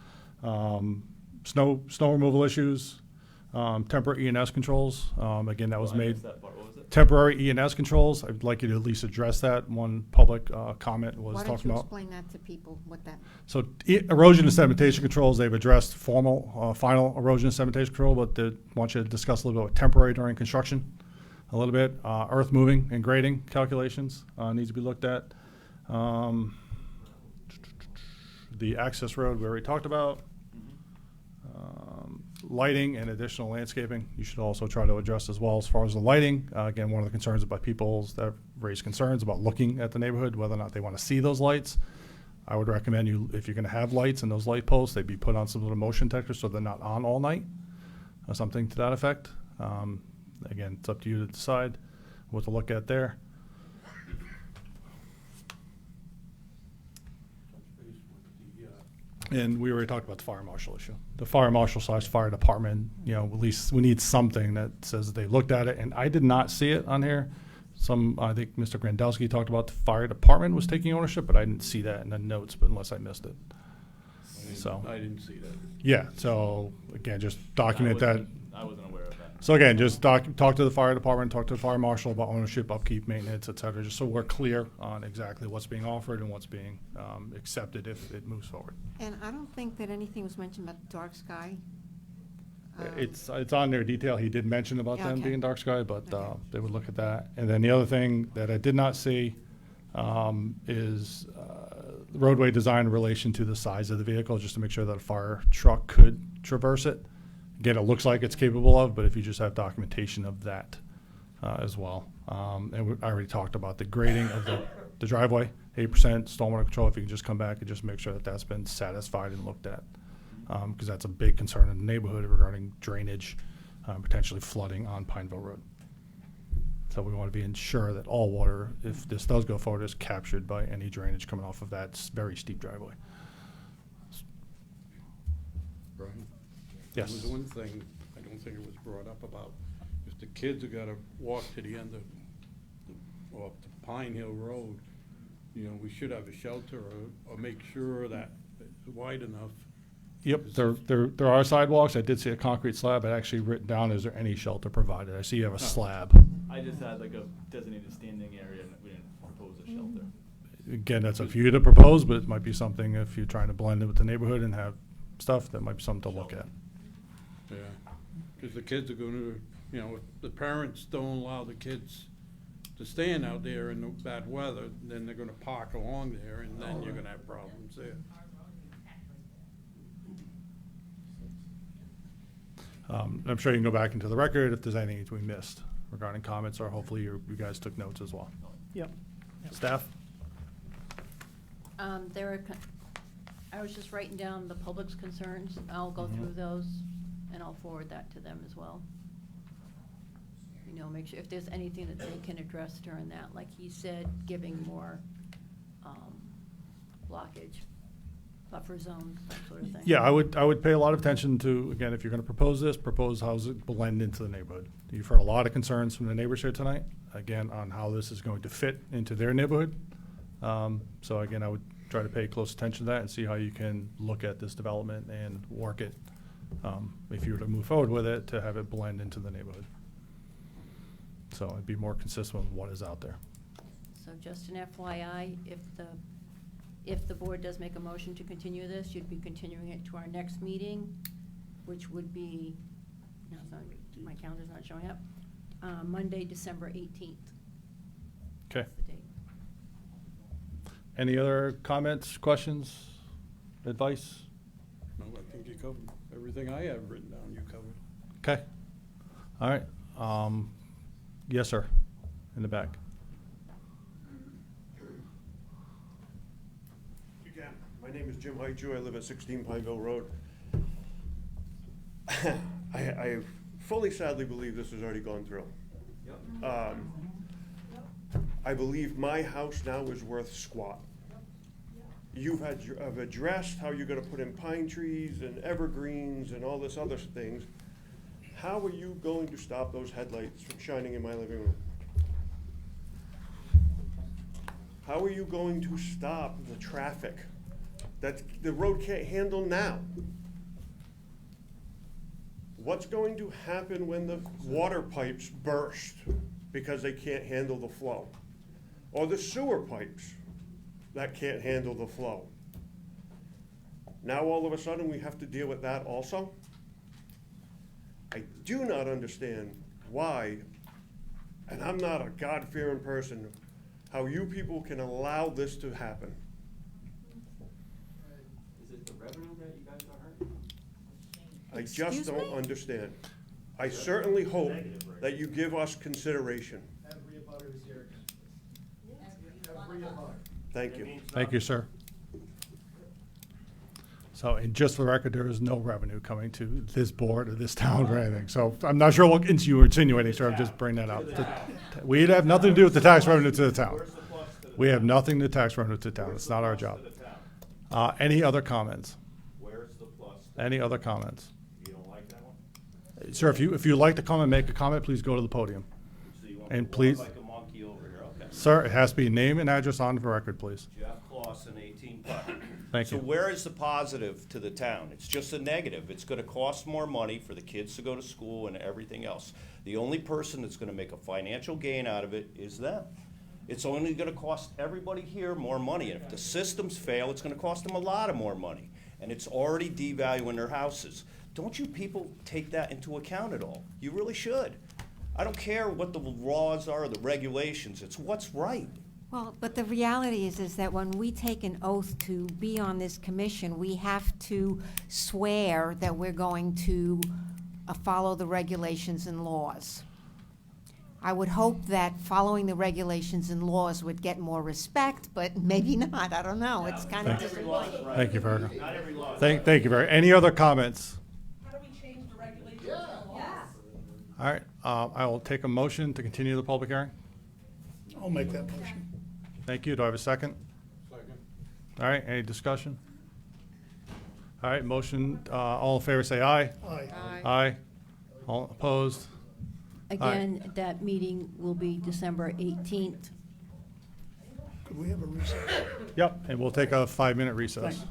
Snow removal issues, temporary E&S controls. Again, that was I made. missed that part. What was it? Temporary E&S controls, I'd like you to at least address that. One public comment was Why talking don't you about. explain that to people, what that, So erosion and sedimentation controls, they've addressed formal, final erosion and sedimentation control, but they want you to discuss a little bit with temporary during construction, a little bit. Earth moving and grading calculations needs to be looked at. The access road we already talked about. Lighting and additional landscaping, you should also try to address as well. As far as the lighting, again, one of the concerns about people that raise concerns about looking at the neighborhood, whether or not they want to see those lights. I would recommend you, if you're going to have lights in those light posts, they be put on some sort of motion detector so they're not on all night, or something to that effect. Again, it's up to you to decide what to look at there. And we already talked about the fire marshal issue. The fire marshal / fire department, you know, at least we need something that says they looked at it, and I did not see it on here. I think Mr. Grandelsky talked about the fire department was taking ownership, but I didn't see that in the notes, but unless I missed it. So. I didn't see that. Yeah, so again, just document that. I wasn't aware of that. So again, just talk to the fire department, talk to the fire marshal about ownership, upkeep, maintenance, et cetera, just so we're clear on exactly what's being offered and what's being accepted if it moves forward. and I don't think that anything was mentioned about the dark sky. It's on their detail. He did mention about Yeah, them okay. being dark sky, but Okay. they would look at that. And then the other thing that I did not see is roadway design in relation to the size of the vehicle, just to make sure that a fire truck could traverse it. Again, it looks like it's capable of, but if you just have documentation of that as well. And I already talked about the grading of the driveway, 8% stormwater control. If you can just come back and just make sure that that's been satisfied and looked at. Because that's a big concern in the neighborhood regarding drainage, potentially flooding on Pineville Road. So we want to be ensure that all water, if this does go forward, is captured by any drainage coming off of that very steep driveway. Brian? Yes. There was one thing, I don't think it was brought up about, if the kids are gonna walk to the end of, or up to Pine Hill Road, you know, we should have a shelter or make sure that it's wide enough. Yep, there are sidewalks. I did see a concrete slab. I actually written down, is there any shelter provided? I see you have a slab. I just had like a designated standing area and we didn't propose a shelter. Again, that's up for you to propose, but it might be something if you're trying to blend in with the neighborhood and have stuff, that might be something to look at. Yeah, because the kids are gonna, you know, if the parents don't allow the kids to stand out there in the bad weather, then they're gonna park along there, and then you're gonna have problems there. I'm sure you can go back into the record if there's anything we missed regarding comments, or hopefully you guys took notes as well. Yep. Staff? I was just writing down the public's concerns. I'll go through those and I'll forward that to them as well. You know, make sure if there's anything that they can address during that, like he said, giving more blockage, buffer zones, that sort of thing. Yeah, I would pay a lot of attention to, again, if you're gonna propose this, propose how does it blend into the neighborhood. You've heard a lot of concerns from the neighbors here tonight, again, on how this is going to fit into their neighborhood. So again, I would try to pay close attention to that and see how you can look at this development and work it, if you were to move forward with it, to have it blend into the neighborhood. So it'd be more consistent with what is out there. So just an FYI, if the board does make a motion to continue this, you'd be continuing it to our next meeting, which would be, no, it's not, my calendar's not showing up, Monday, December 18th. Okay. That's the date. Any other comments, questions, advice? No, I think you covered everything I have written down, you covered. Okay. All right. Yes, sir, in the back. Again, my name is Jim Haichu. I live at 16 Pineville Road. I fully sadly believe this has already gone through. I believe my house now is worth squat. Have addressed how you're gonna put in pine trees and evergreens and all this other things. How are you going to stop those headlights from shining in my living room? How are you going to stop the traffic that the road can't handle now? What's going to happen when the water pipes burst because they can't handle the flow? Or the sewer pipes that can't handle the flow? Now all of a sudden we have to deal with that also? I do not understand why, and I'm not a God-fearing person, how you people can allow this to happen. Is it the revenue that you guys are hurting? I just don't understand. I certainly hope that you give us consideration. Every abutter is here. Every abutter. Thank you. Thank you, sir. So, and just for the record, there is no revenue coming to this board or this town or anything. So I'm not sure what you were insinuating, sir. I'm just bringing that up. We'd have nothing to do with the tax revenue to the town. We have nothing to tax revenue to the town. It's not our job. Any other comments? Where's the plus? Any other comments? You don't like that one? Sir, if you'd like to come and make a comment, please go to the podium. So you want And to walk please, like a monkey over here, okay. sir, it has to be name and address on the record, please. Jeff Clausen, 18 Putnam. Thank you. So where is the positive to the town? It's just a negative. It's gonna cost more money for the kids to go to school and everything else. The only person that's gonna make a financial gain out of it is them. It's only gonna cost everybody here more money, and if the systems fail, it's gonna cost them a lot of more money. And it's already devaluing their houses. Don't you people take that into account at all? You really should. I don't care what the laws are, the regulations, it's what's right. Well, but the reality is that when we take an oath to be on this commission, we have to swear that we're going to follow the regulations and laws. I would hope that following the regulations and laws would get more respect, but maybe not, I don't know, it's kind of disappointing. Thank you, Verna. Thank you, Verna. Any other comments? How do we change the regulations? All right, I will take a motion to continue the public hearing. I'll make that motion. Thank you. Do I have a second? Second. All right, any discussion? All right, motion, all in favor, say aye. Aye. Aye. All opposed? Aye. Again, that meeting will be December 18th. Could we have a recess? Yep, and we'll take a 5-minute recess. Thanks.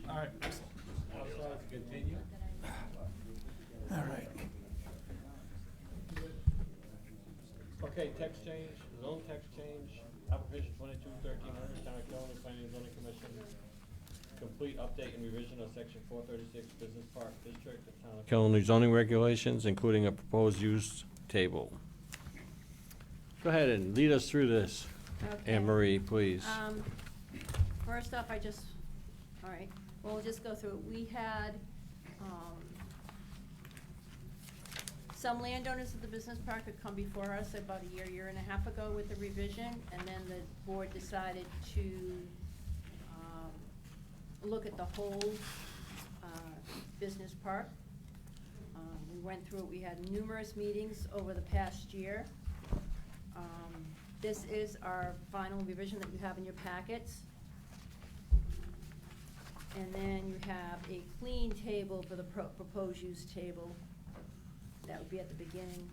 All right. All right. Okay, text change, zone text change, application 22-1300, Town of Kelly Planning and Zoning Commission. Complete update and revision of section 436 Business Park District of Town of Kelly zoning regulations, including a proposed use table. Go ahead and lead us through this, Okay. Anne Marie, please. First off, all right, well, we'll just go through it. We had, some landowners of the business park had come before us about a year and a half ago with a revision, and then the board decided to, look at the whole, business park. We went through it, we had numerous meetings over the past year. This is our final revision that you have in your packets. And then you have a clean table for the proposed use table. That would be at the beginning.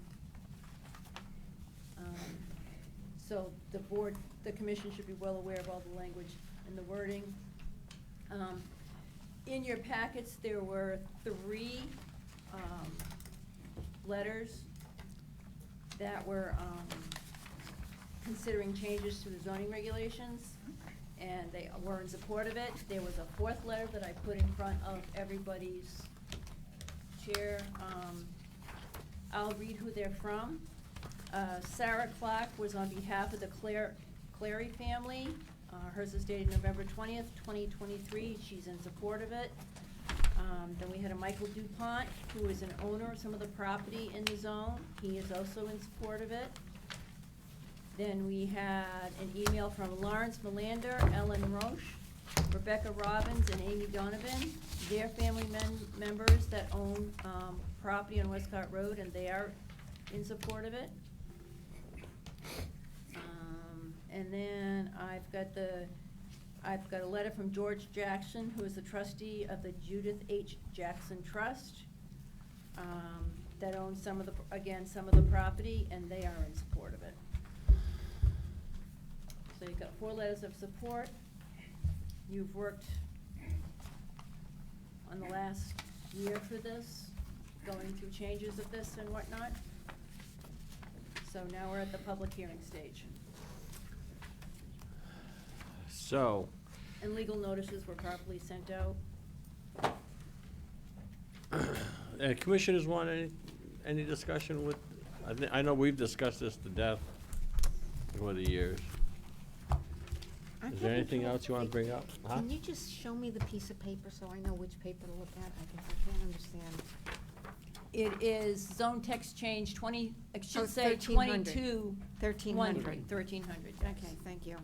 So the board, the commission should be well aware of all the language and the wording. In your packets, there were 3 letters that were considering changes to the zoning regulations, and they were in support of it. There was a 4th letter that I put in front of everybody's chair. I'll read who they're from. Sarah Clark was on behalf of the Clary family. Hers is dated November 20th, 2023. She's in support of it. Then we had a Michael DuPont, who is an owner of some of the property in the zone. He is also in support of it. Then we had an email from Lawrence Melander, Ellen Roche, Rebecca Robbins, and Amy Donovan. They're family members that own property on Westcott Road, and they are in support of it. And then I've got a letter from George Jackson, who is the trustee of the Judith H. Jackson Trust, that owns some of the property, and they are in support of it. So you've got 4 letters of support. You've worked on the last year for this, going through changes of this and whatnot. So now we're at the public hearing stage. So, And legal notices were properly sent out. commissioners want any discussion with, I know we've discussed this to death over the years. Is there anything else you want to bring up? Huh? Can you just show me the piece of paper so I know which paper to look at? I can't understand. It is zone text change 20, it Oh, should say 1300. 22. 1300. 1300. Okay, thank you.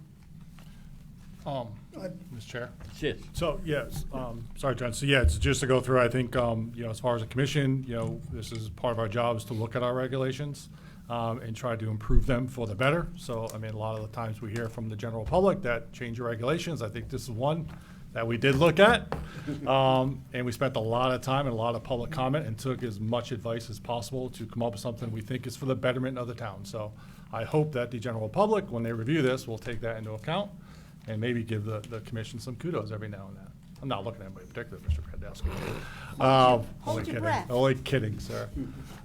Mr. Chair? Yes. So, yes, sorry, John, so yeah, it's just to go through, I think, as far as the commission, this is part of our job is to look at our regulations, and try to improve them for the better. So, I mean, a lot of the times we hear from the general public that change your regulations. I think this is one that we did look at. And we spent a lot of time and a lot of public comment and took as much advice as possible to come up with something we think is for the betterment of the town. So I hope that the general public, when they review this, will take that into account and maybe give the commission some kudos every now and then. I'm not looking at anybody in particular, Mr. Gradowski. Hold your breath. Only kidding, sir.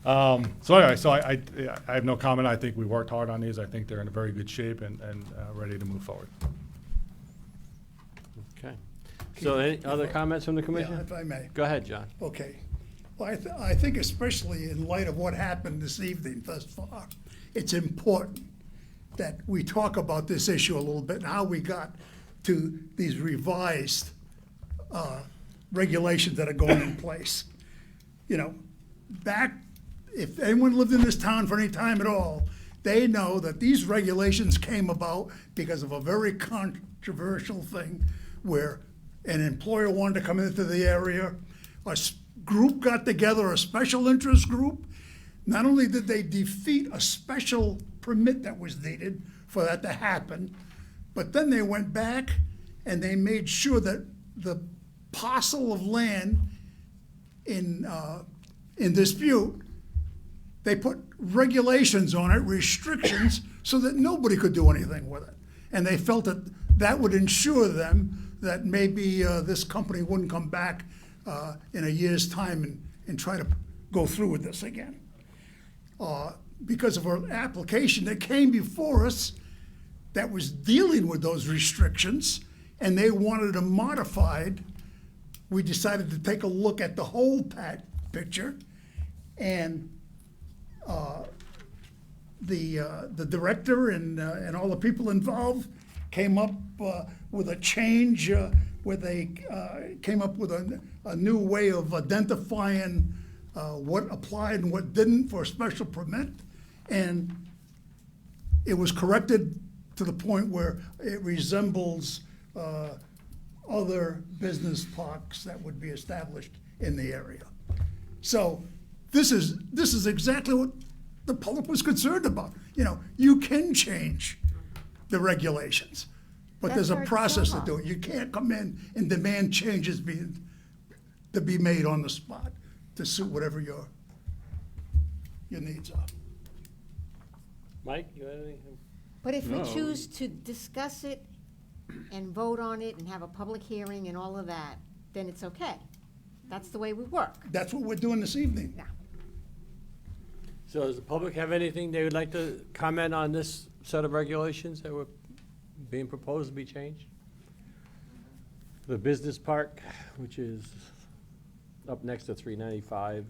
So anyway, so I have no comment. I think we worked hard on these. I think they're in a very good shape and ready to move forward. Okay. So any other comments from the commission? Yeah, if I may. Go ahead, John. Okay. Well, I think especially in light of what happened this evening thus far, it's important that we talk about this issue a little bit and how we got to these revised regulations that are going in place. Back, if anyone lived in this town for any time at all, they know that these regulations came about because of a very controversial thing where an employer wanted to come into the area, a group got together, a special interest group. Not only did they defeat a special permit that was needed for that to happen, but then they went back and they made sure that the parcel of land in dispute, they put regulations on it, restrictions, so that nobody could do anything with it. And they felt that that would ensure them that maybe this company wouldn't come back in a year's time and try to go through with this again. Because of our application that came before us that was dealing with those restrictions, and they wanted them modified, we decided to take a look at the whole picture, and the director and all the people involved came up with a change where they came up with a new way of identifying what applied and what didn't for a special permit, and it was corrected to the point where it resembles other business parks that would be established in the area. So this is exactly what the public was concerned about. You know, you can change the regulations, but there's a That's our process to job. do it. You can't come in and demand changes to be made on the spot to suit whatever your needs are. Mike, you have anything? But if we No. choose to discuss it and vote on it and have a public hearing and all of that, then it's okay. That's the way we work. That's what we're doing this evening. Yeah. So does the public have anything they would like to comment on this set of regulations that were being proposed to be changed? The business park, which is up next to 395.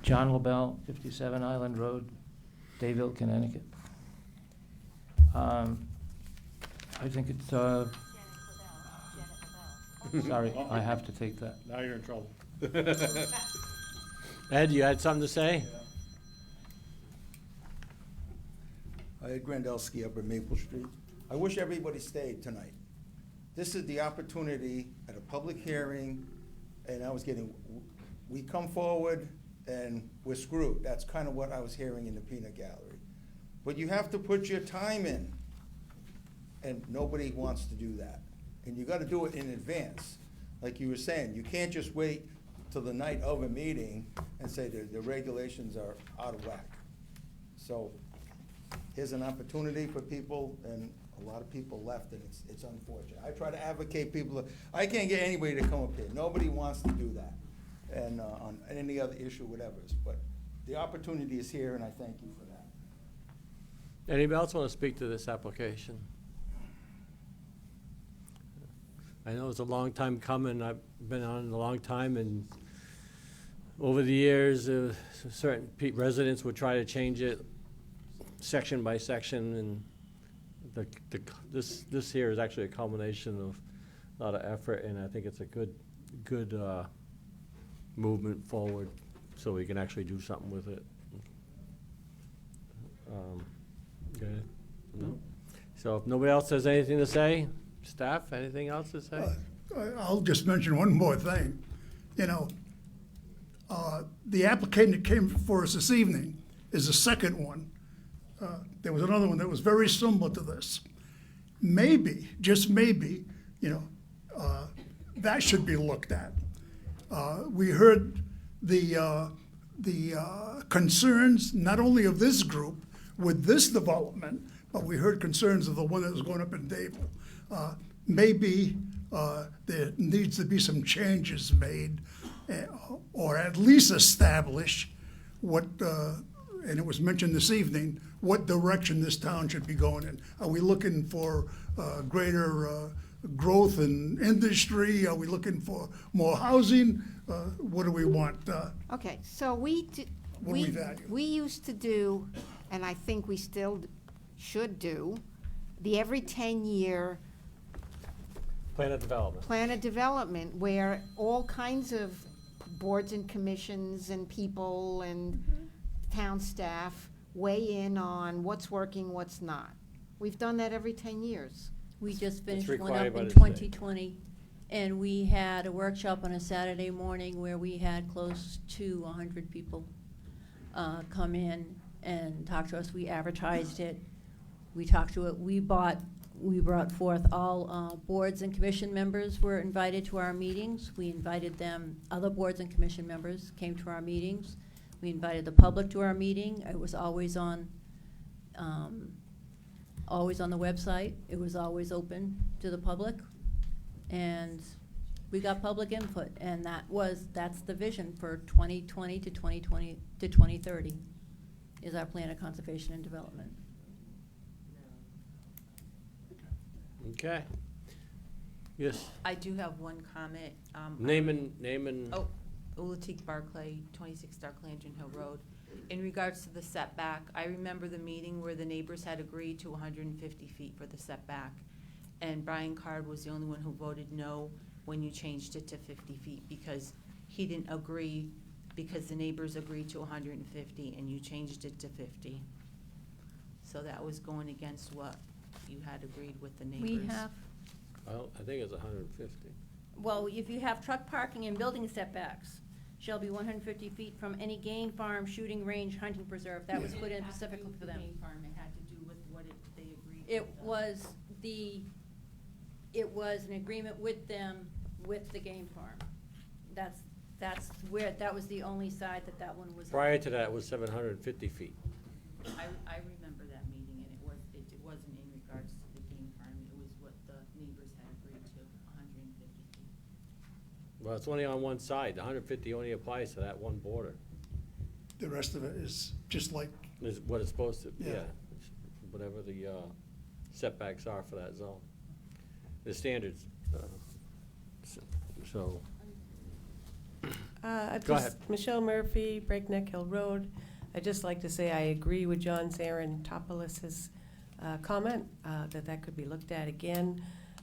John LaBelle, 57 Island Road, Dayville, Connecticut. I think it's, sorry, I have to take that. Now you're in trouble. Ed, you had something to say? Ed Grandelski up at Maple Street. I wish everybody stayed tonight. This is the opportunity at a public hearing, and we come forward and we're screwed. That's kind of what I was hearing in the peanut gallery. But you have to put your time in, and nobody wants to do that. And you gotta do it in advance. Like you were saying, you can't just wait till the night of a meeting and say the regulations are out of whack. So here's an opportunity for people, and a lot of people left, and it's unfortunate. I try to advocate people, I can't get anybody to come up here. Nobody wants to do that, and on any other issue, whatever. But the opportunity is here, and I thank you for that. Anybody else want to speak to this application? I know it's a long time coming. I've been on it a long time, and over the years, certain residents would try to change it section by section, and this here is actually a culmination of a lot of effort, and I think it's a good movement forward, so we can actually do something with it. Good. No? So if nobody else has anything to say, staff, anything else to say? I'll just mention one more thing. You know, the application that came for us this evening is the second one. There was another one that was very similar to this. Maybe, just maybe, you know, that should be looked at. We heard the concerns, not only of this group with this development, but we heard concerns of the one that was going up in Dayville. Maybe there needs to be some changes made, or at least establish what, and it was mentioned this evening, what direction this town should be going in. Are we looking for greater growth in industry? Are we looking for more housing? What do we want? Okay, so What do we value? we used to do, and I think we still should do, the every 10-year Plan of development. plan of development where all kinds of boards and commissions and people and town staff weigh in on what's working, what's not. We've done that every 10 years. We just finished one required up by in the state. 2020, and we had a workshop on a Saturday morning where we had close to 100 people come in and talk to us. We advertised it. We talked to it. We bought we brought forth all boards and commission members were invited to our meetings. We invited them, other boards and commission members came to our meetings. We invited the public to our meeting. It was always on the website. It was always open to the public. And we got public input, and that's the vision for 2020 to 2030 is our plan of conservation and development. Okay. Yes. I do have one comment. Name and. Oh, Ulatik Barclay, 26 Dark Lantern Hill Road. In regards to the setback, I remember the meeting where the neighbors had agreed to 150 feet for the setback. And Brian Card was the only one who voted no when you changed it to 50 feet because he didn't agree because the neighbors agreed to 150 and you changed it to 50. So that was going against what you had agreed with the neighbors. We have, Well, I think it's 150. well, if you have truck parking and building setbacks, shall be 150 feet from any game farm, shooting range, hunting preserve. That was put in specifically for them. Game farm, it had to do with what they agreed. It was an agreement with them, with the game farm. That was the only side that one was on. Prior to that, it was 750 feet. I remember that meeting, and it wasn't in regards to the game farm, it was what the neighbors had agreed to, 150 feet. Well, it's only on one side. The 150 only applies to that one border. The rest of it is just like, Is what it's supposed to, Yeah. yeah. Whatever the setbacks are for that zone. The standards, so. Go ahead. Michelle Murphy, Breakneck Hill Road. I'd just like to say I agree with John Sarantopoulos' comment that could be looked at again.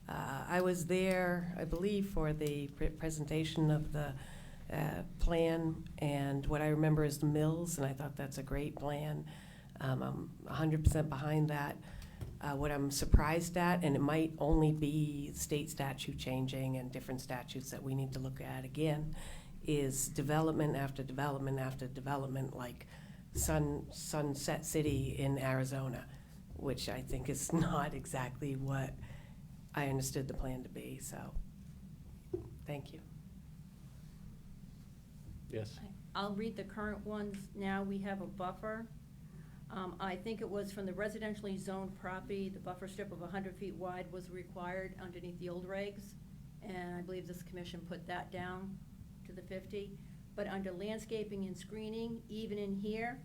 I was there, I believe, for the presentation of the plan, and what I remember is the mills, and I thought that's a great plan. I'm 100% behind that. What I'm surprised at, and it might only be state statute changing and different statutes that we need to look at again, is development after development after development, like Sunset City in Arizona, which I think is not exactly what I understood the plan to be, so, thank you. Yes. I'll read the current ones now. We have a buffer. I think it was from the residentially zoned property, the buffer strip of 100 feet wide was required underneath the old regs, and I believe this commission put that down to the 50. But under landscaping and screening, even in here,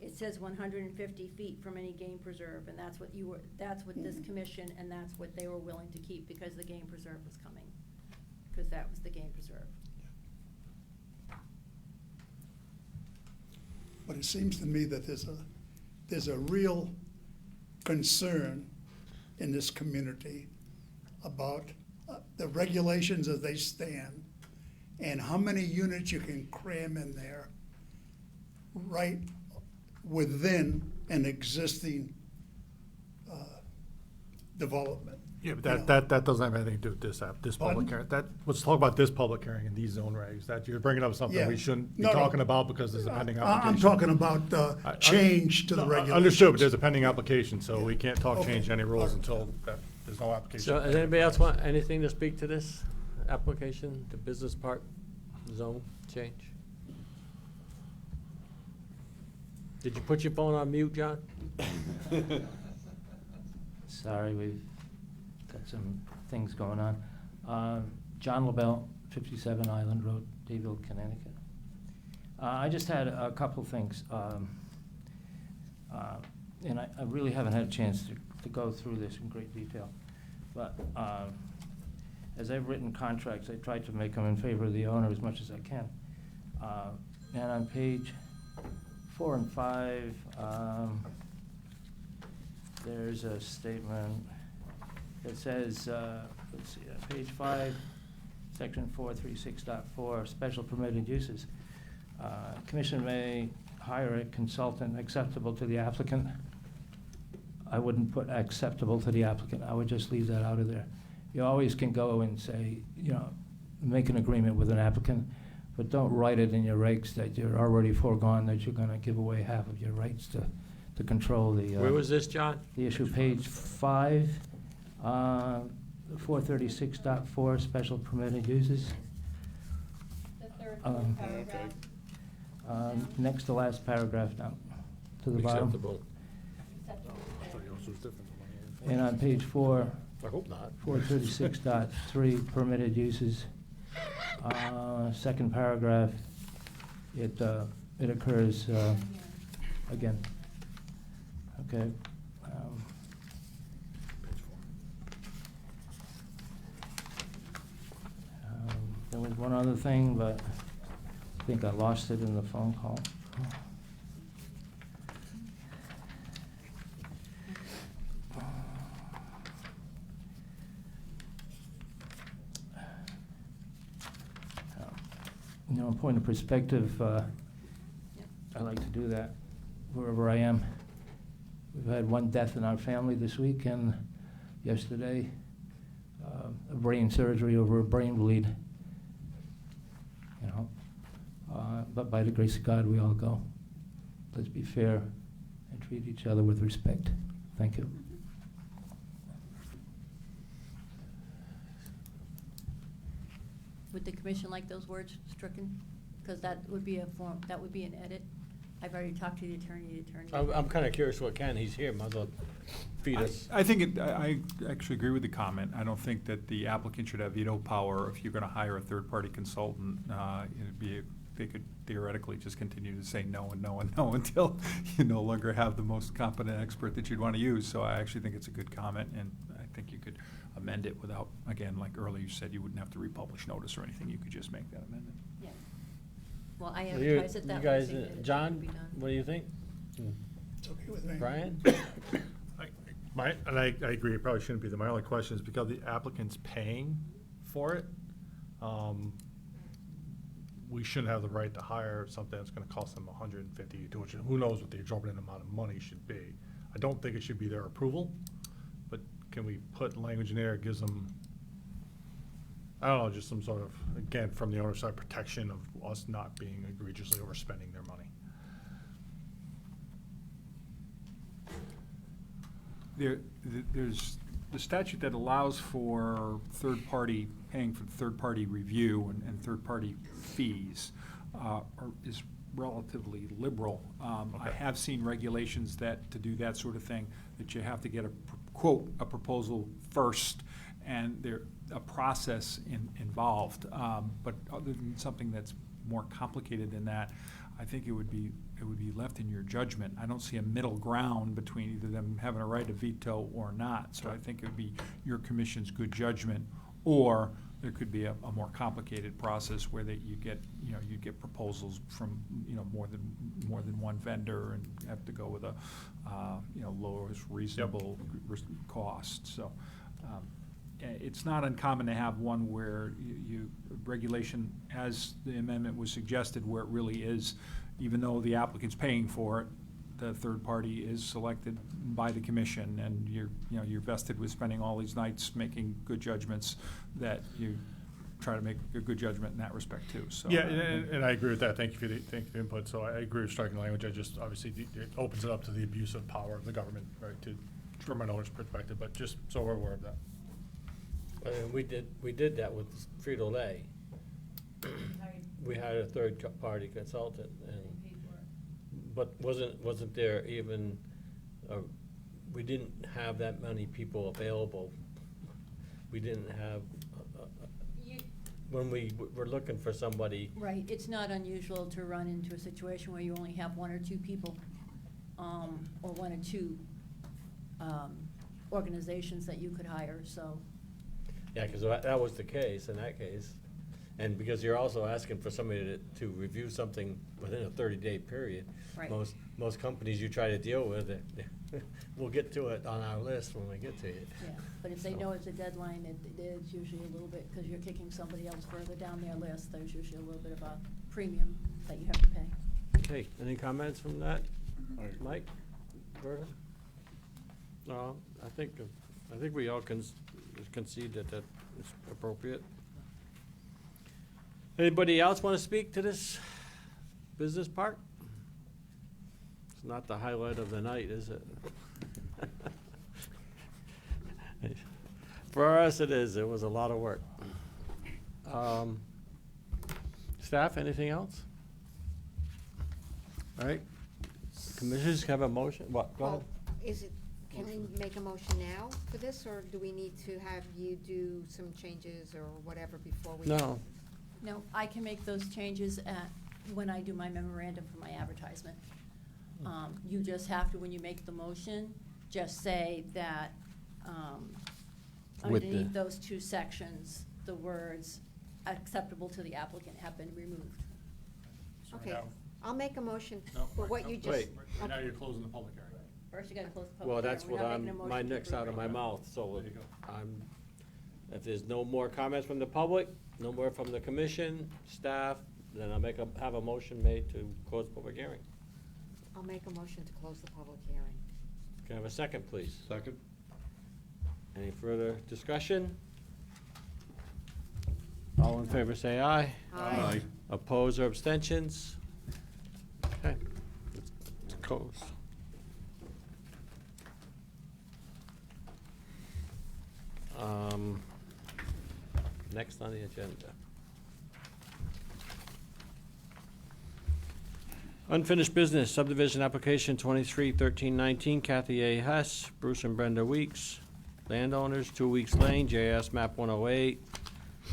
it says 150 feet from any game preserve, and that's what this commission, and that's what they were willing to keep because the game preserve was coming, because that was the game preserve. but it seems to me that there's a real concern in this community about the regulations as they stand and how many units you can cram in there right within an existing development. Yeah, but that doesn't have anything to do with this public hearing. Let's talk about this public hearing and these zone regs. That you're bringing up something Yeah. we shouldn't be No, no. talking about because there's a pending application. I'm talking about change to the regulations. Understood, but there's a pending application, so we can't talk change any rules until there's no application. So, does anybody else want anything to speak to this application, the business park zone change? Did you put your phone on mute, John? Sorry, we've got some things going on. John LaBelle, 57 Island Road, Dayville, Connecticut. I just had a couple things. And I really haven't had a chance to go through this in great detail. But as I've written contracts, I tried to make them in favor of the owner as much as I can. And on page 4 and 5, there's a statement that says, let's see, page 5, section 436.4, special permitted uses. Commission may hire a consultant acceptable to the applicant. I wouldn't put acceptable to the applicant. I would just leave that out of there. You always can go and say, make an agreement with an applicant, but don't write it in your regs that you're already foregone, that you're gonna give away half of your rights to control the. Where was this, John? The issue, page 5, 436.4, special permitted uses. The third Um, paragraph. Next to last paragraph down, to the bottom. Acceptable. And on page 4. I hope not. 436.3, permitted uses. Second paragraph, it occurs again. Okay. There was one other thing, but I think I lost it in the phone call. You know, point of perspective, I like to do that wherever I am. We've had one death in our family this week, and yesterday, a brain surgery over a brain bleed. You know, but by the grace of God, we all go. Let's be fair and treat each other with respect. Thank you. Would the commission like those words stricken? Because that would be a form, that would be an edit. I've already talked to the attorney, I'm kind of curious what Ken, he's here, might as well feed us. I think I actually agree with the comment. I don't think that the applicant should have veto power if you're gonna hire a third-party consultant. They could theoretically just continue to say no and no and no until you no longer have the most competent expert that you'd want to use. So I actually think it's a good comment, and I think you could amend it without, again, like earlier you said, you wouldn't have to republish notice or anything. You could just make that amendment. Yeah. Well, I Well, you- advertise it that you way. guys, so that it John, can be done. what do you think? It's okay with me. Brian? I agree, it probably shouldn't be. My only question is because the applicant's paying for it, we shouldn't have the right to hire something that's gonna cost them $150, $200, who knows what the exorbitant amount of money should be. I don't think it should be their approval, but can we put language in there that gives them, I don't know, just some sort of, again, from the owner's side, protection of us not being egregiously overspending their money. There's the statute that allows for third-party, paying for third-party review and third-party fees is relatively liberal. I have seen regulations that, to do that sort of thing, that you have to get a proposal first, and there, a process involved. But other than something that's more complicated than that, I think it would be left in your judgment. I don't see a middle ground between either them having a right to veto or not. So I think it would be your commission's good judgment, or there could be a more complicated process where you get proposals from, more than one vendor and have to go with a, lowest reasonable cost. So, it's not uncommon to have one where regulation, as the amendment was suggested, where it really is, even though the applicant's paying for it, the third party is selected by the commission, and you're vested with spending all these nights making good judgments, that you try to make a good judgment in that respect too. So Yeah, and I agree with that. Thank you for the input. So I agree with striking language. I just, obviously, it opens it up to the abuse of power of the government, right, from an owner's perspective, but just so we're aware of that. We did that with Frito-Lay. We hired a third-party consultant, but wasn't there even, we didn't have that many people available. We didn't have, when we were looking for somebody. Right, it's not unusual to run into a situation where you only have one or two people, or one or two organizations that you could hire, so. Yeah, because that was the case in that case. And because you're also asking for somebody to review something within a 30-day period. Right. Most companies you try to deal with, we'll get to it on our list when we get to it. Yeah, but if they know it's a deadline, it is usually a little bit, because you're kicking somebody else further down their list, there's usually a little bit of a premium that you have to pay. Okay, any comments from that? Mike, Berta? No, I think we all concede that is appropriate. Anybody else want to speak to this business park? It's not the highlight of the night, is it? For us, it is. It was a lot of work. Staff, anything else? All right. Commissioners have a motion? What? Go ahead. Can we make a motion now for this, or do we need to have you do some changes or whatever before we? No. No, I can make those changes when I do my memorandum for my advertisement. You just have to, when you make the motion, just say that With the- underneath those two sections, the words acceptable to the applicant have been removed. Okay, I'll make a motion No, for what you just. Wait. Right now, you're closing the public hearing. First, you gotta close the public Well, hearing. that's We're what not making a motion my to neck's approve out of it. my mouth, so There you go. if there's no more comments from the public, no more from the commission, staff, then I'll have a motion made to close the public hearing. I'll make a motion to close the public hearing. Can I have a second, please? Second. Any further discussion? All in favor, say aye. Aye. Oppose or abstentions? Okay, it's closed. Next on the agenda. Unfinished business, subdivision application 231319, Kathy A. Hess, Bruce and Brenda Weeks, landowners, 2 Weeks Lane, JS map 108,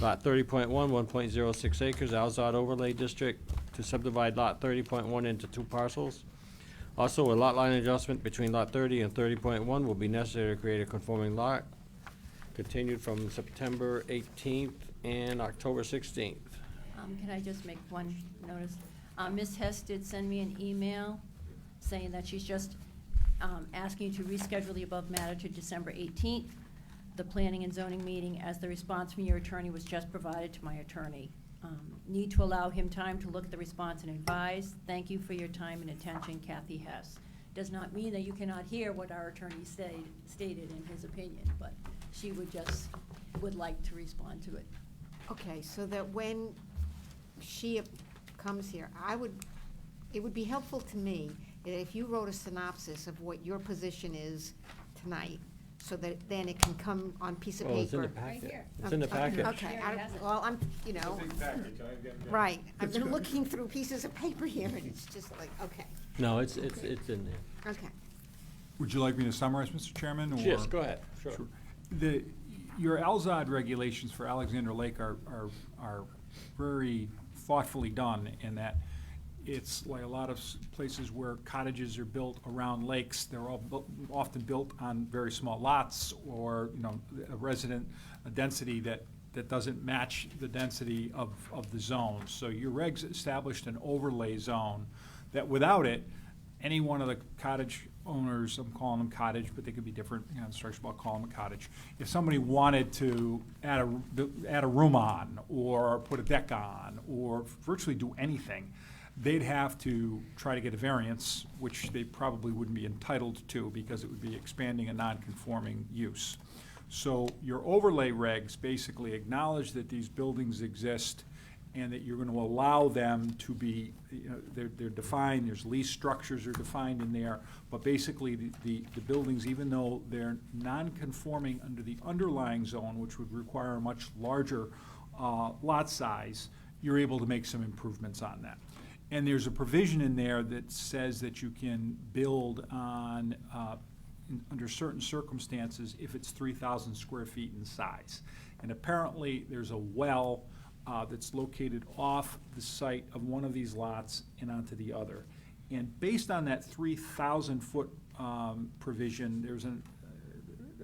lot 30.1, 1.06 acres, Alzad Overlay District, to subdivide lot 30.1 into 2 parcels. Also, a lot line adjustment between lot 30 and 30.1 will be necessary to create a conforming lot. Continued from September 18th and October 16th. Can I just make one notice? Ms. Hess did send me an email saying that she's just asking you to reschedule the above matter to December 18th, the planning and zoning meeting, as the response from your attorney was just provided to my attorney. Need to allow him time to look at the response and advise. Thank you for your time and attention, Kathy Hess. Does not mean that you cannot hear what our attorney stated in his opinion, but she would like to respond to it. Okay, so that when she comes here, it would be helpful to me if you wrote a synopsis of what your position is tonight, so that then it can come on piece of paper. Oh, it's in the packet. It's in the packet. Okay, well, I'm, right, I've been looking through pieces of paper here, and it's just like, okay, No, it's in there. okay. Would you like me to summarize, Mr. Chairman? or- Yes, go ahead, sure. Your Alzad regulations for Alexander Lake are very thoughtfully done in that it's like a lot of places where cottages are built around lakes. They're all often built on very small lots, or, a density that doesn't match the density of the zone. So your regs established an overlay zone that without it, any one of the cottage owners, I'm calling them cottage, but they could be different, instructions about calling them a cottage. If somebody wanted to add a room on, or put a deck on, or virtually do anything, they'd have to try to get a variance, which they probably wouldn't be entitled to, because it would be expanding a non-conforming use. So your overlay regs basically acknowledge that these buildings exist, and that you're going to allow them to be, they're defined, there's lease structures are defined in there, but basically the buildings, even though they're non-conforming under the underlying zone, which would require a much larger lot size, you're able to make some improvements on that. And there's a provision in there that says that you can build on, under certain circumstances, if it's 3,000 square feet in size. And apparently, there's a well that's located off the site of one of these lots and onto the other. And based on that 3,000-foot provision,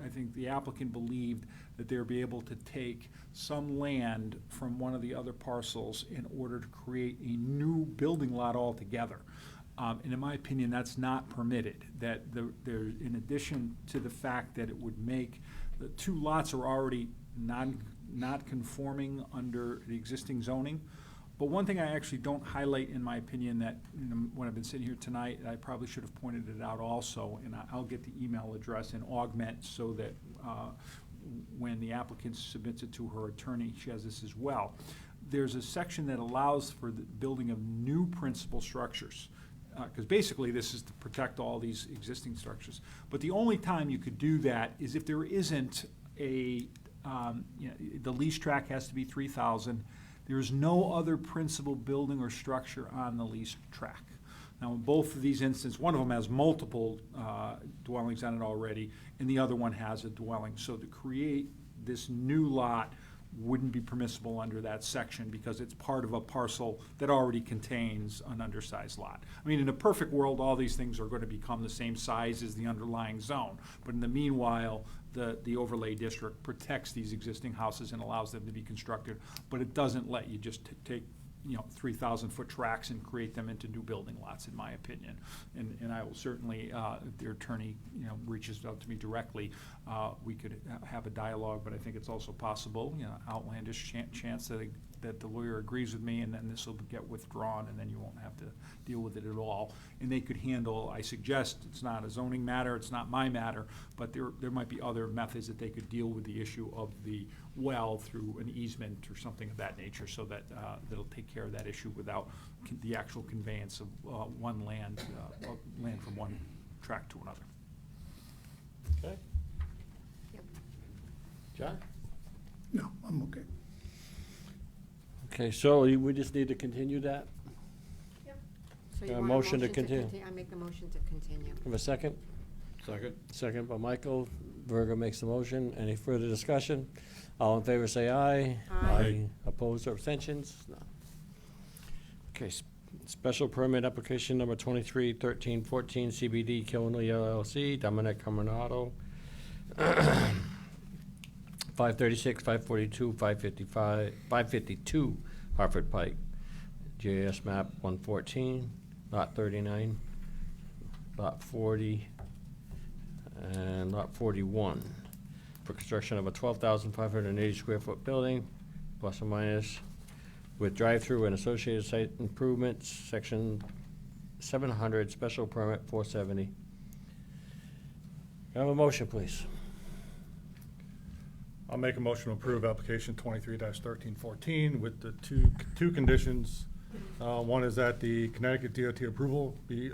I think the applicant believed that they'd be able to take some land from one of the other parcels in order to create a new building lot altogether. And in my opinion, that's not permitted. That there, in addition to the fact that it would make, the 2 lots are already not conforming under the existing zoning. But one thing I actually don't highlight in my opinion that, when I've been sitting here tonight, I probably should have pointed it out also, and I'll get the email address and augment so that when the applicant submits it to her attorney, she has this as well. There's a section that allows for the building of new principal structures. Because basically this is to protect all these existing structures. But the only time you could do that is if there isn't a the lease track has to be 3,000. There is no other principal building or structure on the lease track. Now, in both of these instances, one of them has multiple dwellings on it already, and the other one has a dwelling. So to create this new lot wouldn't be permissible under that section because it's part of a parcel that already contains an undersized lot. I mean, in a perfect world, all these things are going to become the same size as the underlying zone. But in the meanwhile, the overlay district protects these existing houses and allows them to be constructed, but it doesn't let you just take 3,000-foot tracks and create them into new building lots, in my opinion. And I will certainly, if their attorney, reaches out to me directly, we could have a dialogue, but I think it's also possible, outlandish chance that the lawyer agrees with me, and then this will get withdrawn, and then you won't have to deal with it at all. And they could handle, I suggest, it's not a zoning matter, it's not my matter, but there might be other methods that they could deal with the issue of the well through an easement or something of that nature, so that that'll take care of that issue without the actual conveyance of land from one tract to another. Okay. John? No, I'm okay. Okay, so we just need to continue that? So you A want a motion to continue. I make a motion to continue. Have a second? Second. Second by Michael. Verga makes the motion. Any further discussion? All in favor say aye. Aye. Opposed or abstentions? No. Okay, special permit application number 23-1314 CBD Killenly LLC, Dominic Camarado. 536, 542, 555, 552 Hartford Pike. GIS map 114, lot 39, lot 40, and lot 41 for construction of a 12,580 square foot building, plus or minus, with drive-through and associated site improvements, section 700, special permit 470. Can I have a motion, please? I'll make a motion to approve application 23-1314 with the two conditions. One is that the Connecticut DOT approval be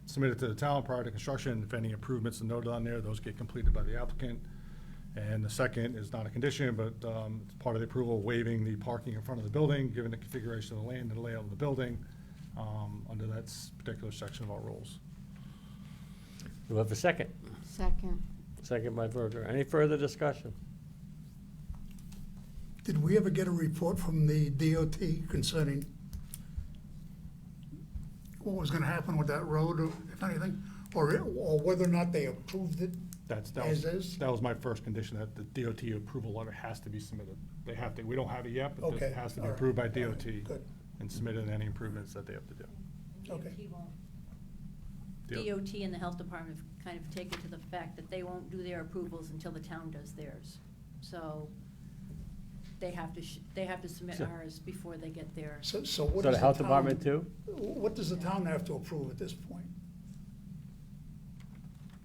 submitted to the town prior to construction. If any improvements are noted on there, those get completed by the applicant. And the second is not a condition, but it's part of the approval, waiving the parking in front of the building, given the configuration of the land and the layout of the building, under that particular section of our rules. Do we have a second? Second. Second by Verga. Any further discussion? Did we ever get a report from the DOT concerning what was gonna happen with that road, or if anything? Or whether or not they approved it as is? That was my first condition, that the DOT approval letter has to be submitted. They have to, we don't have it yet, but Okay, it has to be all right, approved by all right, DOT good. and submitted any improvements that they have to do. Okay. DOT and the health department have kind of taken to the fact that they won't do their approvals until the town does theirs. So they have to submit So- ours before they get theirs. So what So does the health town- department too? What does the town have to approve at this point?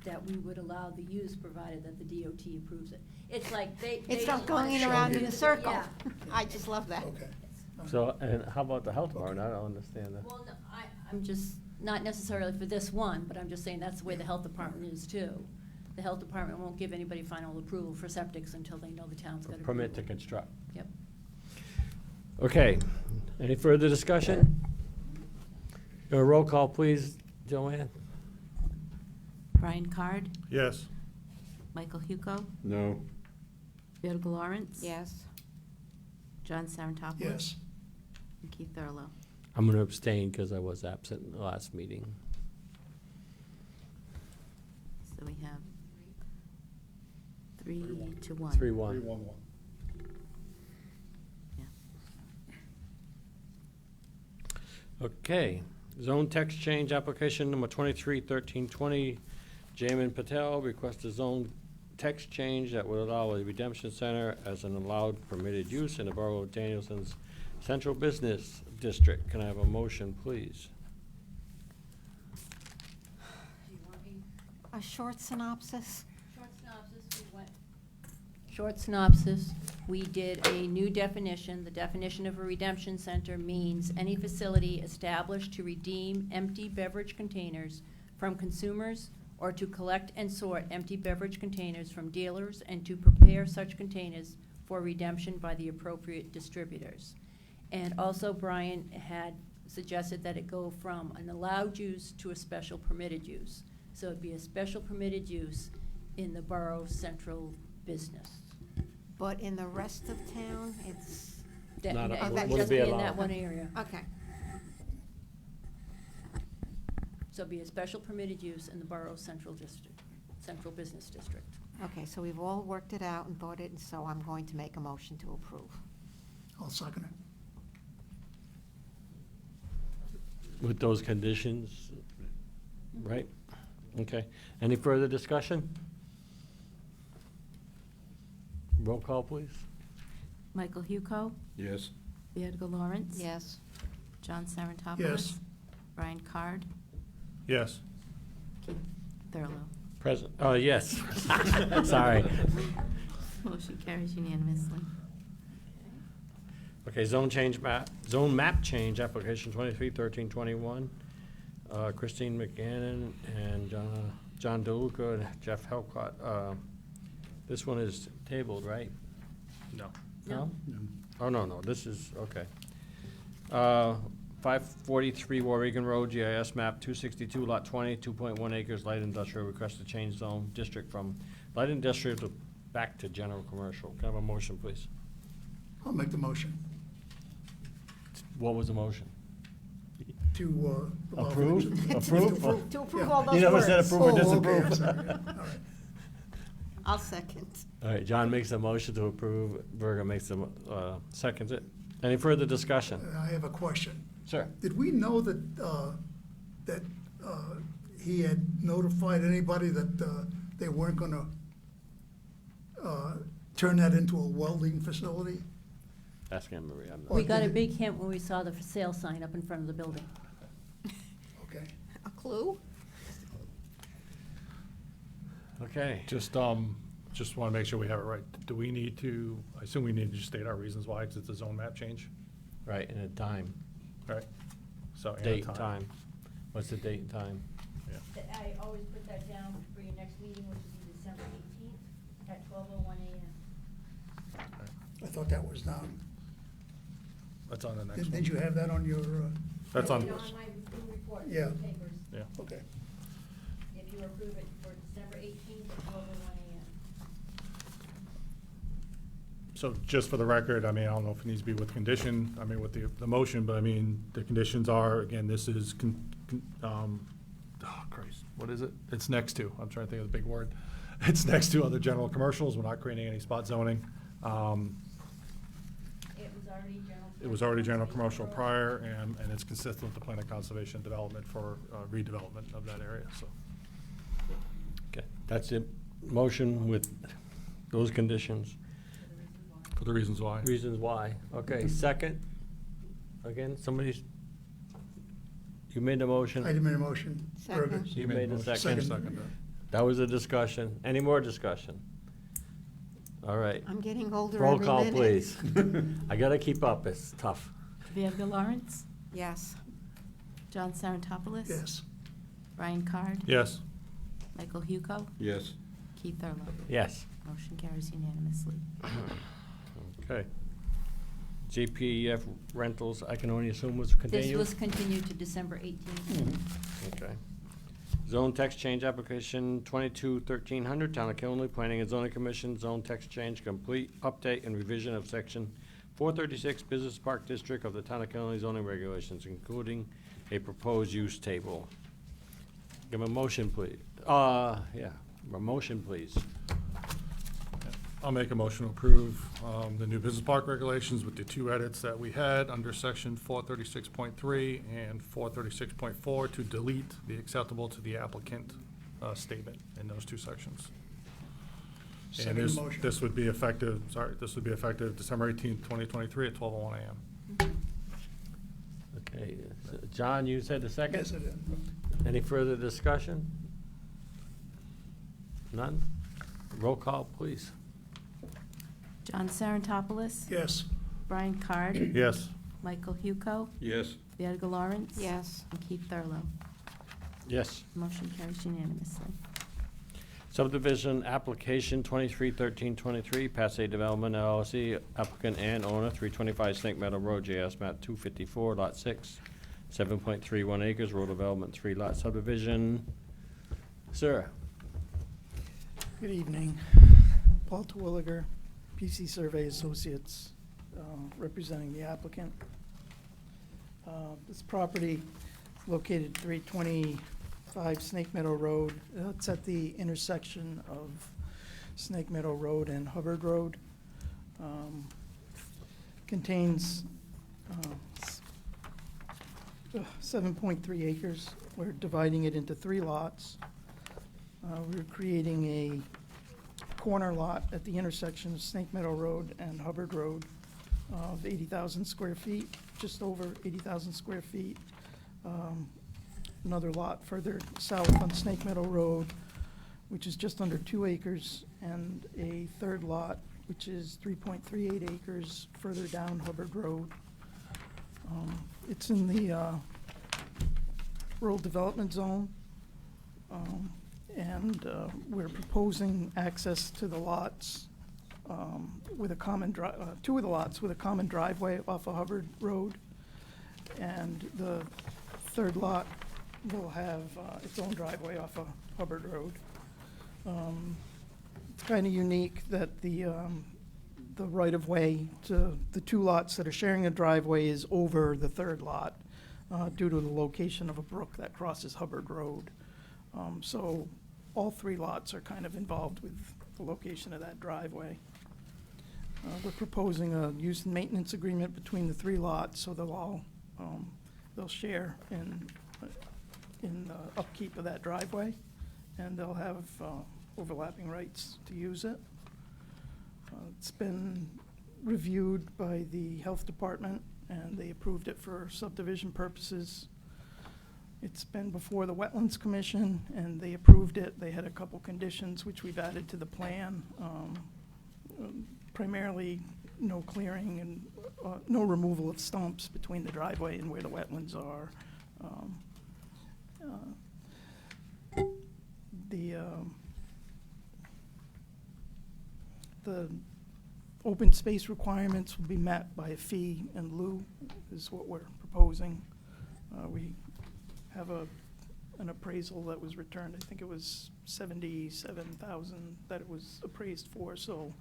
That we would allow the use provided that the DOT approves it. It's like they. It's don't not going want to around do in a the- circle. yeah. I just love that. Okay. So, and how about the health department? I don't understand that. Well, no, I'm just, not necessarily for this one, but I'm just saying that's the way the health department is too. The health department won't give anybody final approval for septics until they know the town's got a Permit to construct. Yep. Okay, any further discussion? A roll call, please, Joanne? Brian Card, Yes. Michael Hugo, No. Virgil Lawrence. Yes. John Sarantopoulos. Yes. And Keith Thurlow. I'm going to abstain because I was absent in the last meeting. So we have 3-1. 3-1. 3-1-1. Okay, zone text change application number 23-1320. Jamin Patel requests a zone text change that would allow a redemption center as an allowed permitted use in the Borough of Danielson's Central Business District. Can I have a motion, please? A short synopsis? Short synopsis, we did a new definition. The definition of a redemption center means any facility established to redeem empty beverage containers from consumers or to collect and sort empty beverage containers from dealers and to prepare such containers for redemption by the appropriate distributors. And also Brian had suggested that it go from an allowed use to a special permitted use. So it'd be a special permitted use in the borough central business. But in the rest of town, it's, That, Not a- that- wouldn't just be be in allowed. that one area. okay. So it'd be a special permitted use in the borough central district, central business district. Okay, so we've all worked it out and thought it, and so I'm going to make a motion to approve. I'll second it. With those conditions, right? Okay. Any further discussion? Roll call, please. Michael Huco, Yes. Edgar Lawrence. Yes. John Sarantopoulos. Yes. Brian Card, Yes. Keith Thurlow. Present, oh, yes. Sorry. Motion carries unanimously. Okay, zone map change, application 231321. Christine McGannon and John DeLuca and Jeff Helcott. This one is tabled, right? No. No? Oh, no, this is, okay. 543 Warrigan Road, GIS map 262, lot 20, 2.1 acres, light industrial, request to change zone district from light industrial to back to general commercial. Can I have a motion, please? I'll make the motion What was the motion? to, allow for Approve? the- Approve? To approve Yeah. all those You never said words. approve or Oh, okay, disapprove. I'm sorry. All right. I'll second. All right, John makes a motion to approve, Berger makes a, seconds it. Any further discussion? I have a question. Sir? Did we know that, he had notified anybody that, they weren't gonna, turn that into a welding facility? Ask Anne Marie, I'm not. We got a big hint when we saw the for sale sign up in front of the building. Okay. A clue? Okay. Just want to make sure we have it right. Do we need to, I assume we need to just state our reasons why, because it's a zone map change, Right, and a time, right? So, and a date, time. What's the date and time? I always put that down for your next meeting, which will be December 18th at 12:01 a.m. I thought that was down. That's on the next one. Didn't you have that on your, That's on, Put it on my new report, Yeah. in the papers, yeah. okay. if you approve it for December 18th at 12:01 a.m. So just for the record, I mean, I don't know if it needs to be with condition, I mean, with the motion, but I mean, the conditions are, again, this is, oh Christ, what is it? It's next to, I'm trying to think of the big word. It's next to other general commercials, we're not creating any spot zoning. It was already general. It was already general commercial prior, and it's consistent with the plan of conservation and development for redevelopment of that area, so. Okay, that's it. Motion with those conditions. For the reasons why. Reasons why. Okay, second. Again, somebody's, you made the motion? I made a motion. Second. You made the second. Second. That was a discussion. Any more discussion? All right. I'm getting older Roll every call, minute. please. I gotta keep up, it's tough. Edgar Lawrence, Yes. John Sarantopoulos. Yes. Brian Card. Yes. Michael Huco, Yes. Keith Thurlow. Yes. Motion carries unanimously. Okay. JPF rentals, I can only assume was This continued? was continued to December 18th. Okay. Zone text change application 22-1300, Town of Killenly, Planning and Zoning Commission, zone text change, complete update and revision of section 436 Business Park District of the Town of Killenly zoning regulations, including a proposed use table. Give a motion, please. Yeah, a motion, please. I'll make a motion to approve the new business park regulations with the two edits that we had under section 436.3 and 436.4 to delete the acceptable to the applicant statement in those two sections. And Second motion. this would be effective, December 18th, 2023 at 12:01 a.m. Okay, John, you said the second? Yes, I did. Any further discussion? None? Roll call, please. John Sarantopoulos. Yes. Brian Card. Yes. Michael Huco, Yes. Edgar Lawrence. Yes. And Keith Thurlow. Yes. Motion carries unanimously. Subdivision application 231323, Passe Development LLC, applicant and owner, 325 Snake Meadow Road, JS map 254, lot 6, 7.31 acres, rural development, 3-lot subdivision. Sir? Good evening. Paul Terwilliger, PC Survey Associates, representing the applicant. This property located 325 Snake Meadow Road. It's at the intersection of Snake Meadow Road and Hubbard Road. Contains 7.3 acres. We're dividing it into 3 lots. We're creating a corner lot at the intersection of Snake Meadow Road and Hubbard Road of 80,000 square feet, just over 80,000 square feet. Another lot further south on Snake Meadow Road, which is just under 2 acres, and a third lot, which is 3.38 acres further down Hubbard Road. It's in the rural development zone. And we're proposing access to the lots with a common 2 of the lots with a common driveway off of Hubbard Road. And the third lot will have its own driveway off of Hubbard Road. It's kind of unique that the right-of-way to the 2 lots that are sharing a driveway is over the third lot due to the location of a brook that crosses Hubbard Road. So all 3 lots are kind of involved with the location of that driveway. We're proposing a use and maintenance agreement between the 3 lots, so they'll share in the upkeep of that driveway, and they'll have overlapping rights to use it. It's been reviewed by the health department, and they approved it for subdivision purposes. It's been before the Wetlands Commission, and they approved it. They had a couple conditions which we've added to the plan. Primarily, no clearing and no removal of stumps between the driveway and where the wetlands are. The open space requirements will be met by a fee in lieu, is what we're proposing. We have an appraisal that was returned. I think it was $77,000 that it was appraised for, so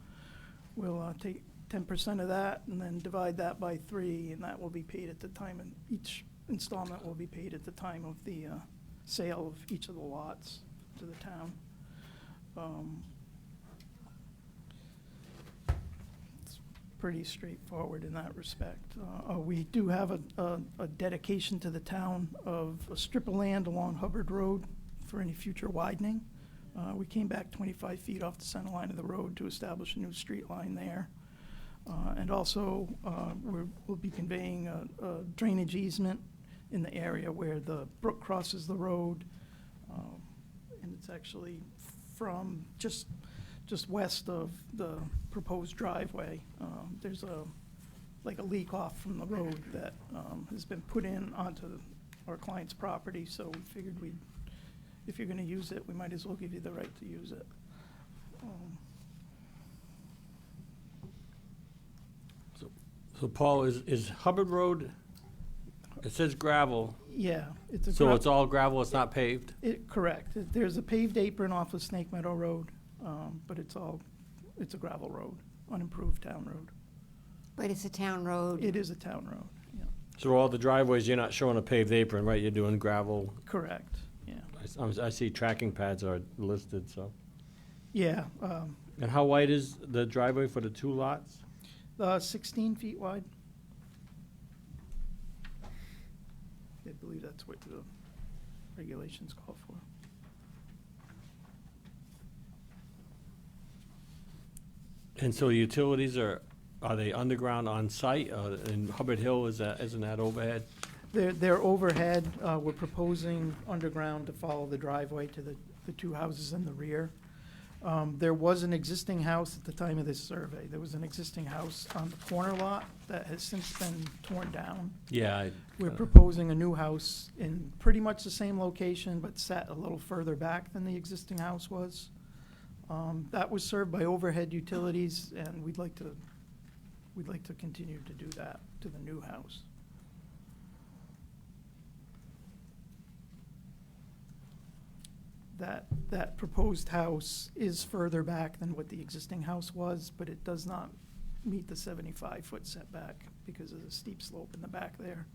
we'll take 10% of that and then divide that by 3, and that will be paid at the time, and each installment will be paid at the time of the sale of each of the lots to the town. It's pretty straightforward in that respect. We do have a dedication to the town of a strip of land along Hubbard Road for any future widening. We came back 25 feet off the center line of the road to establish a new street line there. And also, we'll be conveying a drainage easement in the area where the brook crosses the road. And it's actually from just west of the proposed driveway. There's like a leak off from the road that has been put in onto our client's property, so we figured if you're gonna use it, we might as well give you the right to use it. So Paul, is Hubbard Road, it says gravel. Yeah, it's a So it's all gravel, it's not paved? Correct. There's a paved apron off of Snake Meadow Road, but it's a gravel road, unimproved town road. But it's a town road. It is a town road, yeah. So all the driveways, you're not showing a paved apron, right? You're doing gravel? Correct, yeah. I see tracking pads are listed, so. Yeah. And how wide is the driveway for the 2 lots? 16 feet wide. I believe that's what the regulations call for. And so utilities are they underground on site? In Hubbard Hill, isn't that overhead? They're overhead. We're proposing underground to follow the driveway to the 2 houses in the rear. There was an existing house at the time of this survey. There was an existing house on the corner lot that has since been torn down. Yeah. We're proposing a new house in pretty much the same location, but set a little further back than the existing house was. That was served by overhead utilities, and we'd like to continue to do that to the new house. That proposed house is further back than what the existing house was, but it does not meet the 75-foot setback because of the steep slope in the back there.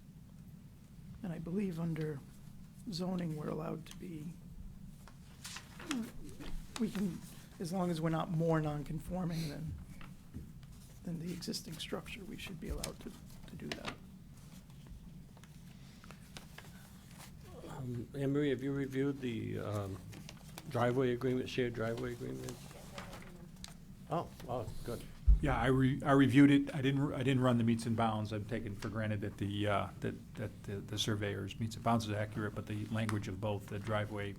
And I believe under zoning, we're allowed to be, we can, as long as we're not more non-conforming than the existing structure, we should be allowed to do that. Anne Marie, have you reviewed the driveway agreement, shared driveway agreement? Oh, good. Yeah, I reviewed it. I didn't run the meets and bounds. I've taken for granted that the surveyor's meets and bounds is accurate, but the language of both the driveway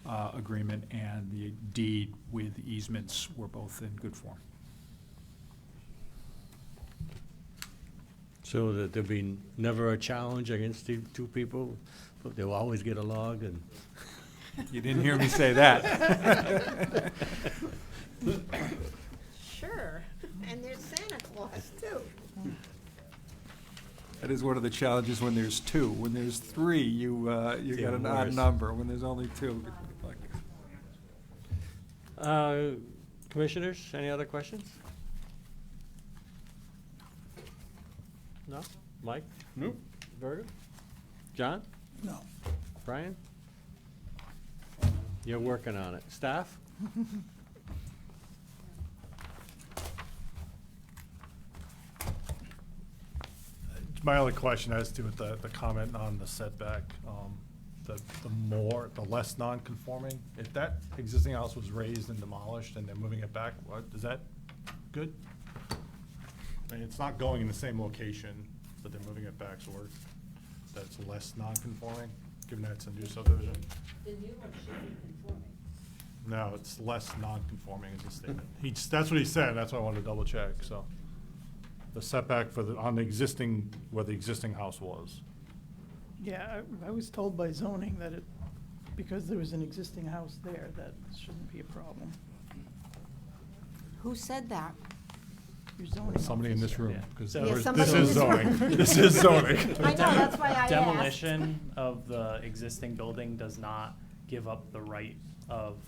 agreement and the deed with easements were both in good form. So that there'd be never a challenge against the two people, but they'll always get along and. You didn't hear me say that. Sure, and there's Santa Claus too. That is one of the challenges when there's two. When there's three, you got an odd worse. number. When there's only two. Commissioners, any other questions? No? Mike? Nope. Berger? John? No. Brian? You're working on it. Staff? My only question has to do with the comment on the setback, the less non-conforming. If that existing house was raised and demolished and they're moving it back, is that good? I mean, it's not going in the same location, but they're moving it back, so that's less non-conforming, given that it's a new subdivision? The new one should be conforming. No, it's less non-conforming is the statement. That's what he said, that's why I wanted to double check, so. The setback on the existing, where the existing house was. Yeah, I was told by zoning that because there was an existing house there, that shouldn't be a problem. Who said that? Your zoning Somebody in this officer. room, because Yeah, somebody this in is this zoning. room. This is zoning. I know, that's why I asked. Demolition of the existing building does not give up the right of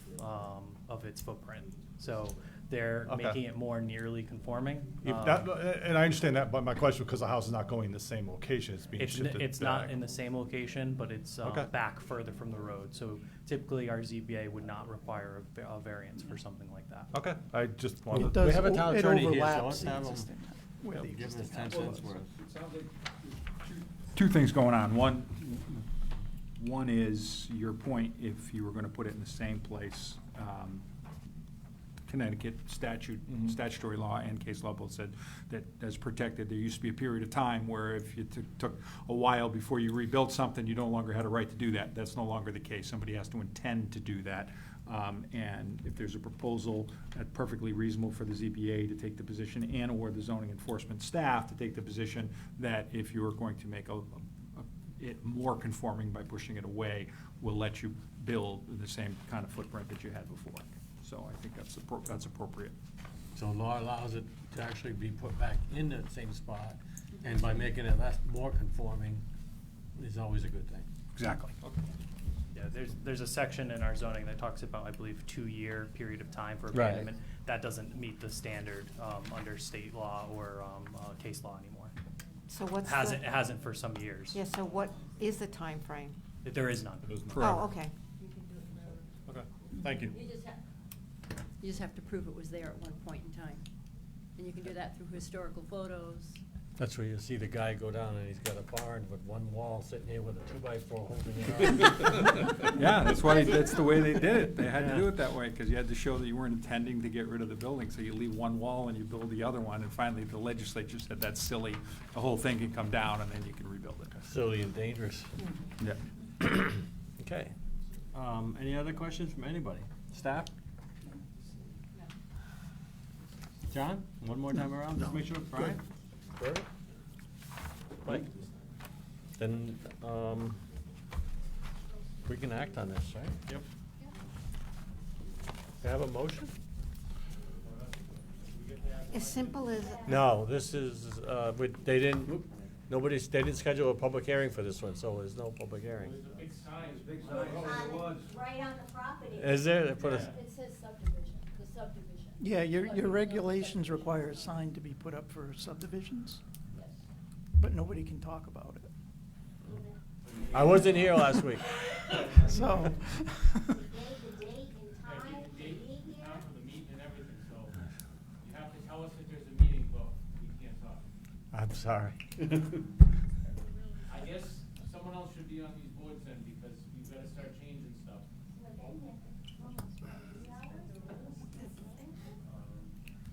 its footprint. So they're Okay. making it more nearly conforming. And I understand that, but my question, because the house is not going in the same location, it's being shifted back. It's not in the same location, but it's Okay. back further from the road. So typically, our ZBA would not require a variance for something like that. Okay, I just It wanted. does, We have a town it attorney here, so overlaps let's the have him existing, where the give us existing 10 house cents was. worth. Two things going on. One is your point, if you were gonna put it in the same place, Connecticut statutory law and case law both said that as protected, there used to be a period of time where if you took a while before you rebuilt something, you no longer had a right to do that. That's no longer the case. Somebody has to intend to do that. And if there's a proposal, that's perfectly reasonable for the ZBA to take the position and/or the zoning enforcement staff to take the position that if you're going to make it more conforming by pushing it away, we'll let you build the same kind of footprint that you had before. So I think that's appropriate. So law allows it to actually be put back in the same spot, and by making it more conforming is always a good thing. Exactly. Yeah, there's a section in our zoning that talks about, I believe, 2-year period of time for Right. abandonment. That doesn't meet the standard under state law or case law anymore. So what's It hasn't for some years. Yeah, so what is the time frame? There is none. Oh, okay. Okay, thank you. You just have to prove it was there at one point in time. And you can do that through historical photos. That's where you see the guy go down and he's got a barn with one wall sitting here with a 2x4 holding it up. Yeah, that's the way they did it. They had to do it that way, because you had to show that you weren't intending to get rid of the building, so you leave one wall and you build the other one, and finally the legislature said that's silly. The whole thing can come down and then you can rebuild it. Silly and dangerous. Yeah. Okay. Any other questions from anybody? Staff? John, one more time around, just make sure. Brian? Perfect. Mike? Then, we can act on this, right? Yep. Have a motion? As simple as. No, this is, they didn't schedule a public hearing for this one, so there's no public hearing. Big signs, Right on the property. Is there? They put a- It says subdivision, the subdivision. Yeah, your regulations require a sign to be put up for subdivisions, but nobody can talk about it. I wasn't here last week. So. I'm sorry. I guess someone else should be on these boards then, because we've gotta start changing stuff.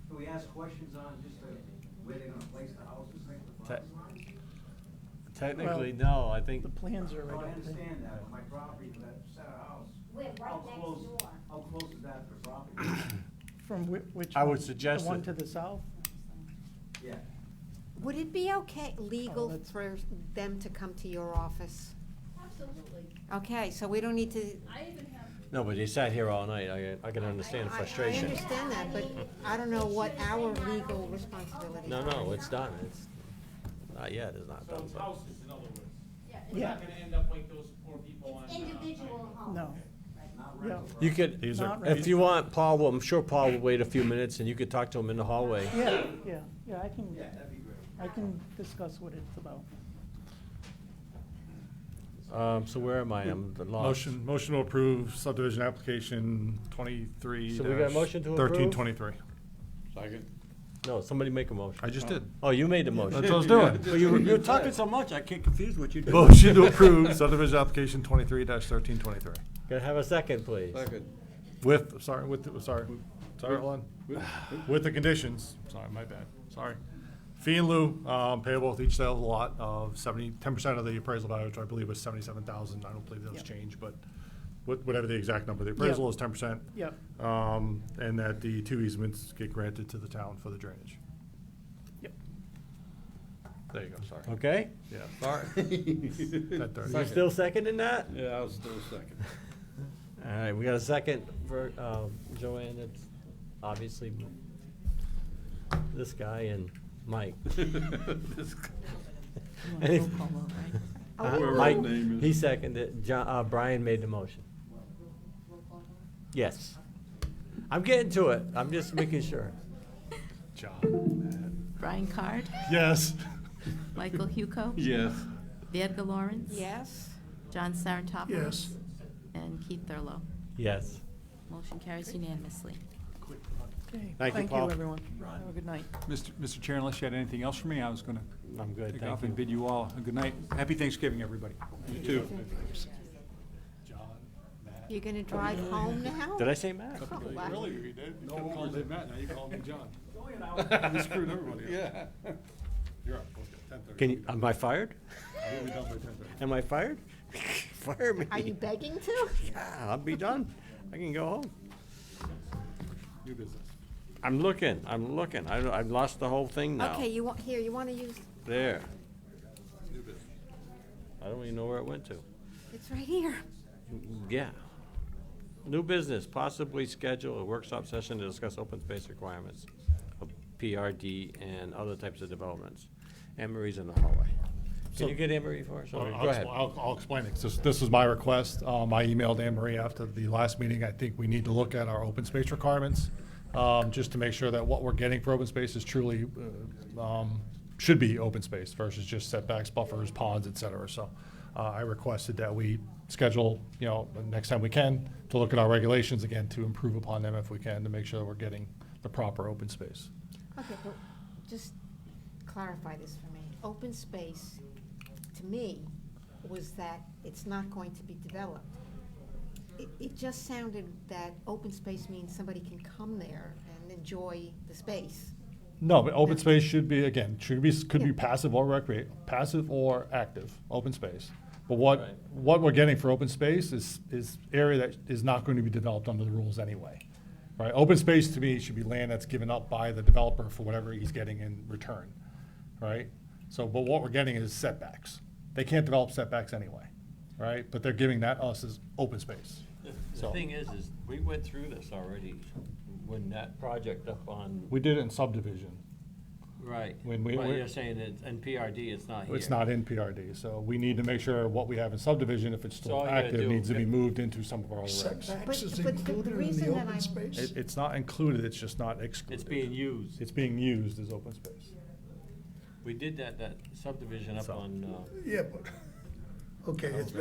Can we ask questions on just where they're gonna place the houses, like the property lines? Technically, no, I think. The plans are No, I already. understand that, but my property, that set of house. We're right how next close- door. How close is that to the property? From which? I would one? suggest The one that- to the south? Yeah. Would it be okay, legal that's- for them to come to your office? Absolutely. Okay, so we don't need to. I even have. No, but he sat here all night. I can understand the I frustration. understand that, but I don't know what our legal responsibility. No, it's done. It's, not yet, it's not So done. it's but- houses, in other words. Yeah. We're not gonna end up like those poor people on. Individual homes. No. Yeah. You could, These are- Not if you want, Paul, I'm sure Paul will wait a few minutes and you could talk to him in the hallway. Yeah, I can, Yeah, that'd be great. I can discuss what it's about. So where am I? I'm lost. Motion to approve subdivision application 23. So we got a motion to approve? 1323. Second. No, somebody make a motion. I just did. Oh, you made the motion. That's what I was doing. But you're talking so much, I can't confuse what you're doing. Motion to approve subdivision application 23-1323. Can I have a second, please? Sorry, hold on. With the conditions, sorry, my bad, sorry. Fee and lieu, payable with each sale of the lot of 10% of the appraisal value, which I believe was 77,000. I don't believe that's Yep. changed, but whatever the exact number, the appraisal Yep. is 10%. Yep. And that the 2 easements get granted to the town for the drainage. Yep. There you go, sorry. Okay? Yeah. Sorry. That 30. You still seconding that? Yeah, I was still second. All right, we got a second for Joanne. It's obviously this guy and Mike. Any- Mike, he seconded. Brian made the motion. Yes. I'm getting to it. I'm just making sure. John. Brian Card, Yes. Michael Huco. Yes. Edgar Lawrence. Yes? John Sarantopoulos. Yes. And Keith Thurlow. Yes. Motion carries unanimously. Okay, Thank you, thank Paul. you, everyone. Have a good night. Mr. Chair, unless you had anything else for me, I was gonna I'm good, take thank off and you. bid you all a good night. Happy Thanksgiving, everybody. You too. You're gonna drive home now? Did I say Matt? Oh, wow. Really, you did? You could've called me Matt, now you call me John. You screwed everybody up. Yeah. You're up, okay, 10:30. Can you, am I fired? We'll be done by 10:30. Am I fired? Fire me. Are you begging to? Yeah, I'll be done. I can go home. New business. I'm looking. I've lost the whole thing now. Okay, you wanna use, There. I don't even know where it went to. it's right here. Yeah. New business, possibly schedule a workshop session to discuss open space requirements of PRD and other types of developments. Anne Marie's in the hallway. Can So- you get Anne Marie for us? Or- I'll Go ahead. I'll explain it. This was my request. I emailed Anne Marie after the last meeting. I think we need to look at our open space requirements, just to make sure that what we're getting for open space is truly, should be open space versus just setbacks, buffers, ponds, et cetera. So I requested that we schedule, the next time we can, to look at our regulations again, to improve upon them if we can, to make sure that we're getting the proper open space. Okay, but just clarify this for me. Open space, to me, was that it's not going to be developed. It just sounded that open space means somebody can come there and enjoy the space. No, but open No. space should be, again, could be Yeah. passive or passive or active, open space. But Right. what we're getting for open space is area that is not going to be developed under the rules anyway, right? Open space to me should be land that's given up by the developer for whatever he's getting in return, right? So, but what we're getting is setbacks. They can't develop setbacks anyway, right? But they're giving that us as open space. The So- thing is we went through this already when that project up on. We did it in subdivision. Right. When we- But we- you're saying it's in PRD, it's not here. It's not in PRD, so we need to make sure what we have in subdivision, if it's So still all you gotta active, do- needs to be moved into some of our other regs. Setbacks is But the included in reason the that open I'm- space? It's not included, it's just not excluded. It's being used. It's being used as open space. We did that subdivision up So- on, Yeah, but, okay, it's,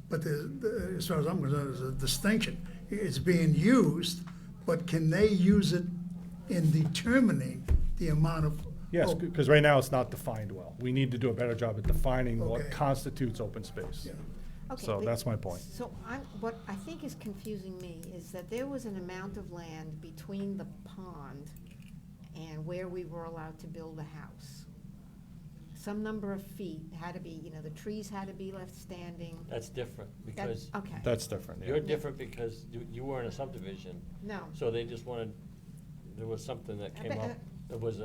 but as far as I'm concerned, there's a distinction. It's being used, but can they use it in determining the amount of? Yes, oh, because right now it's not defined well. We need to do a better job at defining what Okay. constitutes open space. Okay, So but- that's my point. So what I think is confusing me is that there was an amount of land between the pond and where we were allowed to build a house. Some number of feet had to be, the trees had to be left standing. that's different because. Okay. That's different, yeah. You're different because you weren't a subdivision. No. So they just wanted, there was something that came bet- up, it was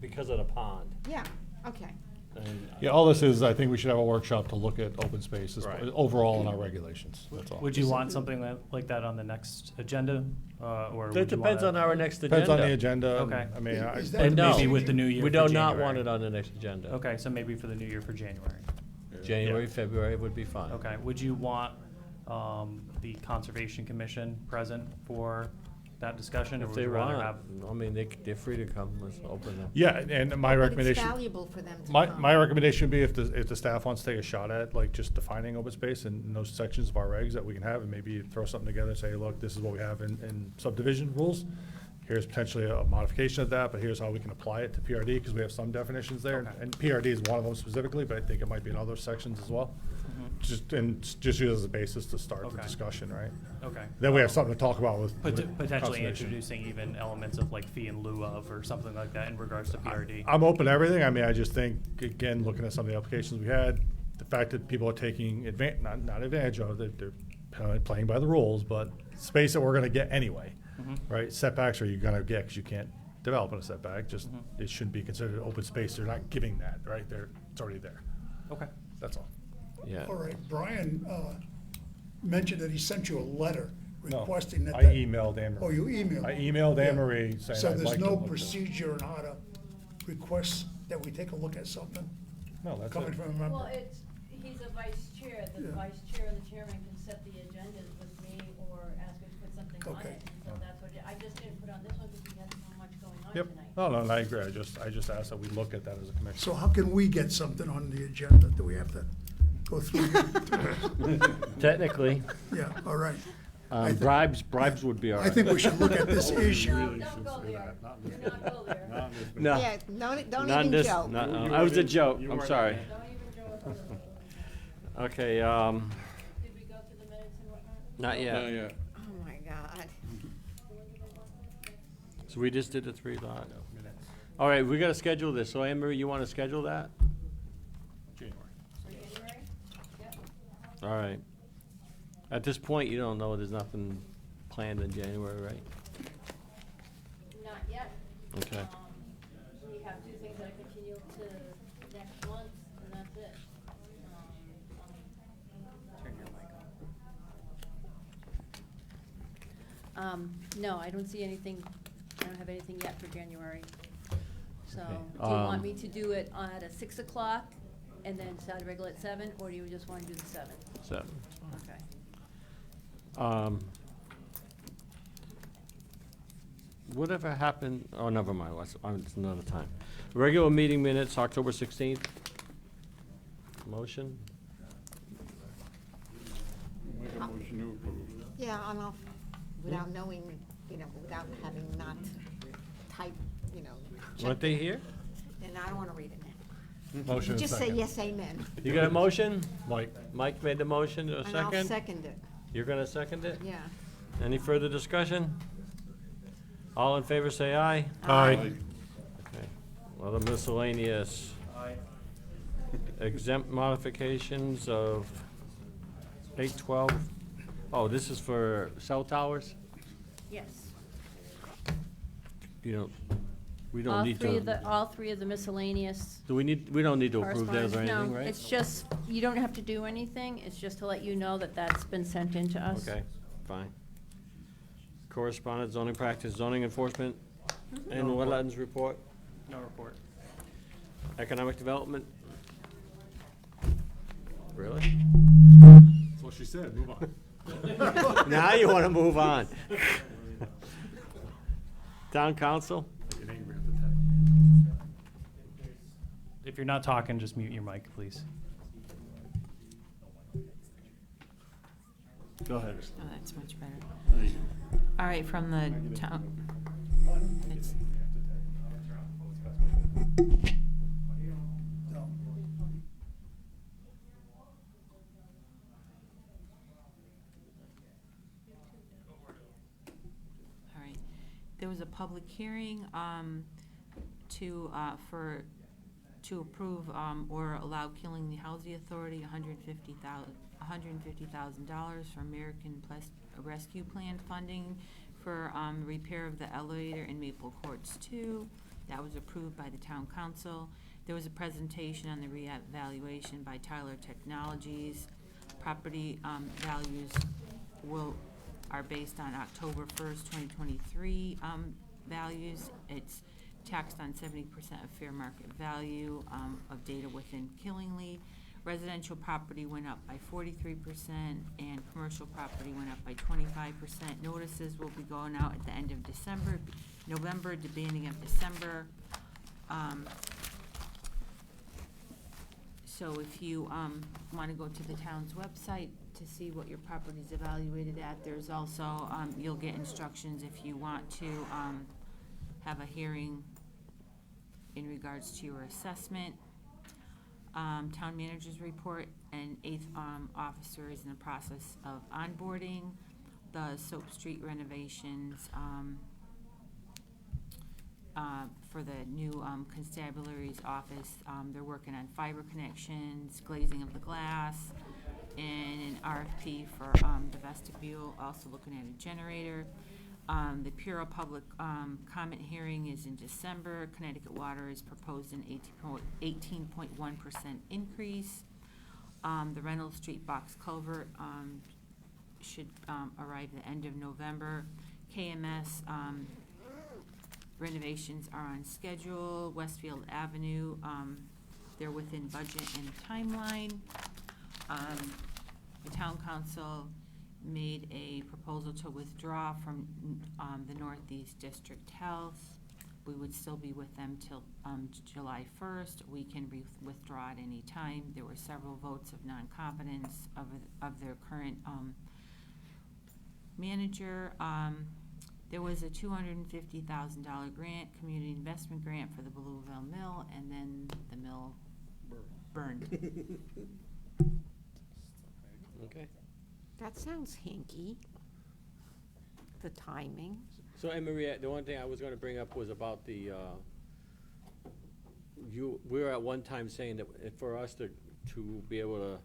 because of the pond. Yeah, okay. And Yeah, all this is, I think we should have a workshop to look at open space Right. overall in our regulations, that's all. Would you want something like that on the next agenda, or? That depends on our next agenda. Depends on the agenda. Okay. I mean, Is that And no, Maybe with the new year we for do not January. want it on the next agenda. Okay, so maybe for the new year for January. January, February would be fine. Okay, would you want the Conservation Commission present for that discussion? Or If would they you rather want, have? I mean, they're free to come, let's open them. Yeah, and my But it's recommendation. valuable for them to My come. recommendation would be if the staff wants to take a shot at, like, just defining open space in those sections of our regs that we can have, and maybe throw something together, and say, look, this is what we have in subdivision rules. Here's potentially a modification of that, but here's how we can apply it to PRD, because we have some definitions there. Okay. And PRD is one of them specifically, but I think it might be in other sections as well. Mhm. Just use it as a basis to start the Okay. discussion, right? Okay. Then we have something to talk about with Potentially conservation. introducing even elements of like fee in lieu of or something like that in regards to PRD. I'm open to everything. I mean, I just think, again, looking at some of the applications we had, the fact that people are taking not advantage of, they're playing by the rules, but space that we're gonna get anyway, Mhm. right? Setbacks are you gonna get, because you can't develop in a setback, just, Mhm. it shouldn't be considered open space. They're not giving that, right? It's already there. Okay. That's all. Yeah. All right, Brian mentioned that he sent you a letter No, requesting that. I emailed Anne Marie. Oh, you emailed? I emailed Anne Yeah. Marie saying So I'd there's like to no look at it. procedure on how to request that we take a look at something? No, that's Coming it. from a member? Well, he's a vice chair, the Yeah. vice chair and the chairman can set the agendas with me or ask her to put something on Okay. it, and so that's what, I just didn't put on this one because we had so much going on Yep. tonight. No, and I agree. I just asked that we look at that as a commission. So how can we get something on the agenda? Do we have to go through you? Technically. Yeah, all right. I thi- Bribes would be all right. I think we should look at this issue. Don't go there, do not go there. No. Yeah, don't Not even this, joke. no, that was a joke, I'm sorry. Don't even joke. Okay, Did we go through the minutes and whatnot? not yet. Oh, my God. So we just did the 3 lot. All right, we gotta schedule this, so Anne Marie, you wanna schedule that? January. For January? Yep. All right. At this point, you don't know, there's nothing planned in January, right? Not yet. Okay. We have 2 things that are continued to next month, and that's it. No, I don't see anything, I don't have anything yet for January. So, Okay. do you want me to do it at 6 o'clock and then start regular at 7, or do you just want to do the 7? 7. Okay. Whatever happened, oh, never mind, it's another time. Regular meeting minutes, October 16th. Motion? Yeah, I know, without knowing, without having not typed, Weren't checked they it. here? And I don't want to read it now. Motion and Just say second. yes, amen. You got a motion? Mike. Mike made the motion, a And second? I'll second it, You're gonna second it? yeah. Any further discussion? All in favor, say aye. Aye. Okay. Other miscellaneous. Exempt modifications of 812. Oh, this is for cell towers? Yes. You know, We don't need to, All three of the miscellaneous we don't need to approve those or correspondence. anything, No, right? it's just, you don't have to do anything, it's just to let you know that that's been sent in to us. Okay, fine. Correspondence, zoning practice, zoning enforcement, and report. wetlands report, No report. economic development. Really? That's what she said, move on. Now you wanna move on. Town council? Get angry at the tech. If you're not talking, just mute your mic, please. Go ahead. Oh, that's much better. All right, from the town. It's- All right, there was a public hearing, to approve, or allow Killing the Housing Authority $150,000 for American Rescue Plan funding for, repair of the elevator in Maple Courts 2. That was approved by the town council. There was a presentation on the reevaluation by Tyler Technologies. Property, values are based on October 1st, 2023, values. It's taxed on 70% of fair market value, of data within Killingly. Residential property went up by 43%, and commercial property went up by 25%. Notices will be going out at the end of November, the beginning of December. So if you want to go to the town's website to see what your property's evaluated at, there's also, you'll get instructions if you want to have a hearing in regards to your assessment. Town manager's report, and 8th officer is in the process of onboarding. The Soap Street renovations for the new constabulary's office, they're working on fiber connections, glazing of the glass, and an RFP for the vestibule, also looking at a generator. The Puro public comment hearing is in December. Connecticut Water is proposed an 18.1% increase. The Reynolds Street box culvert should arrive at the end of November. KMS renovations are on schedule. Westfield Avenue, they're within budget and timeline. The town council made a proposal to withdraw from the Northeast District Health. We would still be with them till July 1st. We can withdraw at any time. There were several votes of non-competence of their current manager. There was a $250,000 grant, community investment grant for the Blueville Mill, and then the mill burned. Okay. That sounds hinky, the timing. So, Anne Marie, the one thing I was gonna bring up was about the, we were at one time saying that for us to be able to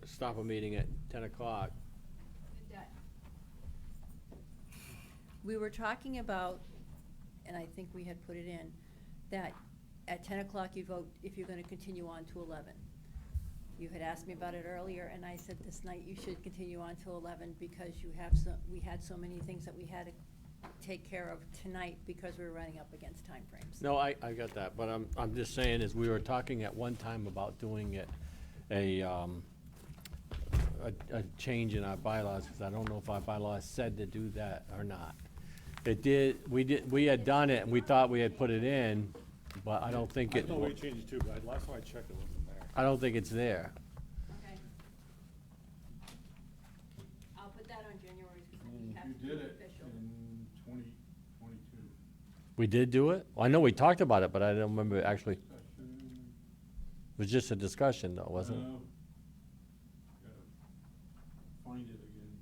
stop a meeting at 10 o'clock. We were talking about, and I think we had put it in, that at 10 o'clock you vote if you're gonna continue on to 11. You had asked me about it earlier, and I said this night you should continue on to 11 because we had so many things that we had to take care of tonight because we were running up against timeframes. No, I got that, but I'm just saying is we were talking at one time about doing it a change in our bylaws, because I don't know if our bylaws said to do that or not. It did, we had done it, and we thought we had put it in, but I don't think I it. thought we changed it too, but last time I checked, it wasn't there. I don't think it's there. Okay. I'll put that on January's, because we have to You be did it official. in 2022. We did do it? Well, I know we talked about it, but I don't remember actually. It was just a discussion though, wasn't it? Gotta find it again.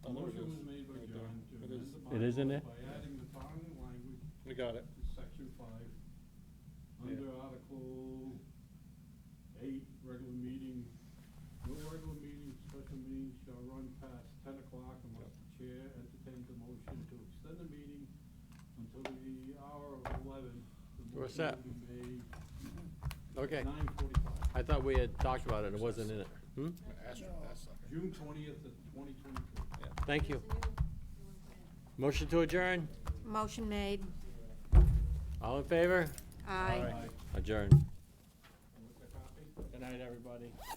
Oh, there it Motion is. was made by Right John there. to It amend is. the It is in bylaws there? by adding the following language We got it. to section 5. Under Article 8, regular meeting, no regular meeting, special meeting shall run past 10 o'clock unless the chair entertains a motion to extend the meeting until the hour of 11 We're set. Okay. I thought we had talked about it and it wasn't in it. Hmm? June 20th of 2022. Thank you. Motion to adjourn? Motion made. All in favor? Aye. Adjourn. Good night, everybody.